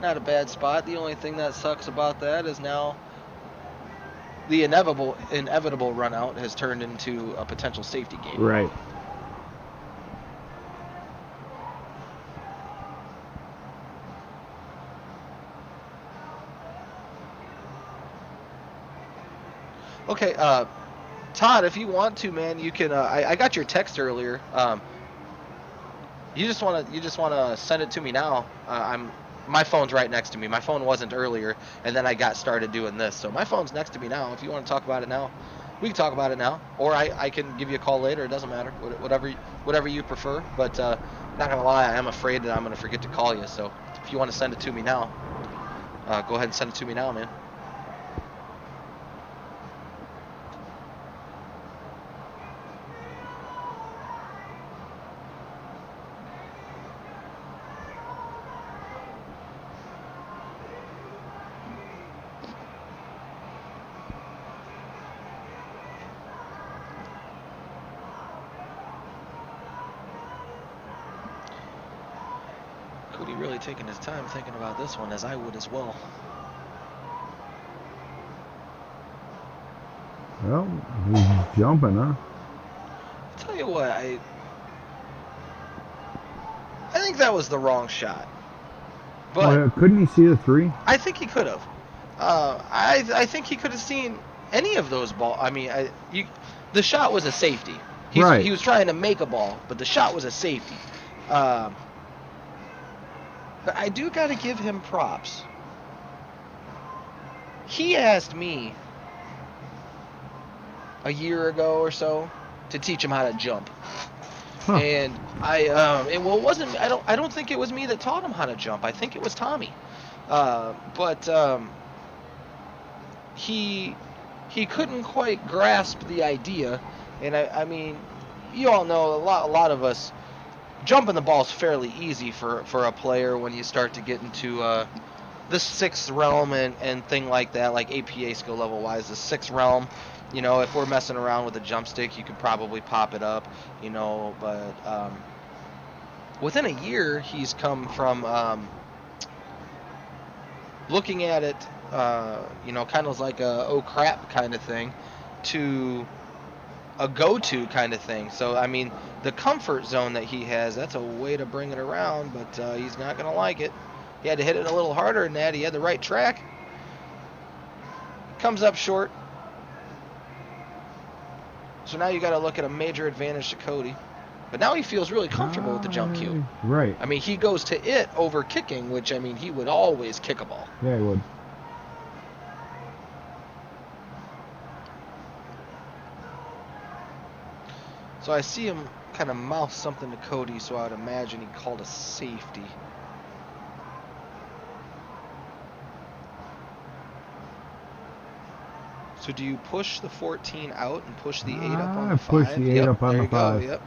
Not a bad spot. The only thing that sucks about that is now the inevitable run out has turned into a potential safety game. Right. Okay, Todd, if you want to, man, you can. I got your text earlier. You just wanna send it to me now. My phone's right next to me. My phone wasn't earlier, and then I got started doing this. So my phone's next to me now. If you want to talk about it now, we can talk about it now, or I can give you a call later. It doesn't matter. Whatever you prefer. But not gonna lie, I am afraid that I'm gonna forget to call you. So if you want to send it to me now, go ahead and send it to me now, man. Cody really taking his time thinking about this one, as I would as well. Well, he's jumping, huh? I'll tell you what, I think that was the wrong shot. But couldn't he see the 3? I think he could have. I think he could have seen any of those balls. I mean, the shot was a safety. Right. He was trying to make a ball, but the shot was a safety. But I do got to give him props. He asked me a year ago or so to teach him how to jump. Huh. And it wasn't. I don't think it was me that taught him how to jump. I think it was Tommy. But he couldn't quite grasp the idea. And I mean, you all know a lot of us. Jumping the ball is fairly easy for a player when you start to get into the 6th realm and thing like that, like APA skill level wise, the 6th realm. You know, if we're messing around with a jump stick, you could probably pop it up, you know, but within a year, he's come from looking at it, you know, kind of like a oh crap kind of thing, to a go-to kind of thing. So, I mean, the comfort zone that he has, that's a way to bring it around, but he's not going to like it. He had to hit it a little harder than that. He had the right track. Comes up short. So now you got to look at a major advantage to Cody. But now he feels really comfortable with the jump cue. Right. I mean, he goes to it over kicking, which, I mean, he would always kick a ball. Yeah, he would. So I see him kind of mouth something to Cody, so I would imagine he called a safety. So do you push the 14 out and push the 8 up on the 5? Push the 8 up on the 5. Yep.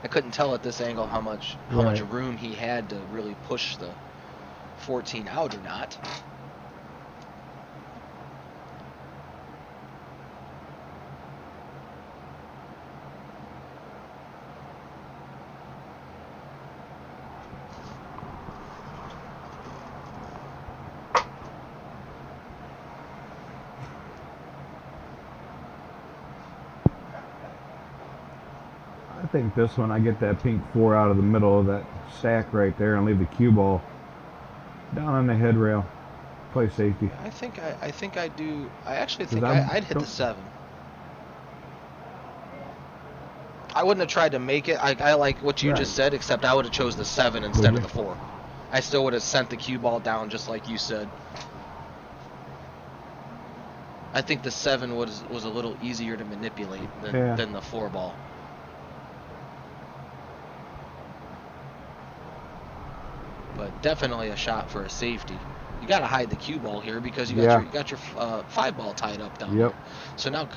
I couldn't tell at this angle how much room he had to really push the 14 out or not. I think this one, I get that pink 4 out of the middle of that stack right there and leave the cue ball down on the head rail. Play safety. I think I do. I actually think I'd hit the 7. I wouldn't have tried to make it. I like what you just said, except I would have chose the 7 instead of the 4. I still would have sent the cue ball down just like you said. I think the 7 was a little easier to manipulate than the 4 ball. But definitely a shot for a safety. You got to hide the cue ball here because you got your 5 ball tied up down there. So now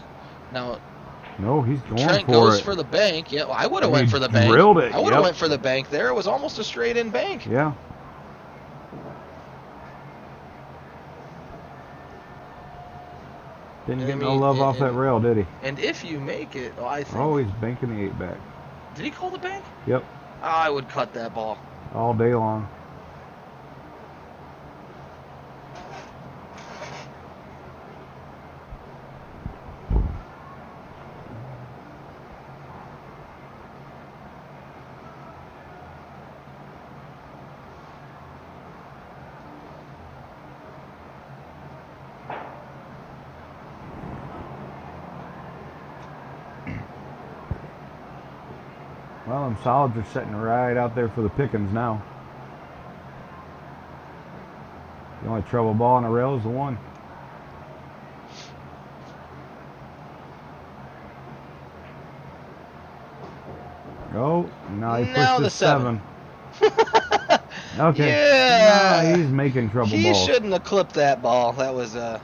no, he's going Trent for goes it. for the bank. Yeah, well, I would have went for the bank. Drilled it. I would have went for the bank there. It was almost a straight in bank. Yeah. Didn't I get no mean, love off that and- rail, did he? And if you make it, I think. Oh, he's banking the 8 back. Did he call the bank? Yep, I would cut that ball. all day long. Well, them solids are sitting right out there for the pickings now. The only trouble ball on the rail is the 1. Oh, now he pushed Now the his 7. 7. Okay. Yeah. Nah, he's making trouble He balls. shouldn't have clipped that ball. That was the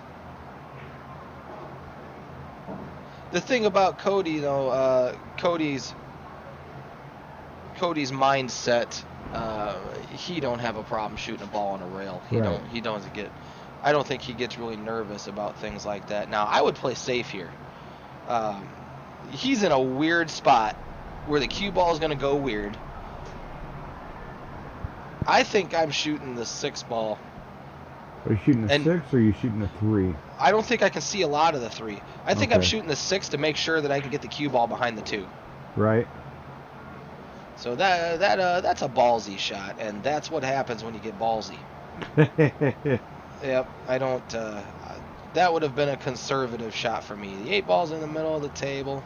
thing about Cody, though. Cody's mindset. He don't have a problem shooting a ball on a rail. Right. He doesn't get. I don't think he gets really nervous about things like that. Now, I would play safe here. He's in a weird spot where the cue ball is going to go weird. I think I'm shooting the 6 ball. Are you shooting a And- 6 or are you shooting a 3? I don't think I can see a lot of the 3. I think I'm Okay. shooting the 6 to make sure that I can get the cue ball behind the 2. Right? So that's a ballsy shot, and that's what happens when you get ballsy. Yep, I don't. That would have been a conservative shot for me. The 8 ball's in the middle of the table.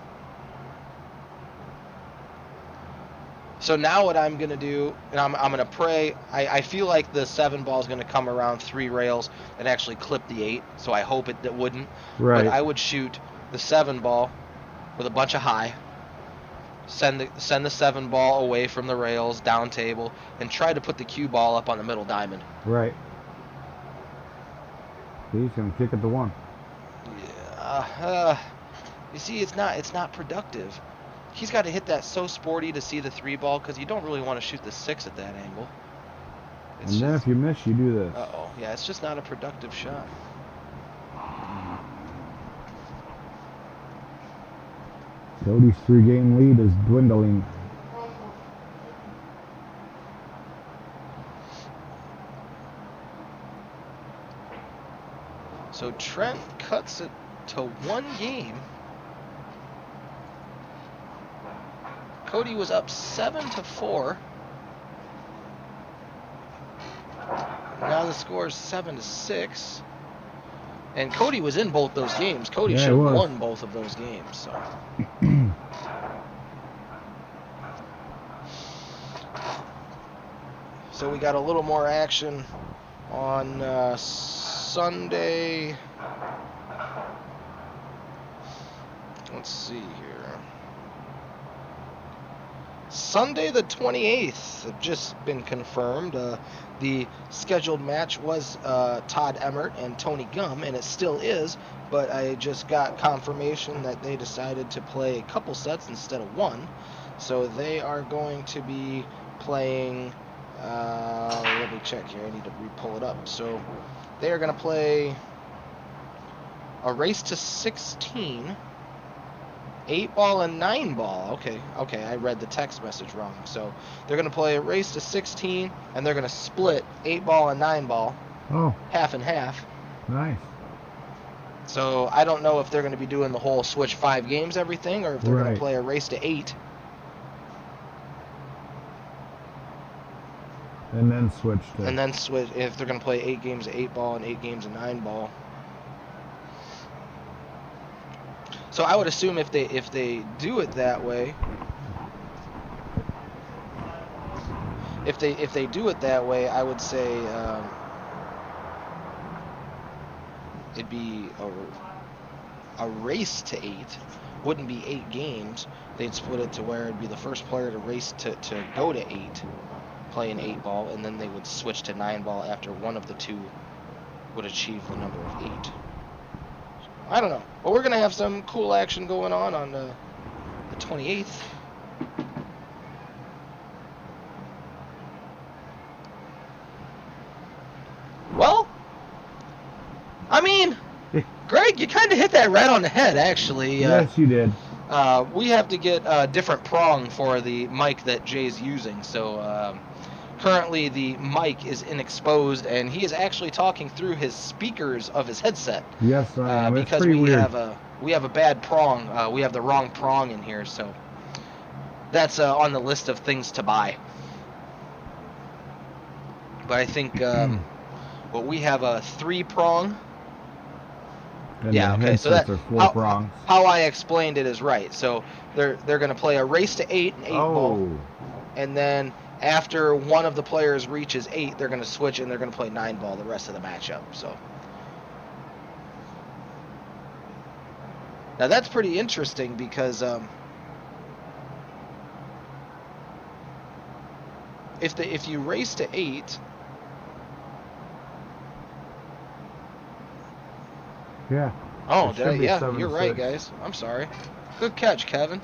So now what I'm going to do, and I'm going to pray, I feel like the 7 ball is going to come around 3 rails and actually clip the 8, so I hope it wouldn't. Right. But I would shoot the 7 ball with a bunch of high, send the 7 ball away from the rails, down table, and try to put the cue ball up on the middle diamond. Right. He's going to kick at the 1. Yeah, you see, it's not productive. He's got to hit that so sporty to see the 3 ball, because you don't really want to shoot the 6 at that angle. And then if you miss, you do this. Uh-oh. Yeah, it's just not a productive shot. Cody's 3-game lead is dwindling. So Trent cuts it to 1 game. Cody was up 7-4. Now the score is 7-6. And Cody was in both those games. Cody Yeah, he should have was. won both of those games. So. So we got a little more action on Sunday. Let's see here. Sunday the 28th have just been confirmed. The scheduled match was Todd Emmert and Tony Gum, and it still is, but I just got confirmation that they decided to play a couple sets instead of 1. So they are going to be playing, let me check here, I need to re-pull it up. So they are going to play a race to 16, 8 ball and 9 ball. Okay, I read the text message wrong. So they're going to play a race to 16, and they're going to split 8 ball and 9 ball, Oh, half and half. nice. So I don't know if they're going to be doing the whole switch 5 games everything, or if they're going Right. to play a race to 8. And then switch to... And then switch if they're going to play 8 games of 8 ball and 8 games of 9 ball. So I would assume if they do it that way, if they do it that way, I would say it'd be a race to 8. Wouldn't be 8 games. They'd split it to where it'd be the first player to race to go to 8, play an 8 ball, and then they would switch to 9 ball after one of the 2 would achieve the number of 8. I don't know, but we're gonna have some cool action going on the 28th. Well, I mean, Greg, you kind of hit that right on the head, actually. Yes, you did. We have to get a different prong for the mic that Jay's using. So currently the mic is inexposed, and he is actually talking through his speakers of his headset. Yes, I am. It's Because pretty weird. we have a bad prong. We have the wrong prong in here, so that's on the list of things to buy. But I think well, we have a 3-prong. And Yeah, the okay, so headsets that are 4 prongs. how I explained it is right. So they're going to play a race to 8 and 8 ball, and then after one of the players reaches 8, they're going to switch and they're going to play 9 ball the rest of the matchup. So now that's pretty interesting because if you race to 8. Yeah. Oh, It should be yeah, 7 you're to right, 6. guys. I'm sorry. Good catch, Kevin.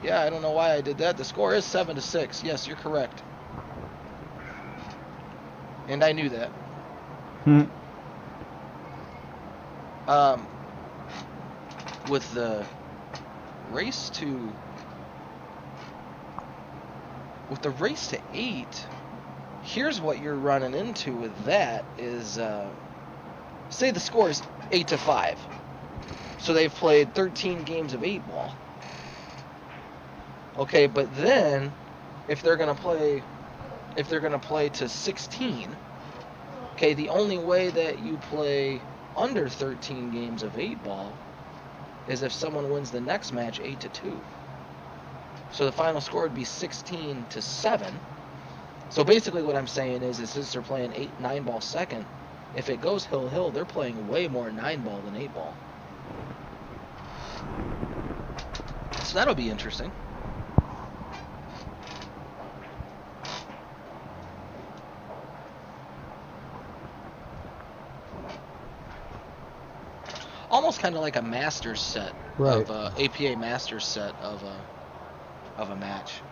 Yeah, I don't know why I did that. The score is 7 to 6. Yes, you're correct. And I knew that. With the race to 8, here's what you're running into with that is, say the score is 8 to 5. So they've played 13 games of 8 ball. Okay, but then if they're gonna play to 16, okay, the only way that you play under 13 games of 8 ball is if someone wins the next match 8 to 2. So the final score would be 16 to 7. So basically what I'm saying is since they're playing 9 ball second, if it goes hill, they're playing way more 9 ball than 8 ball. So that'll be interesting. Almost kind of like a Masters set, Right. of APA Masters set of a match.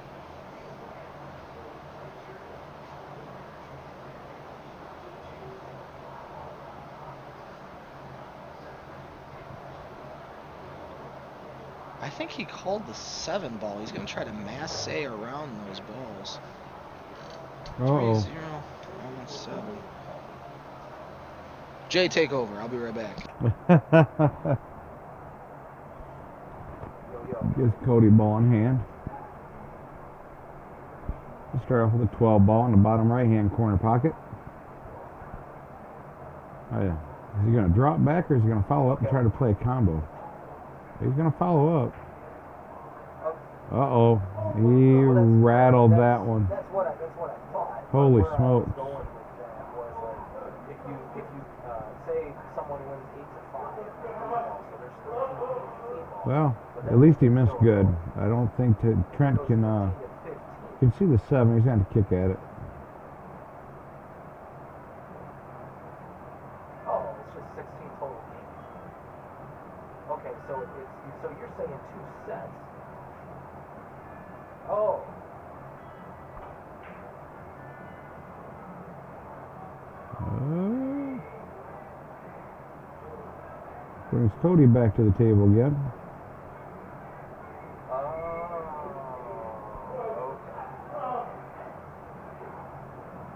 I think he called the 7 ball. He's going to try to masse around those balls. 3-0, 1-7. Jay, take over. I'll be right back. Gives Cody ball in hand. Let's start off with a 12 ball in the bottom right-hand corner pocket. Oh, yeah. Is he going to drop back or is he going to follow up and try to play a combo? He's going to follow up. Uh-oh. He rattled that one. That's what I thought. Holy Where I was smokes. going with that was like, if you say someone wins 8 to 5, so there's 13 games. Well, at least he missed good. I don't think Trent can see the 7. He's going to have to kick at it. Oh, it's just 16 total games. Okay, so you're saying 2 sets. Oh. Brings Cody back to the table again.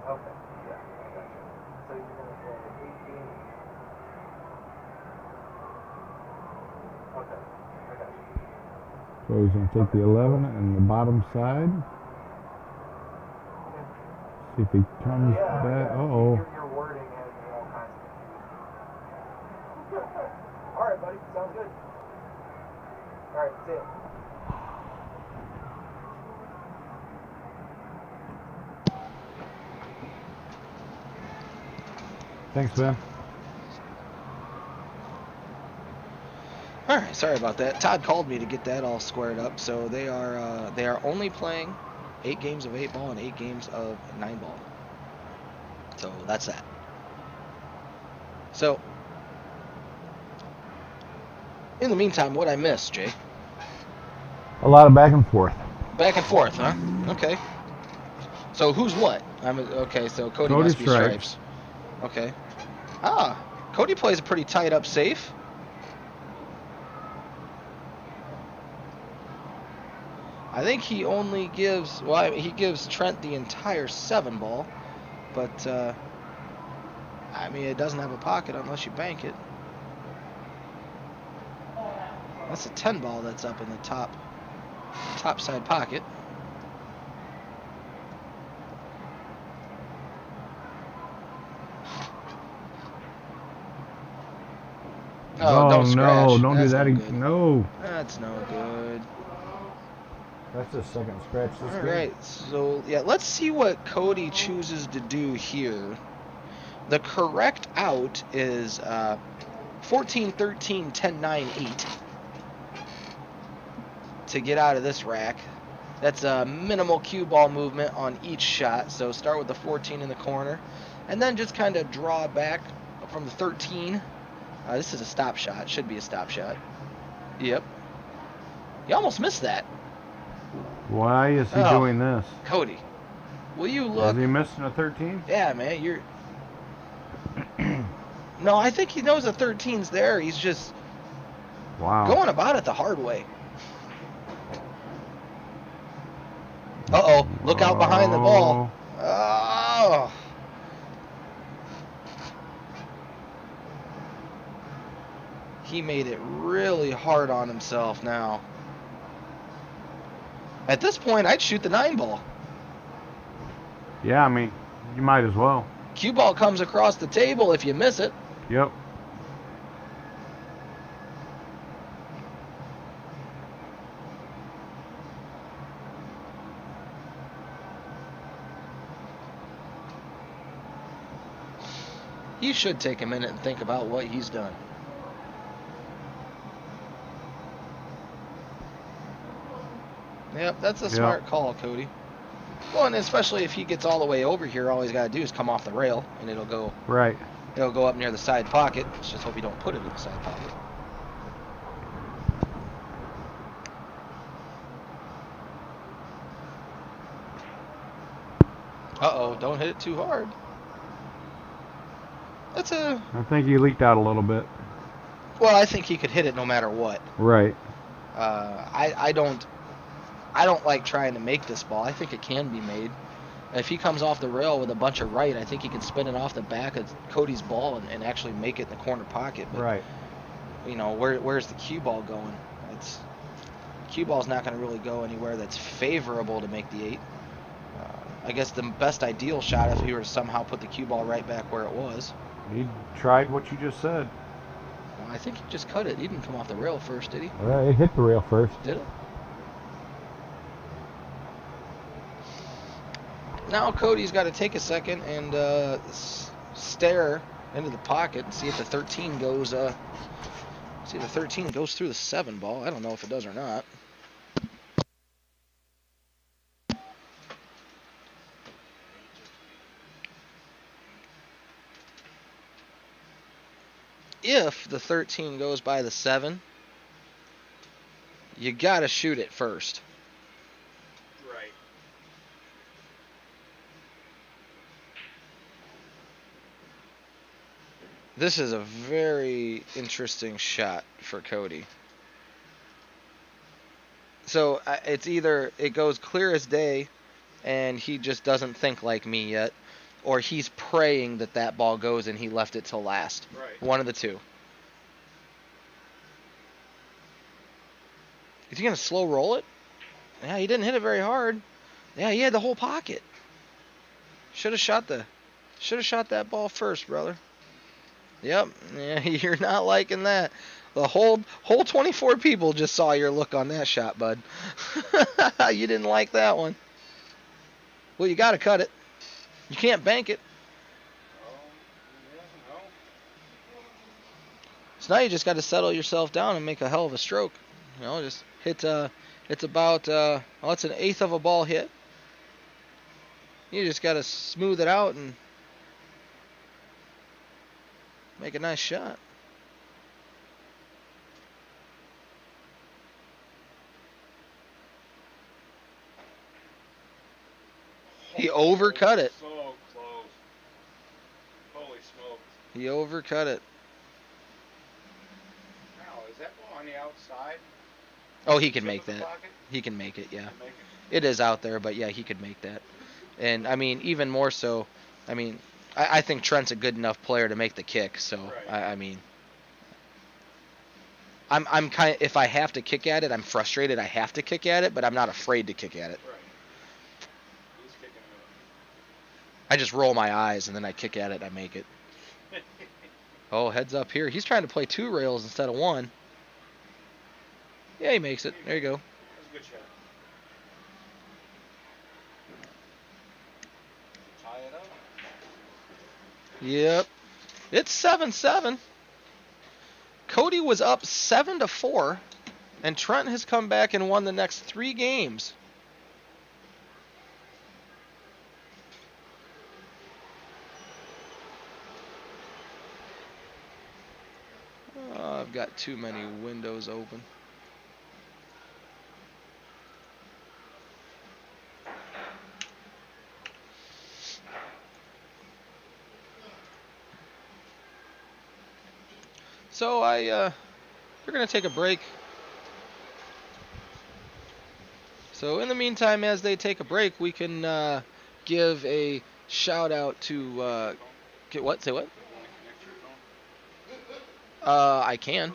Okay, yeah, I got you. So you're going to play 8 games. Okay, I got you. So he's going to take the 11 and the bottom side. See if he comes back. Uh-oh. Your wording has me all kinds of confused. All right, buddy. Sounds good. All right, see ya. Thanks, Ben. All right, sorry about that. Todd called me to get that all squared up. So they are only playing 8 games of 8 ball and 8 games of 9 ball. So that's that. So in the meantime, what I missed, Jay? A lot of back and forth. Back and forth, huh? Okay. So who's what? Okay, so Cody Cody must be stripes. stripes. Okay. Ah, Cody plays a pretty tight up safe. I think he only gives, well, he gives Trent the entire 7 ball, but, I mean, it doesn't have a pocket unless you bank it. That's a 10 ball that's up in the top side pocket. Oh, don't scratch. No, don't That's do that no again. good. No. That's no good. That's his second scratch this All game. right, so yeah, let's see what Cody chooses to do here. The correct out is 14, 13, 10, 9, 8 to get out of this rack. That's a minimal cue ball movement on each shot. So start with the 14 in the corner, and then just kind of draw back from the 13. This is a stop shot. Should be a stop shot. Yep. You almost missed that. Why is he Oh. doing this? Cody, will you look? Is he missing a 13? Yeah, man, you're. No, I think he knows the 13's there. He's just Wow. going about it the hard way. Uh-oh, look out behind the ball. Oh. He made it really hard on himself now. At this point, I'd shoot the 9 ball. Yeah, I mean, you might as well. Cue ball comes across the table if you miss it. Yep. He should take a minute and think about what he's done. Yep, that's a smart call, Cody. Well, and especially if he gets all the way over here, all he's got to do is come off the rail, and it'll go. Right. It'll go up near the side pocket. Let's just hope you don't put it in the side pocket. Uh-oh, don't hit it too hard. That's a... I think he leaked out a little bit. Well, I think he could hit it no matter what. Right. I don't like trying to make this ball. I think it can be made. If he comes off the rail with a bunch of right, I think he can spin it off the back of Cody's ball and actually make it in the corner pocket. But, Right. You know, where's the cue ball going? Cue ball's not going to really go anywhere that's favorable to make the 8. I guess the best ideal shot if he were to somehow put the cue ball right back where it was. He tried what you just said. Well, I think he just cut it. He didn't come off the rail first, did he? It hit the rail first. Did it? Now Cody's got to take a second and stare into the pocket and see if the 13 goes. See if the 13 goes through the 7 ball. I don't know if it does or not. If the 13 goes by the 7, you got to shoot it first. Right. This is a very interesting shot for Cody. So it's either it goes clear as day and he just doesn't think like me yet, or he's praying that that ball goes and he left it till last. Right. One of the two. Is he going to slow roll it? Yeah, he didn't hit it very hard. Yeah, he had the whole pocket. Should have shot that ball first, brother. Yep. Yeah, you're not liking that. The whole 24 people just saw your look on that shot, bud. You didn't like that one. Well, you got to cut it. You can't bank it. So now you just got to settle yourself down and make a hell of a stroke. You know, just hit. It's about. Well, it's an eighth of a ball hit. You just got to smooth it out and make a nice shot. He overcut it. So close. Holy smoked. He overcut it. Now, is that ball on the outside? Oh, he can Tip make of the that. pocket? He can make it, yeah. Can make it? It is out there, but yeah, he could make that. And I mean, even more so, I mean, I think Trent's a good enough player to make the kick. So Right. I mean, I'm kind of, if I have to kick at it, I'm frustrated. I have to kick at it, but I'm not afraid to kick at it. Right. He's kicking it. I just roll my eyes and then I kick at it. And I make it. Oh, heads up here. He's trying to play 2 rails instead of 1. Yeah, he makes it. There you go. That was a good shot. Tie it up. Yep. It's 7-7. Cody was up 7-4, and Trent has come back and won the next 3 games. Oh, I've got too many windows open. So we're going to take a break. So in the meantime, as they take a break, we can give a shout out to get what? Say what? I can.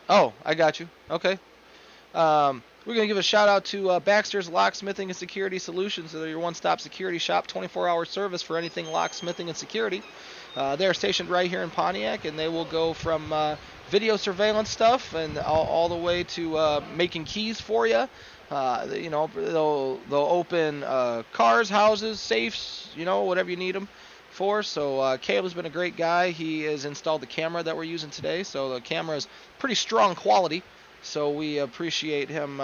Oh, I got you. Okay. We're going to give a shout out to Baxter's Locksmithing and Security Solutions. They're your one-stop security shop, 24-hour service for anything locksmithing and security. They're stationed right here in Pontiac, and they will go from video surveillance stuff and all the way to making keys for you. You know, they'll open cars, houses, safes, you know, whatever you need them for. So Caleb's been a great guy. He has installed the camera that we're using today, so the camera is pretty strong quality. So we appreciate him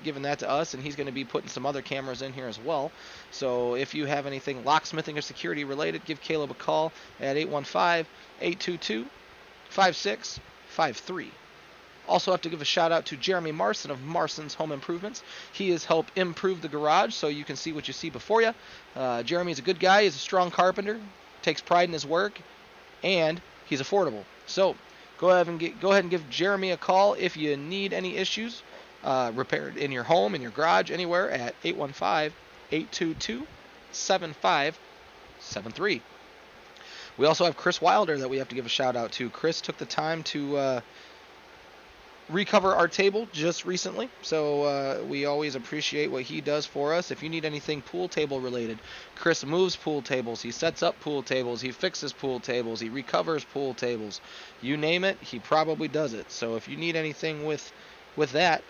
giving that to us, and he's going to be putting some other cameras in here as well. So if you have anything locksmithing or security related, give Caleb a call at 815-822-5653. Also have to give a shout out to Jeremy Marson of Marson's Home Improvements. He has helped improve the garage so you can see what you see before you. Jeremy's a good guy. He's a strong carpenter, takes pride in his work, and he's affordable. So go ahead and give Jeremy a call if you need any issues repaired in your home, in your garage, anywhere at 815-822-7573. We also have Chris Wilder that we have to give a shout out to. Chris took the time to recover our table just recently, so we always appreciate what he does for us. If you need anything pool table related, Chris moves pool tables, he sets up pool tables, he fixes pool tables, he recovers pool tables, you name it, he probably does it. So if you need anything with that,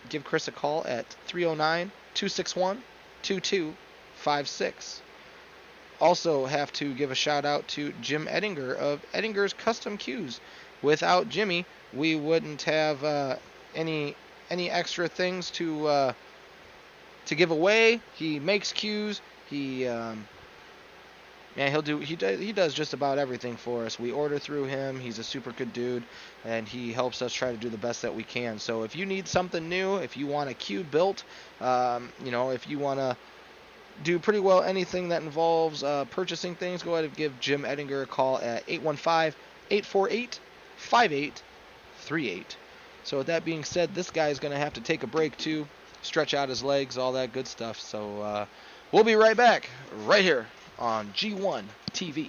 give Chris a call at 309-261-2256. Also have to give a shout out to Jim Ettinger of Ettinger's Custom Cues. Without Jimmy, we wouldn't have any extra things to give away. He makes cues. He does just about everything for us. We order through him. He's a super good dude, and he helps us try to do the best that we can. So if you need something new, if you want a cue built, if you want to do pretty well anything that involves purchasing things, go ahead and give Jim Ettinger a call at 815-848-5838. So with that being said, this guy's going to have to take a break too, stretch out his legs, all that good stuff. So we'll be right back right here on G1 TV.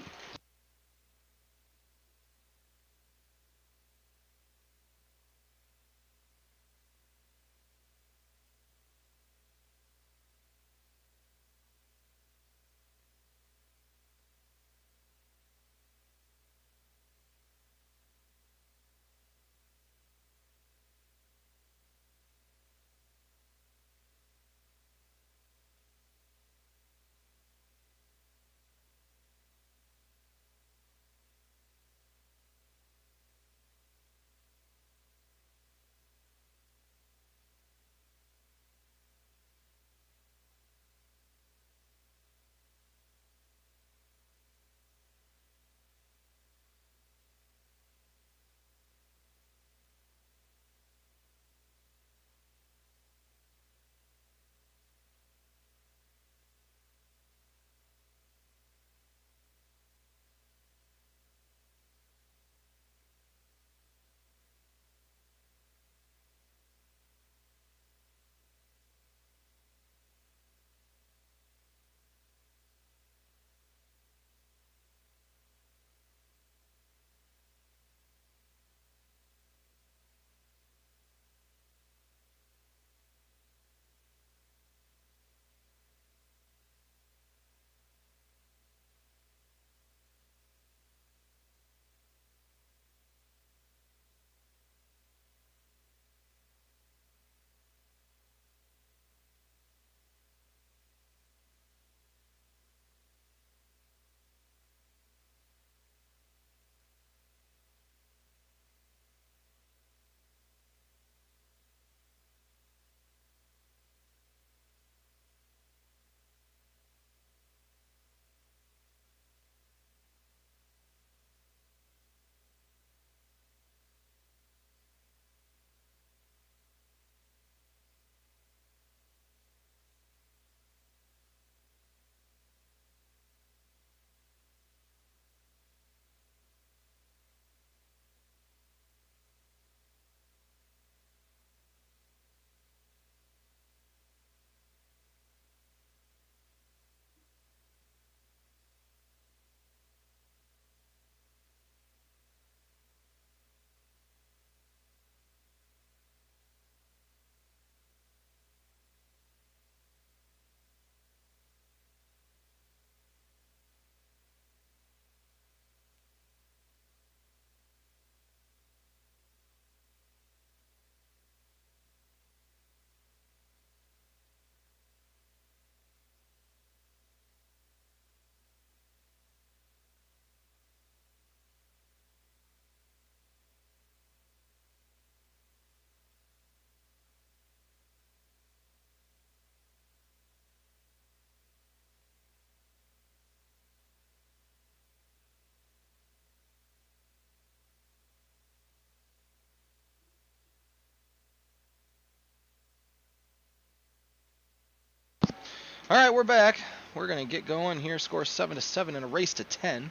All right, we're back. We're going to get going here. Score 7-7 in a race to 10.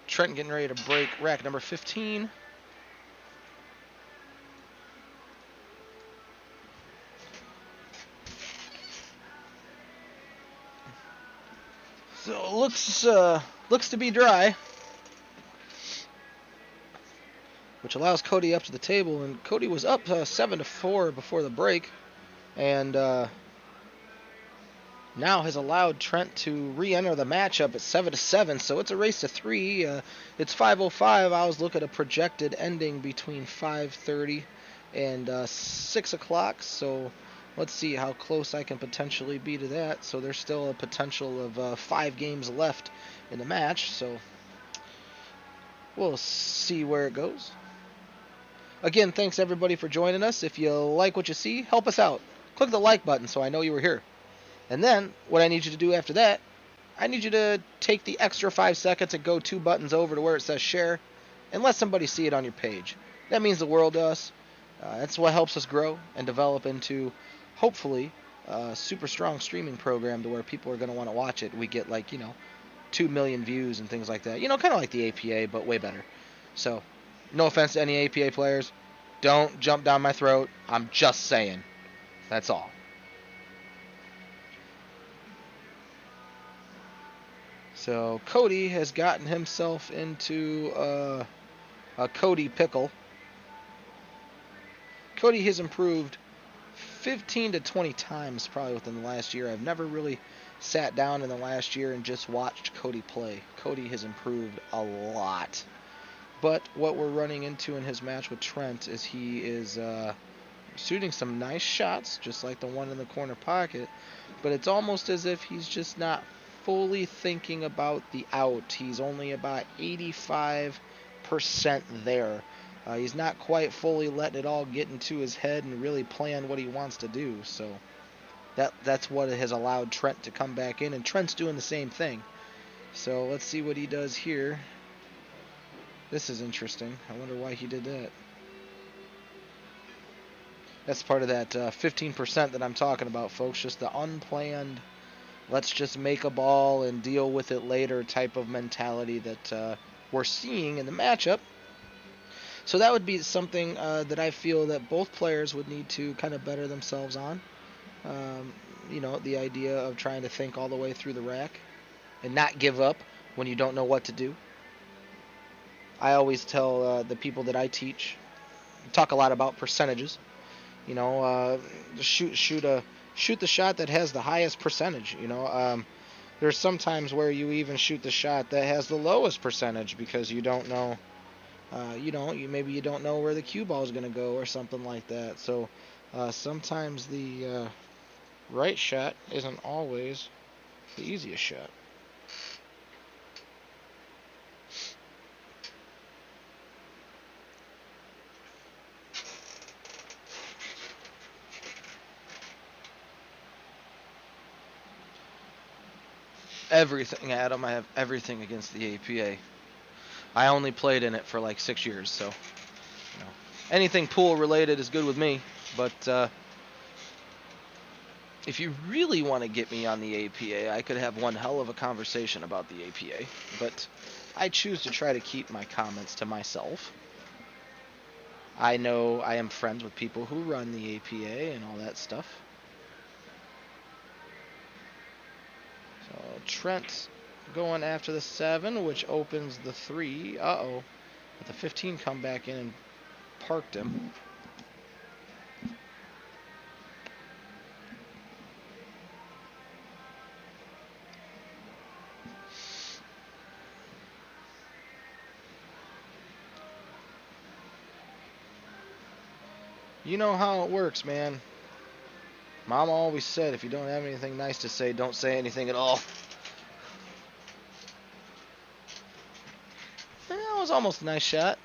Trent getting ready to break rack number 15. So looks to be dry, which allows Cody up to the table. And Cody was up 7-4 before the break, and now has allowed Trent to re-enter the matchup at 7-7. So it's a race to 3. It's 5:05. I was looking at a projected ending between 5:30 and 6 o'clock. So let's see how close I can potentially be to that. So there's still a potential of 5 games left in the match. So we'll see where it goes. Again, thanks everybody for joining us. If you like what you see, help us out. Click the like button so I know you were here. And then what I need you to do after that, I need you to take the extra 5 seconds and go 2 buttons over to where it says share and let somebody see it on your page. That means the world to us. That's what helps us grow and develop into, hopefully, a super strong streaming program to where people are going to want to watch it. We get 2 million views and things like that. Kind of like the APA, but way better. So, no offense to any APA players. Don't jump down my throat. I'm just saying. That's all. So Cody has gotten himself into a Cody pickle. Cody has improved 15 to 20 times probably within the last year. I've never really sat down in the last year and just watched Cody play. Cody has improved a lot. But what we're running into in his match with Trent is he is shooting some nice shots, just like the one in the corner pocket. But it's almost as if he's just not fully thinking about the out. He's only about 85% there. He's not quite fully letting it all get into his head and really plan what he wants to do. So that's what has allowed Trent to come back in, and Trent's doing the same thing. So let's see what he does here. This is interesting. I wonder why he did that. That's part of that 15% that I'm talking about, folks. Just the unplanned, let's just make a ball and deal with it later type of mentality that we're seeing in the matchup. So that would be something that I feel that both players would need to kind of better themselves on. The idea of trying to think all the way through the rack and not give up when you don't know what to do. I always tell the people that I teach, talk a lot about percentages. Shoot the shot that has the highest percentage. There's sometimes where you even shoot the shot that has the lowest percentage because you don't know. Maybe you don't know where the cue ball is going to go or something like that. So sometimes the right shot isn't always the easiest shot. Everything, Adam. I have everything against the APA. I only played in it for like 6 years, so anything pool related is good with me. But if you really want to get me on the APA, I could have one hell of a conversation about the APA. But I choose to try to keep my comments to myself. I know I am friends with people who run the APA and all that stuff. So Trent going after the 7, which opens the 3. Uh-oh. But the 15 come back in and parked him. You know how it works, man. Mama always said, if you don't have anything nice to say, don't say anything at all. That was almost a nice shot.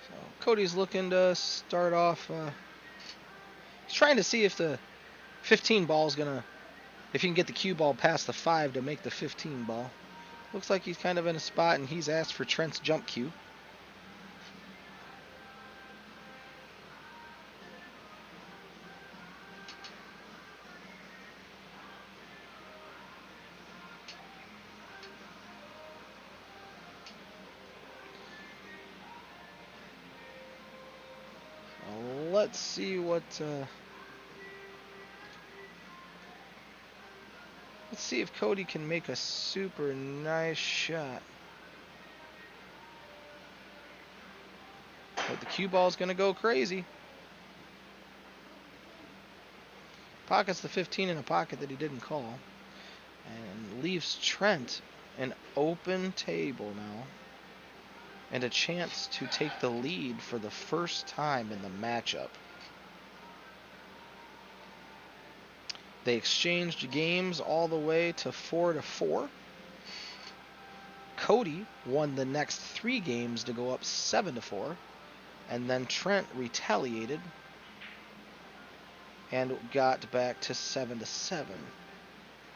So Cody's looking to start off. He's trying to see if the 15 ball is gonna, if he can get the cue ball past the 5 to make the 15 ball. Looks like he's kind of in a spot, and he's asked for Trent's jump cue. Let's see what. Let's see if Cody can make a super nice shot. But the cue ball's going to go crazy. Pockets the 15 in a pocket that he didn't call. And leaves Trent an open table now. And a chance to take the lead for the first time in the matchup. They exchanged games all the way to 4-4. Cody won the next 3 games to go up 7-4. And then Trent retaliated and got back to 7-7.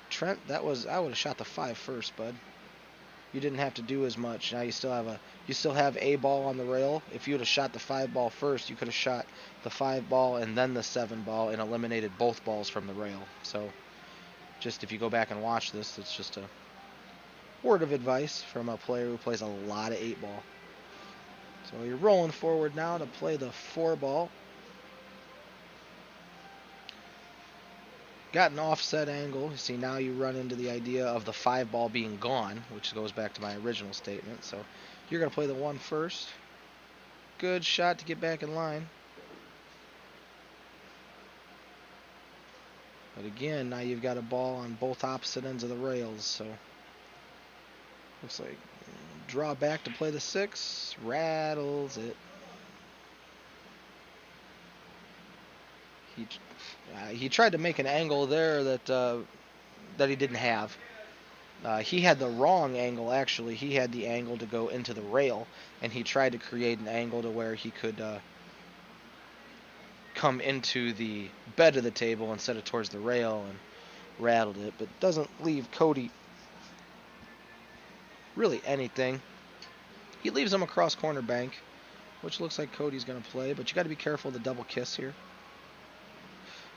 Trent, I would have shot the 5 first, bud. You didn't have to do as much. Now you still have a ball on the rail. If you would have shot the 5 ball first, you could have shot the 5 ball and then the 7 ball and eliminated both balls from the rail. So just if you go back and watch this, it's just a word of advice from a player who plays a lot of 8 ball. So you're rolling forward now to play the 4 ball. Got an offset angle. You see, now you run into the idea of the 5 ball being gone, which goes back to my original statement. So you're going to play the 1 first. Good shot to get back in line. But again, now you've got a ball on both opposite ends of the rails. So looks like draw back to play the 6. Rattles it. He tried to make an angle there that he didn't have. He had the wrong angle, actually. He had the angle to go into the rail, and he tried to create an angle to where he could come into the bed of the table instead of towards the rail, and rattled it. But doesn't leave Cody really anything. He leaves him across corner bank, which looks like Cody's going to play, but you got to be careful of the double kiss here.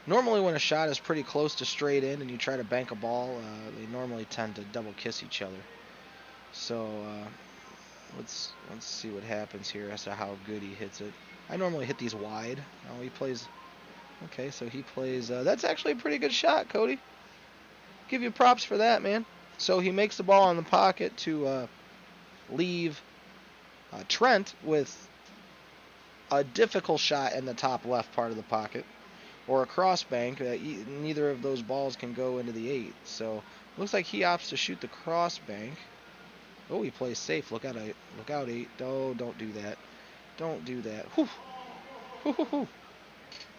Normally when a shot is pretty close to straight in and you try to bank a ball, they normally tend to double kiss each other. So let's see what happens here as to how good he hits it. I normally hit these wide. Oh, he plays. Okay, so he plays. That's actually a pretty good shot, Cody. Give you props for that, man. So he makes the ball in the pocket to leave Trent with a difficult shot in the top left part of the pocket. Or a cross bank. Neither of those balls can go into the 8. So looks like he opts to shoot the cross bank. Oh, he plays safe. Look out, 8. Oh, don't do that. Don't do that. Whew. Whew, whew, whew.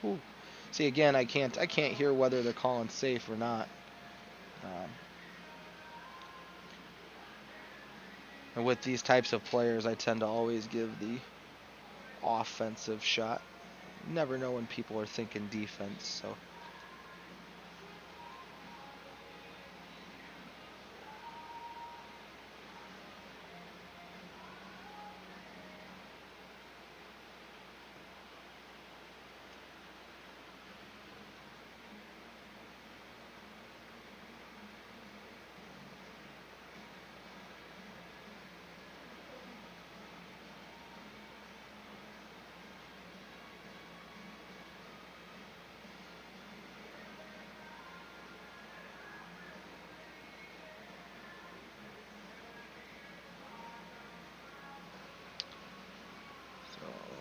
Whew. See, again, I can't hear whether they're calling safe or not. And with these types of players, I tend to always give the offensive shot. Never know when people are thinking defense, so.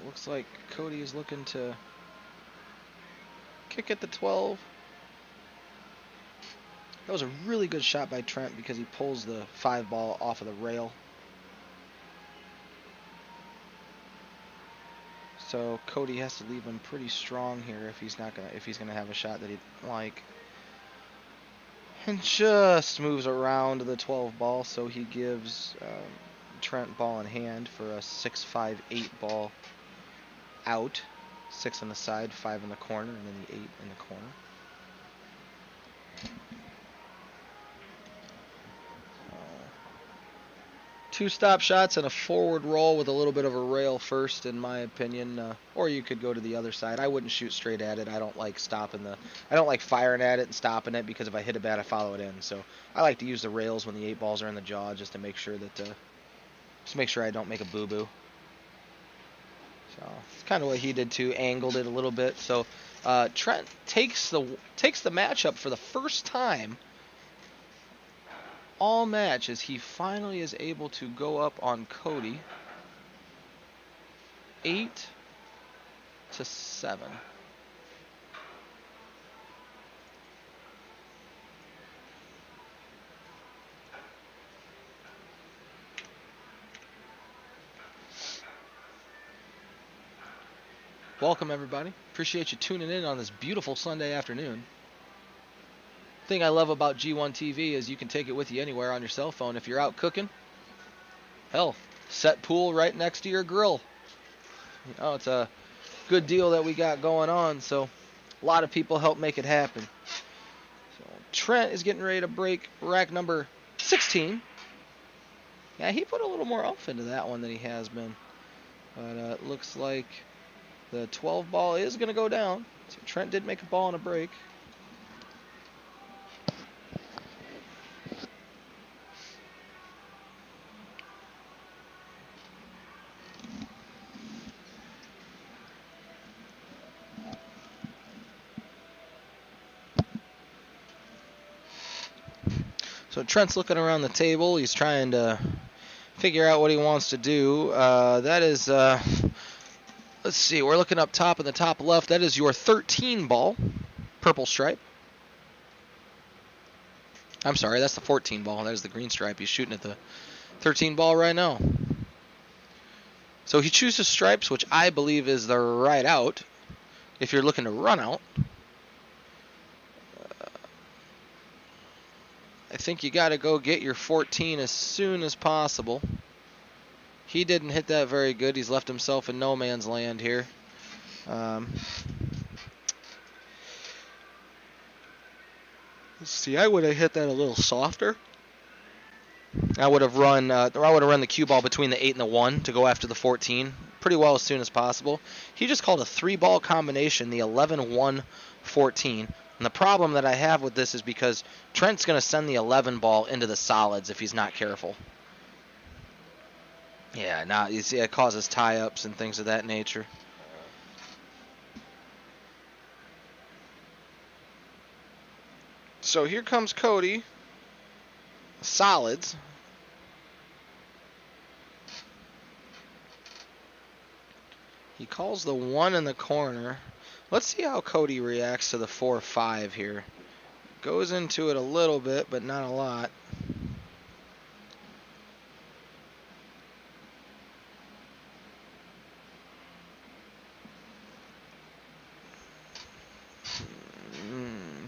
Looks like Cody is looking to kick at the 12. That was a really good shot by Trent because he pulls the 5 ball off of the rail. So Cody has to leave him pretty strong here if he's gonna have a shot that he'd like. And just moves around the 12 ball, so he gives Trent ball in hand for a 6-5-8 ball. out. 6 on the side, 5 in the corner, and then the 8 in the corner. Two stop shots and a forward roll with a little bit of a rail first, in my opinion. Or you could go to the other side. I wouldn't shoot straight at it. I don't like firing at it and stopping it, because if I hit it bad, I follow it in. So I like to use the rails when the 8 balls are in the jaw, just to make sure that I don't make a boo-boo. So it's kind of what he did too, angled it a little bit. So Trent takes the matchup for the first time all match, as he finally is able to go up on Cody 8-7. Welcome, everybody. Appreciate you tuning in on this beautiful Sunday afternoon. Thing I love about G1 TV is you can take it with you anywhere on your cell phone. If you're out cooking, hell, set pool right next to your grill. You know, it's a good deal that we got going on, so a lot of people help make it happen. So Trent is getting ready to break rack number 16. Yeah, he put a little more oomph into that one than he has been. But it looks like the 12 ball is going to go down. So Trent did make a ball and a break. So Trent's looking around the table. He's trying to figure out what he wants to do. That is, let's see, we're looking up top in the top left. That is your 13 ball, purple stripe. I'm sorry, that's the 14 ball. That is the green stripe. He's shooting at the 13 ball right now. So he chooses stripes, which I believe is the right out if you're looking to run out. I think you got to go get your 14 as soon as possible. He didn't hit that very good. He's left himself in no man's land here. Let's see. I would have hit that a little softer. I would have run the cue ball between the 8 and the 1 to go after the 14 pretty well as soon as possible. He just called a 3-ball combination, the 11-1-14. And the problem that I have with this is because Trent's going to send the 11 ball into the solids if he's not careful. Yeah, you see, it causes tie-ups and things of that nature. So here comes Cody. Solids. He calls the 1 in the corner. Let's see how Cody reacts to the 4-5 here. Goes into it a little bit, but not a lot.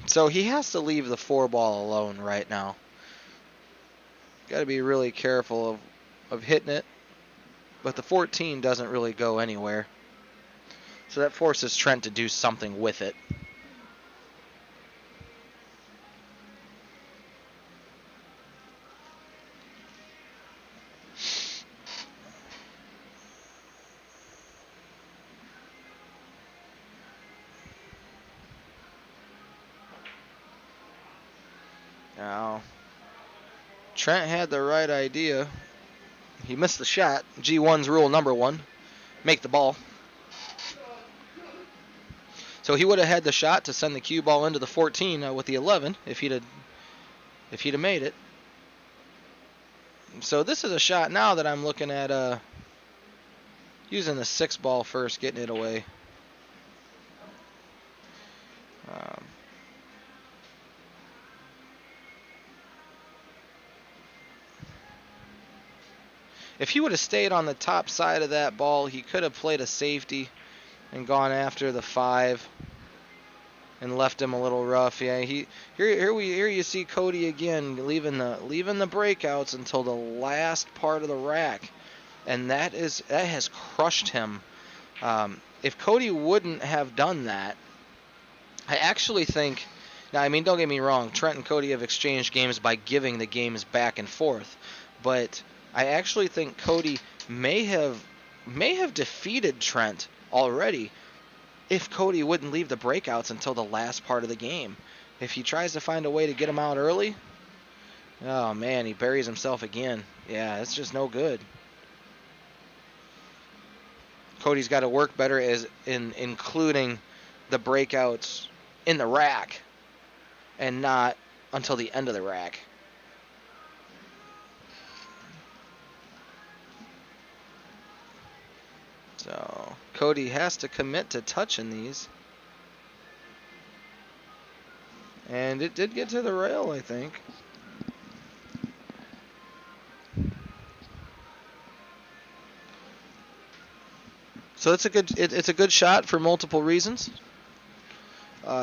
So he has to leave the 4 ball alone right now. Got to be really careful of hitting it. But the 14 doesn't really go anywhere. So that forces Trent to do something with it. Now, Trent had the right idea. He missed the shot. G1's rule number 1. Make the ball. So he would have had the shot to send the cue ball into the 14 with the 11 if he'd have made it. So this is a shot now that I'm looking at using the 6 ball first, getting it away. If he would have stayed on the top side of that ball, he could have played a safety and gone after the 5 and left him a little rough. Yeah, here you see Cody again leaving the breakouts until the last part of the rack, and that has crushed him. if Cody wouldn't have done that, I actually think, now, I mean, don't get me wrong, Trent and Cody have exchanged games by giving the games back and forth, but I actually think Cody may have defeated Trent already if Cody wouldn't leave the breakouts until the last part of the game. If he tries to find a way to get him out early, oh man, he buries himself again. Yeah, it's just no good. Cody's got to work better as in including the breakouts in the rack and not until the end of the rack. So Cody has to commit to touching these. And it did get to the rail, I think. So it's a good shot for multiple reasons.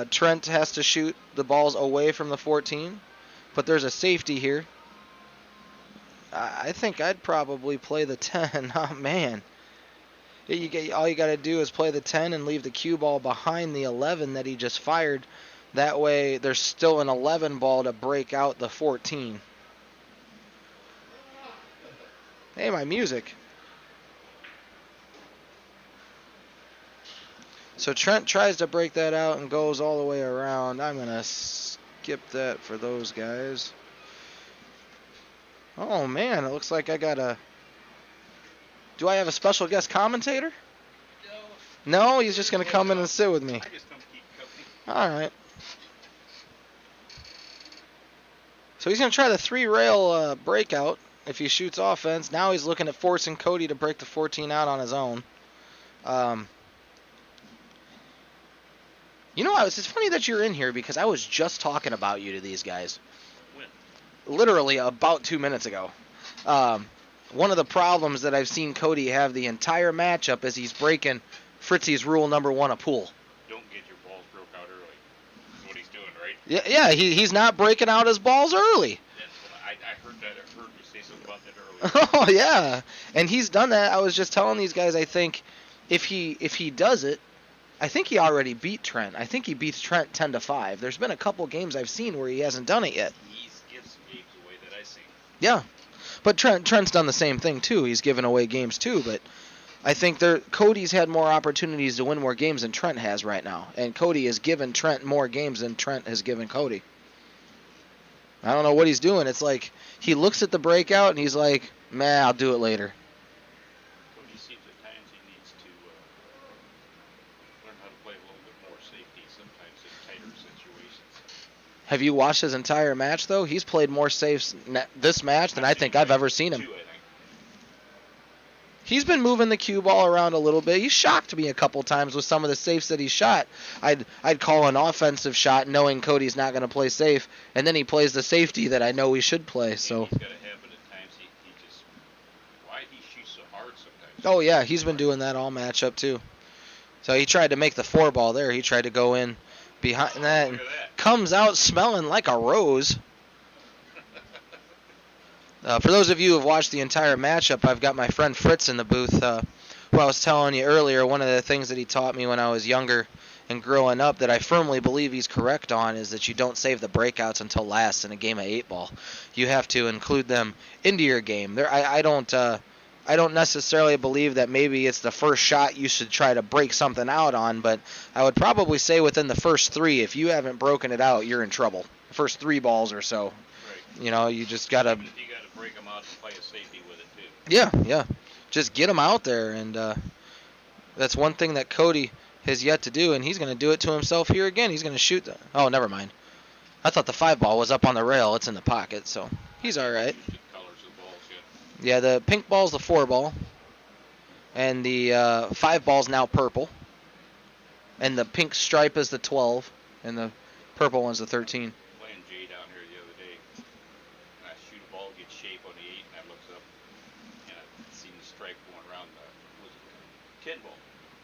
Trent has to shoot the balls away from the 14, but there's a safety here. I think I'd probably play the 10. Oh man, all you got to do is play the 10 and leave the cue ball behind the 11 that he just fired. That way, there's still an 11 ball to break out the 14. Hey, my music. So Trent tries to break that out and goes all the way around. I'm going to skip that for those guys. Oh, man, it looks like I got a... Do I have a special guest commentator? No, he's just going to come in and sit with me. I just come keep company. All right. So he's going to try the 3-rail breakout if he shoots offense. Now he's looking at forcing Cody to break the 14 out on his own. You know, it's funny that you're in here because I was just talking about you to these guys. When? Literally about 2 minutes ago. One of the problems that I've seen Cody have the entire matchup is he's breaking Fritzy's rule number 1 of pool. Don't get your balls broke out early. That's what he's doing, right? Yeah, he's not breaking out his balls early. That's what I heard that. I heard you say something about that earlier. Oh yeah, and he's done that. I was just telling these guys. I think if he does it, I think he already beat Trent. I think he beats Trent 10-5. There's been a couple games I've seen where he hasn't done it yet. He's given some games away that I seen. Yeah, but Trent's done the same thing too. He's given away games too, but I think Cody's had more opportunities to win more games than Trent has right now, and Cody has given Trent more games than Trent has given Cody. I don't know what he's doing. It's like he looks at the breakout and he's like, "Man, I'll do it later." Cody seems at times he needs to learn how to play a little bit more safety. Sometimes in tighter situations. Have you watched his entire match though? He's played more safes this match than I think I've ever seen him. Two, I think. He's been moving the cue ball around a little bit. He shocked me a couple times with some of the safes that he shot. I'd call an offensive shot knowing Cody's not going to play safe, and then he plays the safety that I know he should play. So. He's got a habit at times. He just why he shoots so hard sometimes. Oh yeah, he's been doing that all matchup too. So he tried to make the 4 ball there. He tried to go in behind that and comes out smelling like a rose. For those of you who have watched the entire matchup, I've got my friend Fritz in the booth, who I was telling you earlier, one of the things that he taught me when I was younger and growing up that I firmly believe he's correct on is that you don't save the breakouts until last in a game of 8-ball. You have to include them into your game. I don't necessarily believe that maybe it's the first shot you should try to break something out on, but I would probably say within the first 3, if you haven't broken it out, you're in trouble. The first 3 balls or so. Right. You know, you just got to... You got to break them out and play a safety with it too. Yeah. Just get them out there, and that's one thing that Cody has yet to do, and he's going to do it to himself here again. He's going to shoot the... Oh, never mind. I thought the 5 ball was up on the rail. It's in the pocket, so he's all right. The colors of balls yet. Yeah, the pink ball's the 4 ball, and the 5 ball's now purple, and the pink stripe is the 12, and the purple one's the 13. Playing Jay down here the other day, and I shoot a ball, get shape on the 8, and I looks up, and I seen the stripe going around the 10 ball.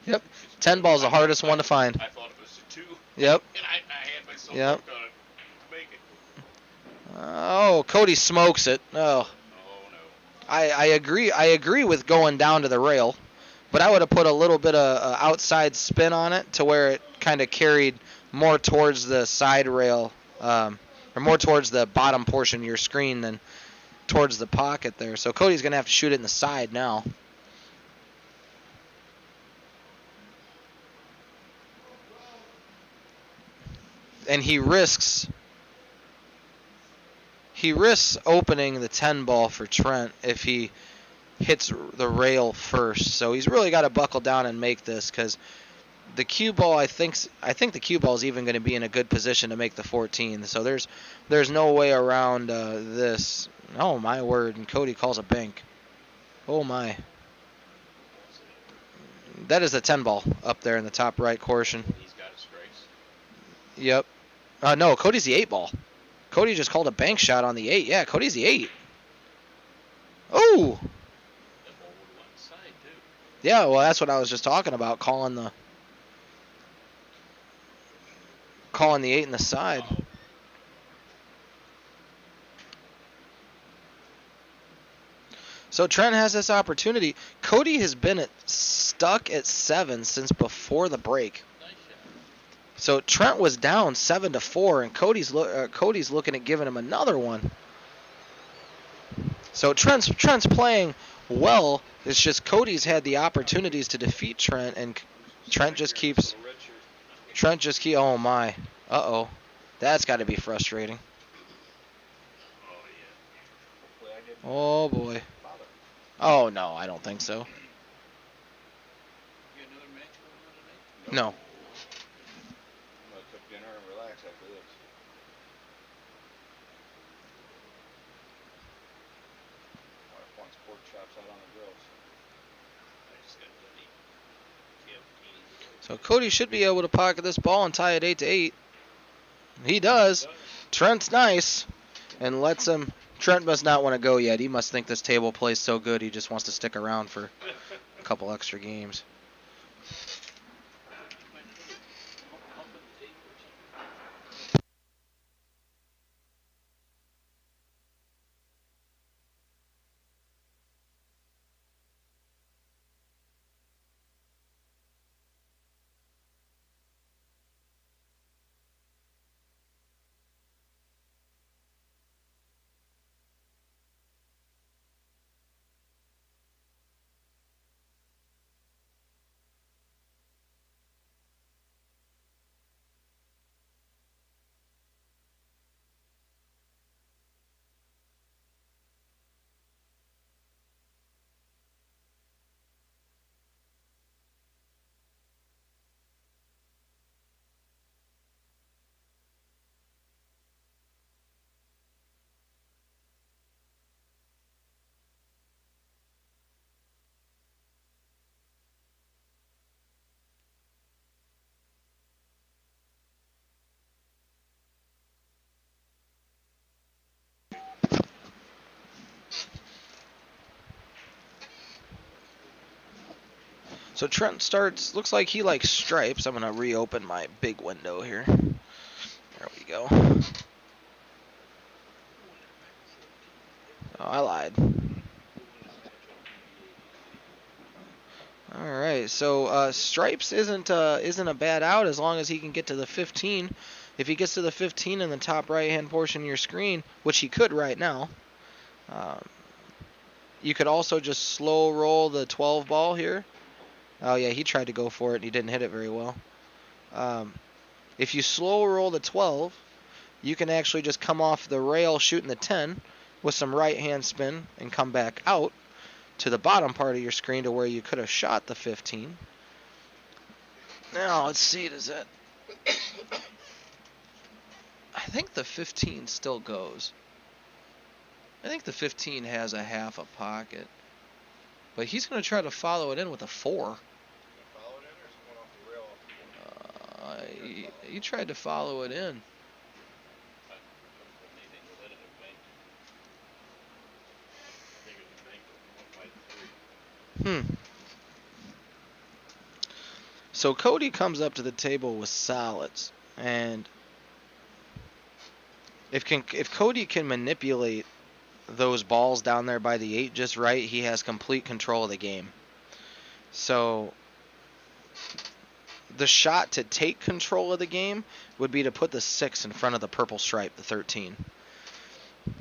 Yep, 10 ball's the hardest one to find. I thought it was a 2. Yep. And I had myself Yep. worked on it to make it. Oh, Cody smokes it. Oh. Oh no. I agree with going down to the rail, But I would have put a little bit of outside spin on it to where it kind of carried more towards the side rail, or more towards the bottom portion of your screen than towards the pocket there. So Cody's going to have to shoot it in the side now. And he risks opening the 10 ball for Trent if he hits the rail first. So he's really got to buckle down and make this, because the cue ball, I think the cue ball is even going to be in a good position to make the 14. So there's no way around this. Oh my word! And Cody calls a bank. Oh my. That is a 10 ball up there in the top right portion. He's got his strikes. Yep. No, Cody's the 8 ball. Cody just called a bank shot on the 8. Yeah, Cody's the 8. Oh! That ball would have went side, too. Yeah, well, that's what I was just talking about, calling the 8 in the side. Oh. So Trent has this opportunity. Cody has been stuck at 7 since before the break. Nice shot. So Trent was down 7-4, and Cody's looking at giving him another one. So Trent's playing well. It's just Cody's had the opportunities to defeat Trent, and Trent just keeps. Oh my. Uh-oh. That's got to be frustrating. Oh, yeah. Hopefully I didn't Oh boy. bother. Oh no, I don't think so. You got another match going on tonight? No. I'm going to cook dinner and relax after this. My wife wants pork chops out on the grill, so I just got to eat. So Cody should be able to pocket this ball and tie it 8-8. He does. Trent's nice and lets him. Trent must not want to go yet. He must think this table plays so good he just wants to stick around for a couple extra games. So Trent starts, looks like he likes stripes. I'm going to reopen my big window here. There we go. Oh, I lied. All right, so stripes isn't a bad out as long as he can get to the 15. If he gets to the 15 in the top right-hand portion of your screen, which he could right now, you could also just slow roll the 12 ball here. Oh yeah, he tried to go for it and he didn't hit it very well. If you slow roll the 12, you can actually just come off the rail shooting the 10 with some right-hand spin and come back out to the bottom part of your screen to where you could have shot the 15. Now let's see, does that... I think the 15 still goes. I think the 15 has a half a pocket. But he's going to try to follow it in with a 4. He tried to follow it in. So Cody comes up to the table with solids, and if Cody can manipulate those balls down there by the 8 just right, he has complete control of the game. So the shot to take control of the game would be to put the 6 in front of the purple stripe, the 13.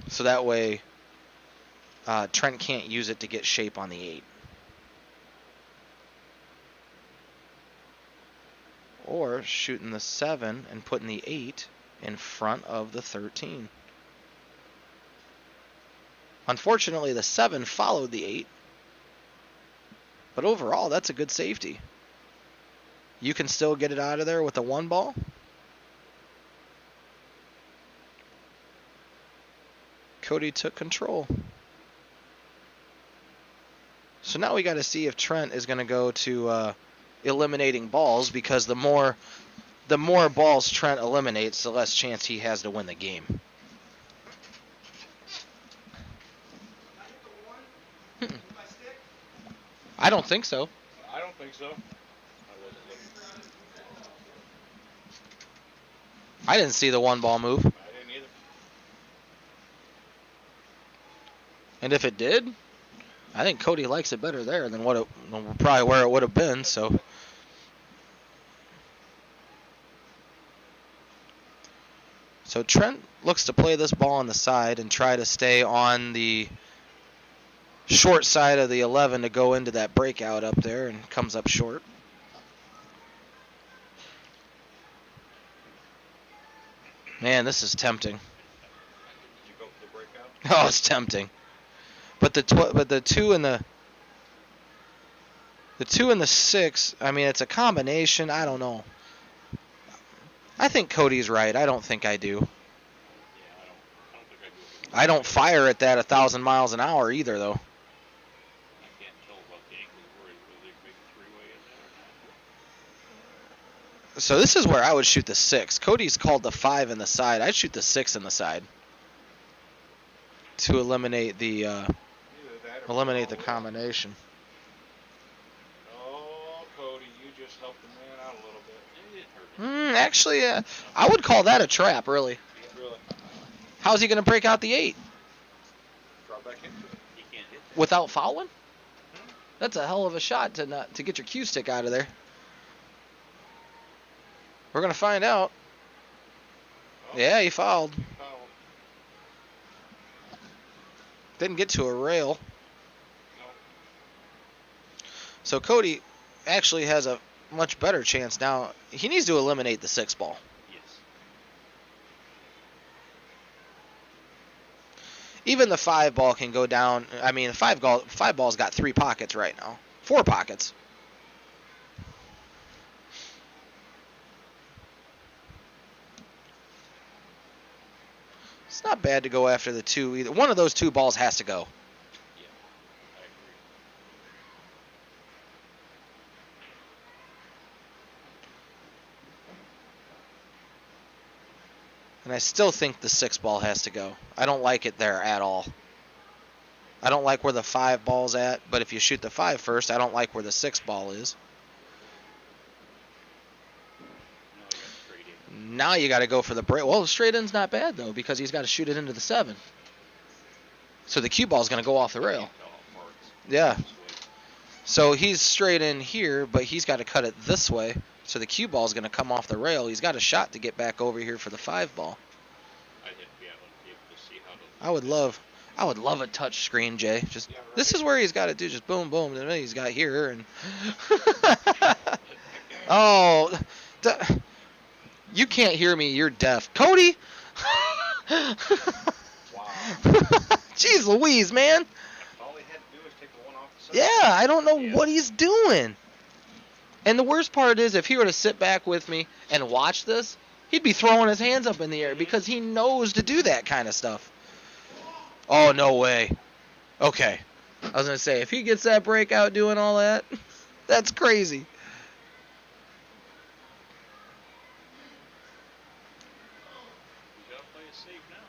So that way Trent can't use it to get shape on the 8. Or shooting the 7 and putting the 8 in front of the 13. Unfortunately, the 7 followed the 8. But overall, that's a good safety. You can still get it out of there with a 1 ball. Cody took control. So now we got to see if Trent is going to go to eliminating balls, because the more balls Trent eliminates, the less chance he has to win the game. I don't think so. I don't think so. I wasn't looking. I didn't see the 1 ball move. I didn't either. And if it did, I think Cody likes it better there than probably where it would have been. So Trent looks to play this ball on the side and try to stay on the short side of the 11 to go into that breakout up there, and comes up short. Man, this is tempting. Did you go for the breakout? Oh, it's tempting. But the 2 and the 6, I mean, it's a combination. I don't know. I think Cody's right. I don't think I do. Yeah, I don't think I do. I don't fire at that 1,000 miles an hour either, though. I can't tell about the ankles. Were they big 3-way in there? So this is where I would shoot the 6. Cody's called the 5 in the side. I'd shoot the 6 in the side to eliminate the combination. Oh, Cody, you just helped the man out a little bit. It hurt. Actually, I would call that a trap, really. Really? How's he going to break out the 8? Drop back into it. He can't hit that. Without fouling? That's a hell of a shot to get your cue stick out of there. We're going to find out. Oh, Yeah, he fouled. foul. Didn't get to a rail. No. So Cody actually has a much better chance now. He needs to eliminate the 6 ball. Yes. Even the 5 ball can go down. I mean, the 5 ball's got 3 pockets right now. 4 pockets. It's not bad to go after the 2 either. One of those 2 balls has to go. Yeah, I agree. And I still think the 6 ball has to go. I don't like it there at all. I don't like where the 5 ball's at, but if you shoot the 5 first, I don't like where the 6 ball is. Now you got to go for the break. Well, the straight in's not bad, though, because he's got to shoot it into the 7. So the cue ball's going to go off the rail. Yeah. So he's straight in here, but he's got to cut it this way. So the cue ball's going to come off the rail. He's got a shot to get back over here for the 5 ball. I'd be able to see how to. I would love a touch screen, Jay. Just this is where he's got to do. Just boom, boom. And then he's got here and. Oh, you can't hear me. You're deaf, Cody. Wow. Jeez Louise, man. All he had to do was take the one off the side. Yeah, I don't know what he's doing. And the worst part is, if he were to sit back with me and watch this, he'd be throwing his hands up in the air because he knows to do that kind of stuff. Oh, no way. Okay. I was going to say, if he gets that breakout doing all that, that's crazy. You gotta play it safe now.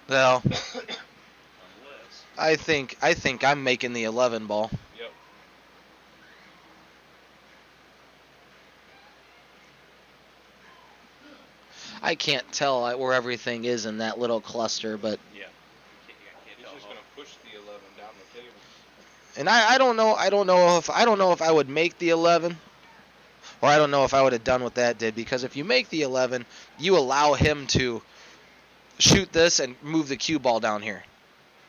Well, Unless. I think I'm making the 11 ball. Yep. I can't tell where everything is in that little cluster, but Yeah. He's just gonna push the 11 down the table. And I don't know if I would make the 11, or I don't know if I would have done what that did, because if you make the 11, you allow him to shoot this and move the cue ball down here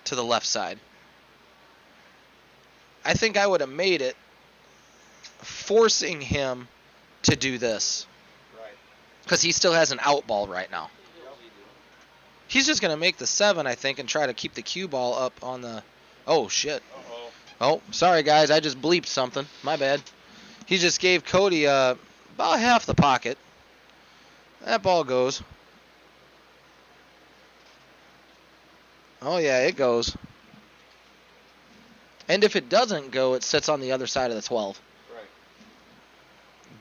to the left side. I think I would have made it forcing him to do this. Right. Because he still has an out ball right now. He's just going to make the 7, I think, and try to keep the cue ball up on the... Oh, shit. Uh-oh. Oh, sorry, guys. I just bleeped something. My bad. He just gave Cody about half the pocket. That ball goes. Oh, yeah, it goes. And if it doesn't go, it sits on the other side of the 12. Right.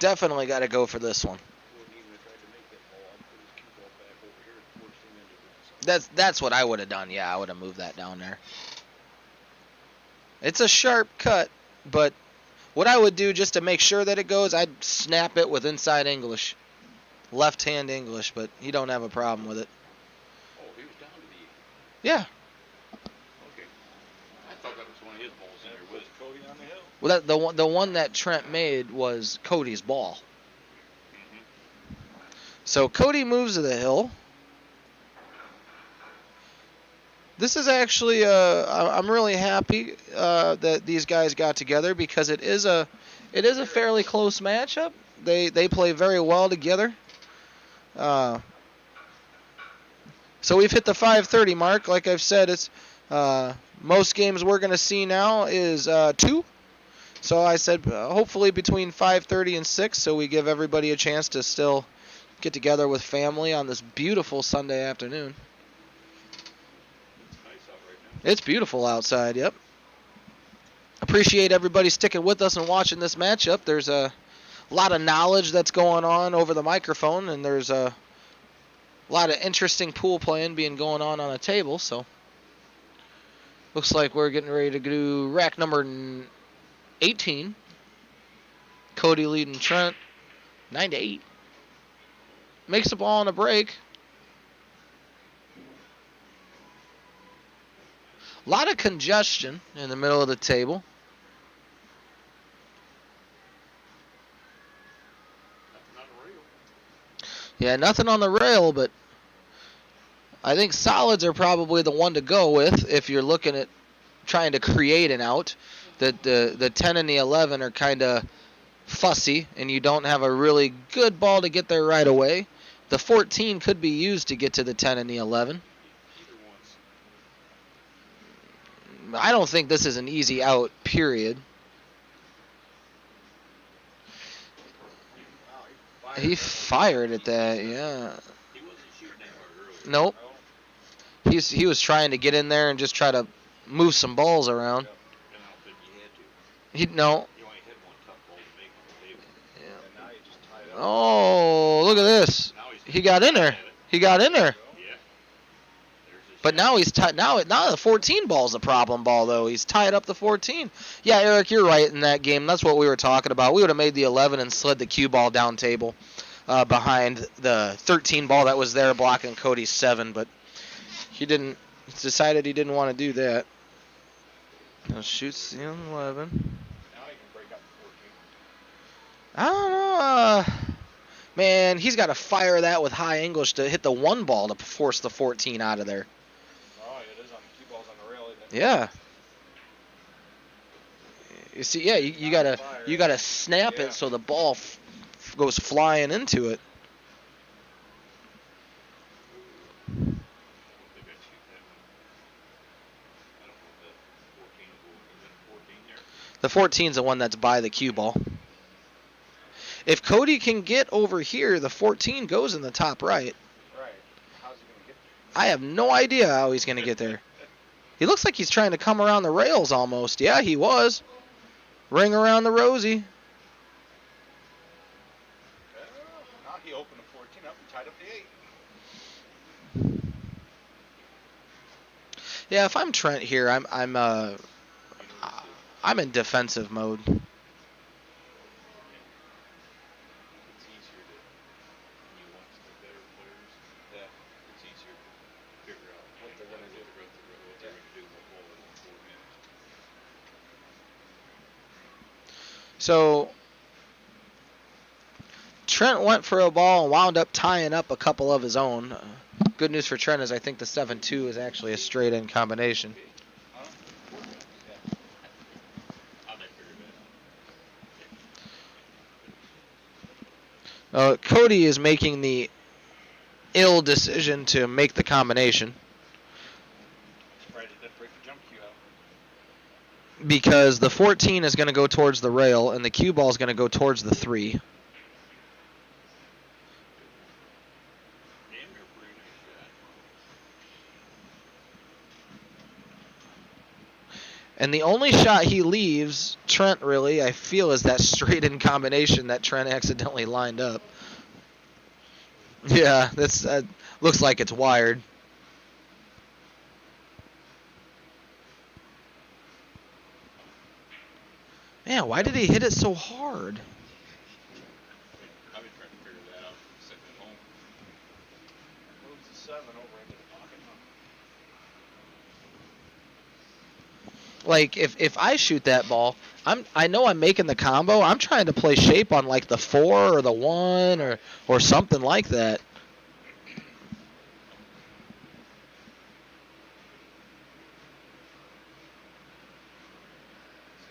Definitely got to go for this one. Wouldn't even have tried to make that ball. I'd put his cue ball back over here and force him into the side. That's what I would have done. Yeah, I would have moved that down there. It's a sharp cut, but what I would do just to make sure that it goes, I'd snap it with inside English. Left-hand English, but he don't have a problem with it. Oh, he was down to the 8. Yeah. Okay. I thought that was one of his balls in there. Was Cody on the hill? Well, the one that Trent made was Cody's ball. Mm-hmm. So Cody moves to the hill. This is actually, I'm really happy that these guys got together, because it is a fairly close matchup. They play very well together. So we've hit the 5:30 mark. Like I've said, it's most games we're going to see now is 2. So I said hopefully between 5:30 and 6, so we give everybody a chance to still get together with family on this beautiful Sunday afternoon. It's beautiful outside, yep. Appreciate everybody sticking with us and watching this matchup. There's a lot of knowledge that's going on over the microphone, and there's a lot of interesting pool playing being going on a table, so looks like we're getting ready to do rack number 18. Cody leading Trent 9-8. Makes the ball on a break. A lot of congestion in the middle of the table. Not a rail. Yeah, nothing on the rail, but I think solids are probably the one to go with if you're looking at trying to create an out. The 10 and the 11 are kind of fussy, and you don't have a really good ball to get there right away. The 14 could be used to get to the 10 and the 11. I don't think this is an easy out, period. He fired at that, yeah. He wasn't shooting that hard earlier. Nope. He was trying to get in there and just try to move some balls around. And I don't think you had to. No. You only had one tough ball to make on the table. Yeah. And now you just tied up. Oh, look at this. Now he's He got in there. He got in there. Yeah. There's his But shot. now he's tied. Now the 14 ball's the problem ball, though. He's tied up the 14. Yeah, Eric, you're right in that game. That's what we were talking about. We would have made the 11 and slid the cue ball down table behind the 13 ball that was there blocking Cody's 7, but he didn't. He decided he didn't want to do that. Now shoots the 11. Now he can break up the 14. I don't know. Man, he's got to fire that with high English to hit the 1 ball to force the 14 out of there. Oh, it is on the cue balls on the rail, isn't it? Yeah. You see, yeah, you gotta snap Yeah. it so the ball goes flying into it. They got to shoot that one. I don't know if the 14 will be 14 there. The 14's the one that's by the cue ball. If Cody can get over here, the 14 goes in the top right. Right. How's he going to get there? I have no idea how he's gonna get there. He looks like he's trying to come around the rails almost. Yeah, he was. Ring around the rosy. Now he opened the 14 up and tied up the 8. Yeah, if I'm Trent here, I'm in defensive mode. It's easier to, when you watch the better players, Yeah. it's easier to figure out What they're gonna do. what they're going to do with the ball in 4 minutes. So Trent went for a ball and wound up tying up a couple of his own. Good news for Trent is I think the 7-2 is actually a straight in combination. Huh? Yeah. How'd I figure that out? Cody is making the ill decision to make the combination Surprised it didn't break the jump cue out. because the 14 is going to go towards the rail and the cue ball is going to go towards the 3. Damn near pretty nice shot. And the only shot he leaves, Trent really, I feel, is that straight in combination that Trent accidentally lined up. Yeah, that's looks like it's wired. Man, why did he hit it so hard? I've been trying to figure that out sitting at home. Moves the 7 over into the pocket, huh? Like if I shoot that ball, I know I'm making the combo. I'm trying to play shape on like the 4 or the 1 or something like that.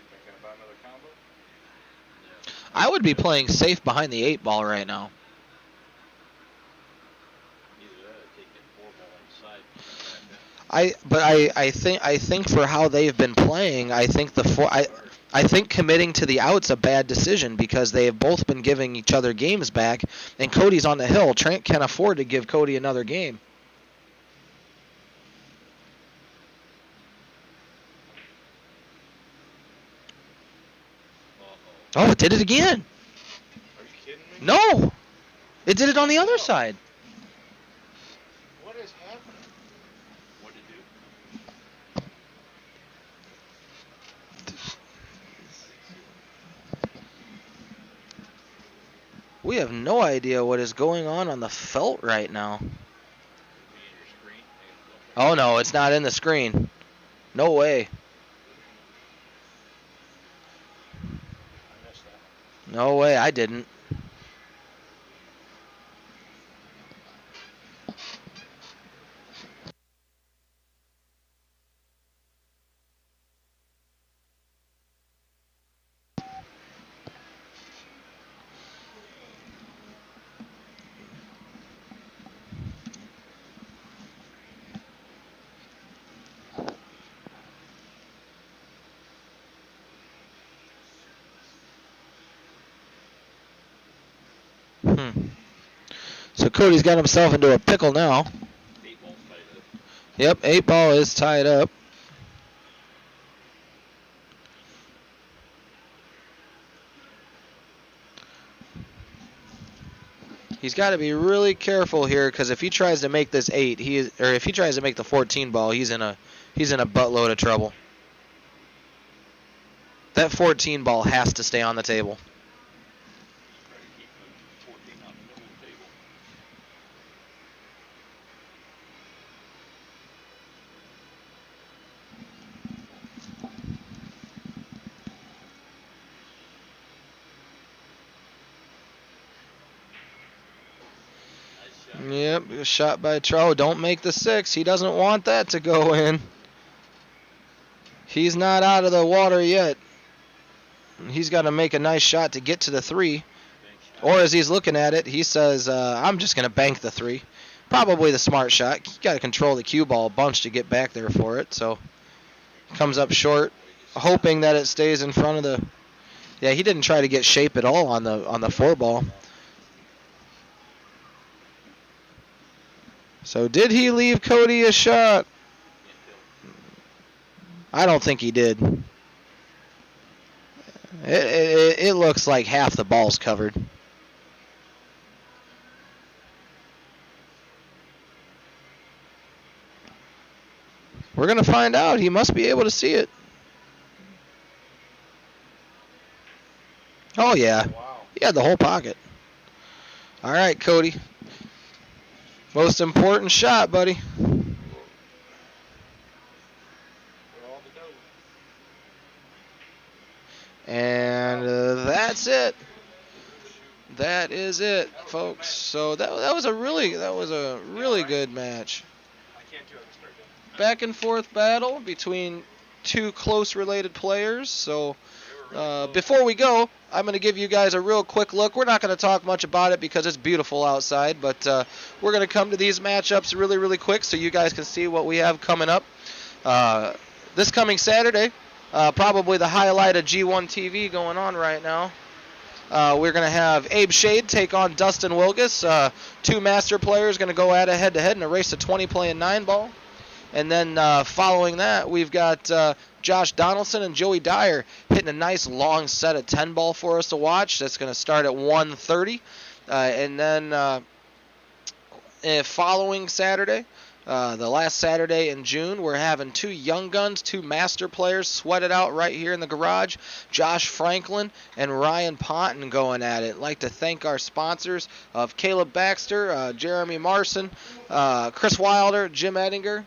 Thinking about another combo? I would be playing safe behind the 8 ball right now. Either that or take that 4 ball inside. I think for how they've been playing, I think I think committing to the out's a bad decision because they have both been giving each other games back, and Cody's on the hill. Trent can't afford to give Cody another game. Oh, it did it again. Are you kidding me? No, it did it on the other side. What is happening? What did it do? We have no idea what is going on the felt right now. Me and your screen? Oh no, it's not in the screen. No way. I missed that. No way, I didn't. So Cody's got himself into a pickle now. 8 balls tied up. Yep, 8 ball is tied up. He's got to be really careful here because if he tries to make this 8, if he tries to make the 14 ball, he's in a buttload of trouble. That 14 ball has to stay on the table. Try to keep the 14 on the middle of the table. Nice shot. Yep, shot by Trout. Don't make the 6. He doesn't want that to go in. He's not out of the water yet. He's got to make a nice shot to get to the 3. Or as he's looking at it, he says, I'm just going to bank the 3. Probably the smart shot. You got to control the cue ball a bunch to get back there for it. So comes up short, hoping that it stays in front of the. Yeah, he didn't try to get shape at all on the 4 ball. So did he leave Cody a shot? I don't think he did. It looks like half the ball's covered. We're going to find out. He must be able to see it. Oh, yeah. Wow. He had the whole pocket. All right, Cody. Most important shot, buddy. We're all to go. And that is it, folks. So that was a really good match. Back and forth battle between two close related players. So before we go, I'm going to give you guys a real quick look. We're not going to talk much about it because it's beautiful outside, but we're going to come to these matchups really, really quick so you guys can see what we have coming up. This coming Saturday, probably the highlight of G1 TV going on right now. We're going to have Abe Shade take on Dustin Wilgus. Two master players going to go at it head-to-head in a race to 20 playing 9-ball. And then following that, we've got Josh Donaldson and Joey Dyer hitting a nice long set of 10-ball for us to watch. That's going to start at 1:30. And then following Saturday, the last Saturday in June, we're having two young guns, two master players sweat it out right here in the garage. Josh Franklin and Ryan Ponton going at it. I'd like to thank our sponsors of Caleb Baxter, Jeremy Marson, Chris Wilder, Jim Ettinger.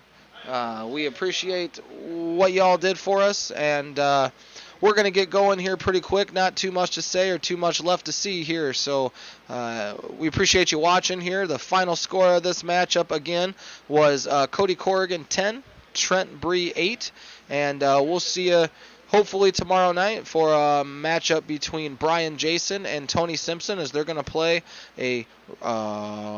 We appreciate what y'all did for us, and we're going to get going here pretty quick. Not too much to say or too much left to see here, so we appreciate you watching here. The final score of this matchup, again, was Cody Corrigan 10, Trent Bree 8, and we'll see you hopefully tomorrow night for a matchup between Brian Jason and Tony Simpson as they're going to play a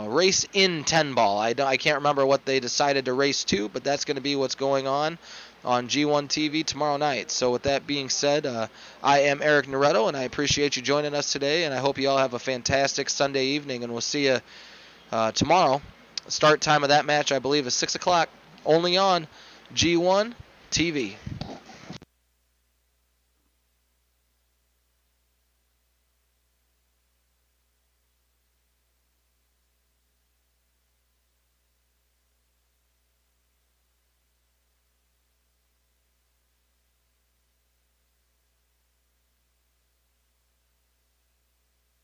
race in 10-ball. I can't remember what they decided to race to, but that's going to be what's going on G1 TV tomorrow night. So with that being said, I am Eric Noretto, and I appreciate you joining us today, and I hope you all have a fantastic Sunday evening, and we'll see you tomorrow. Start time of that match, I believe, is 6 o'clock, only on G1 TV.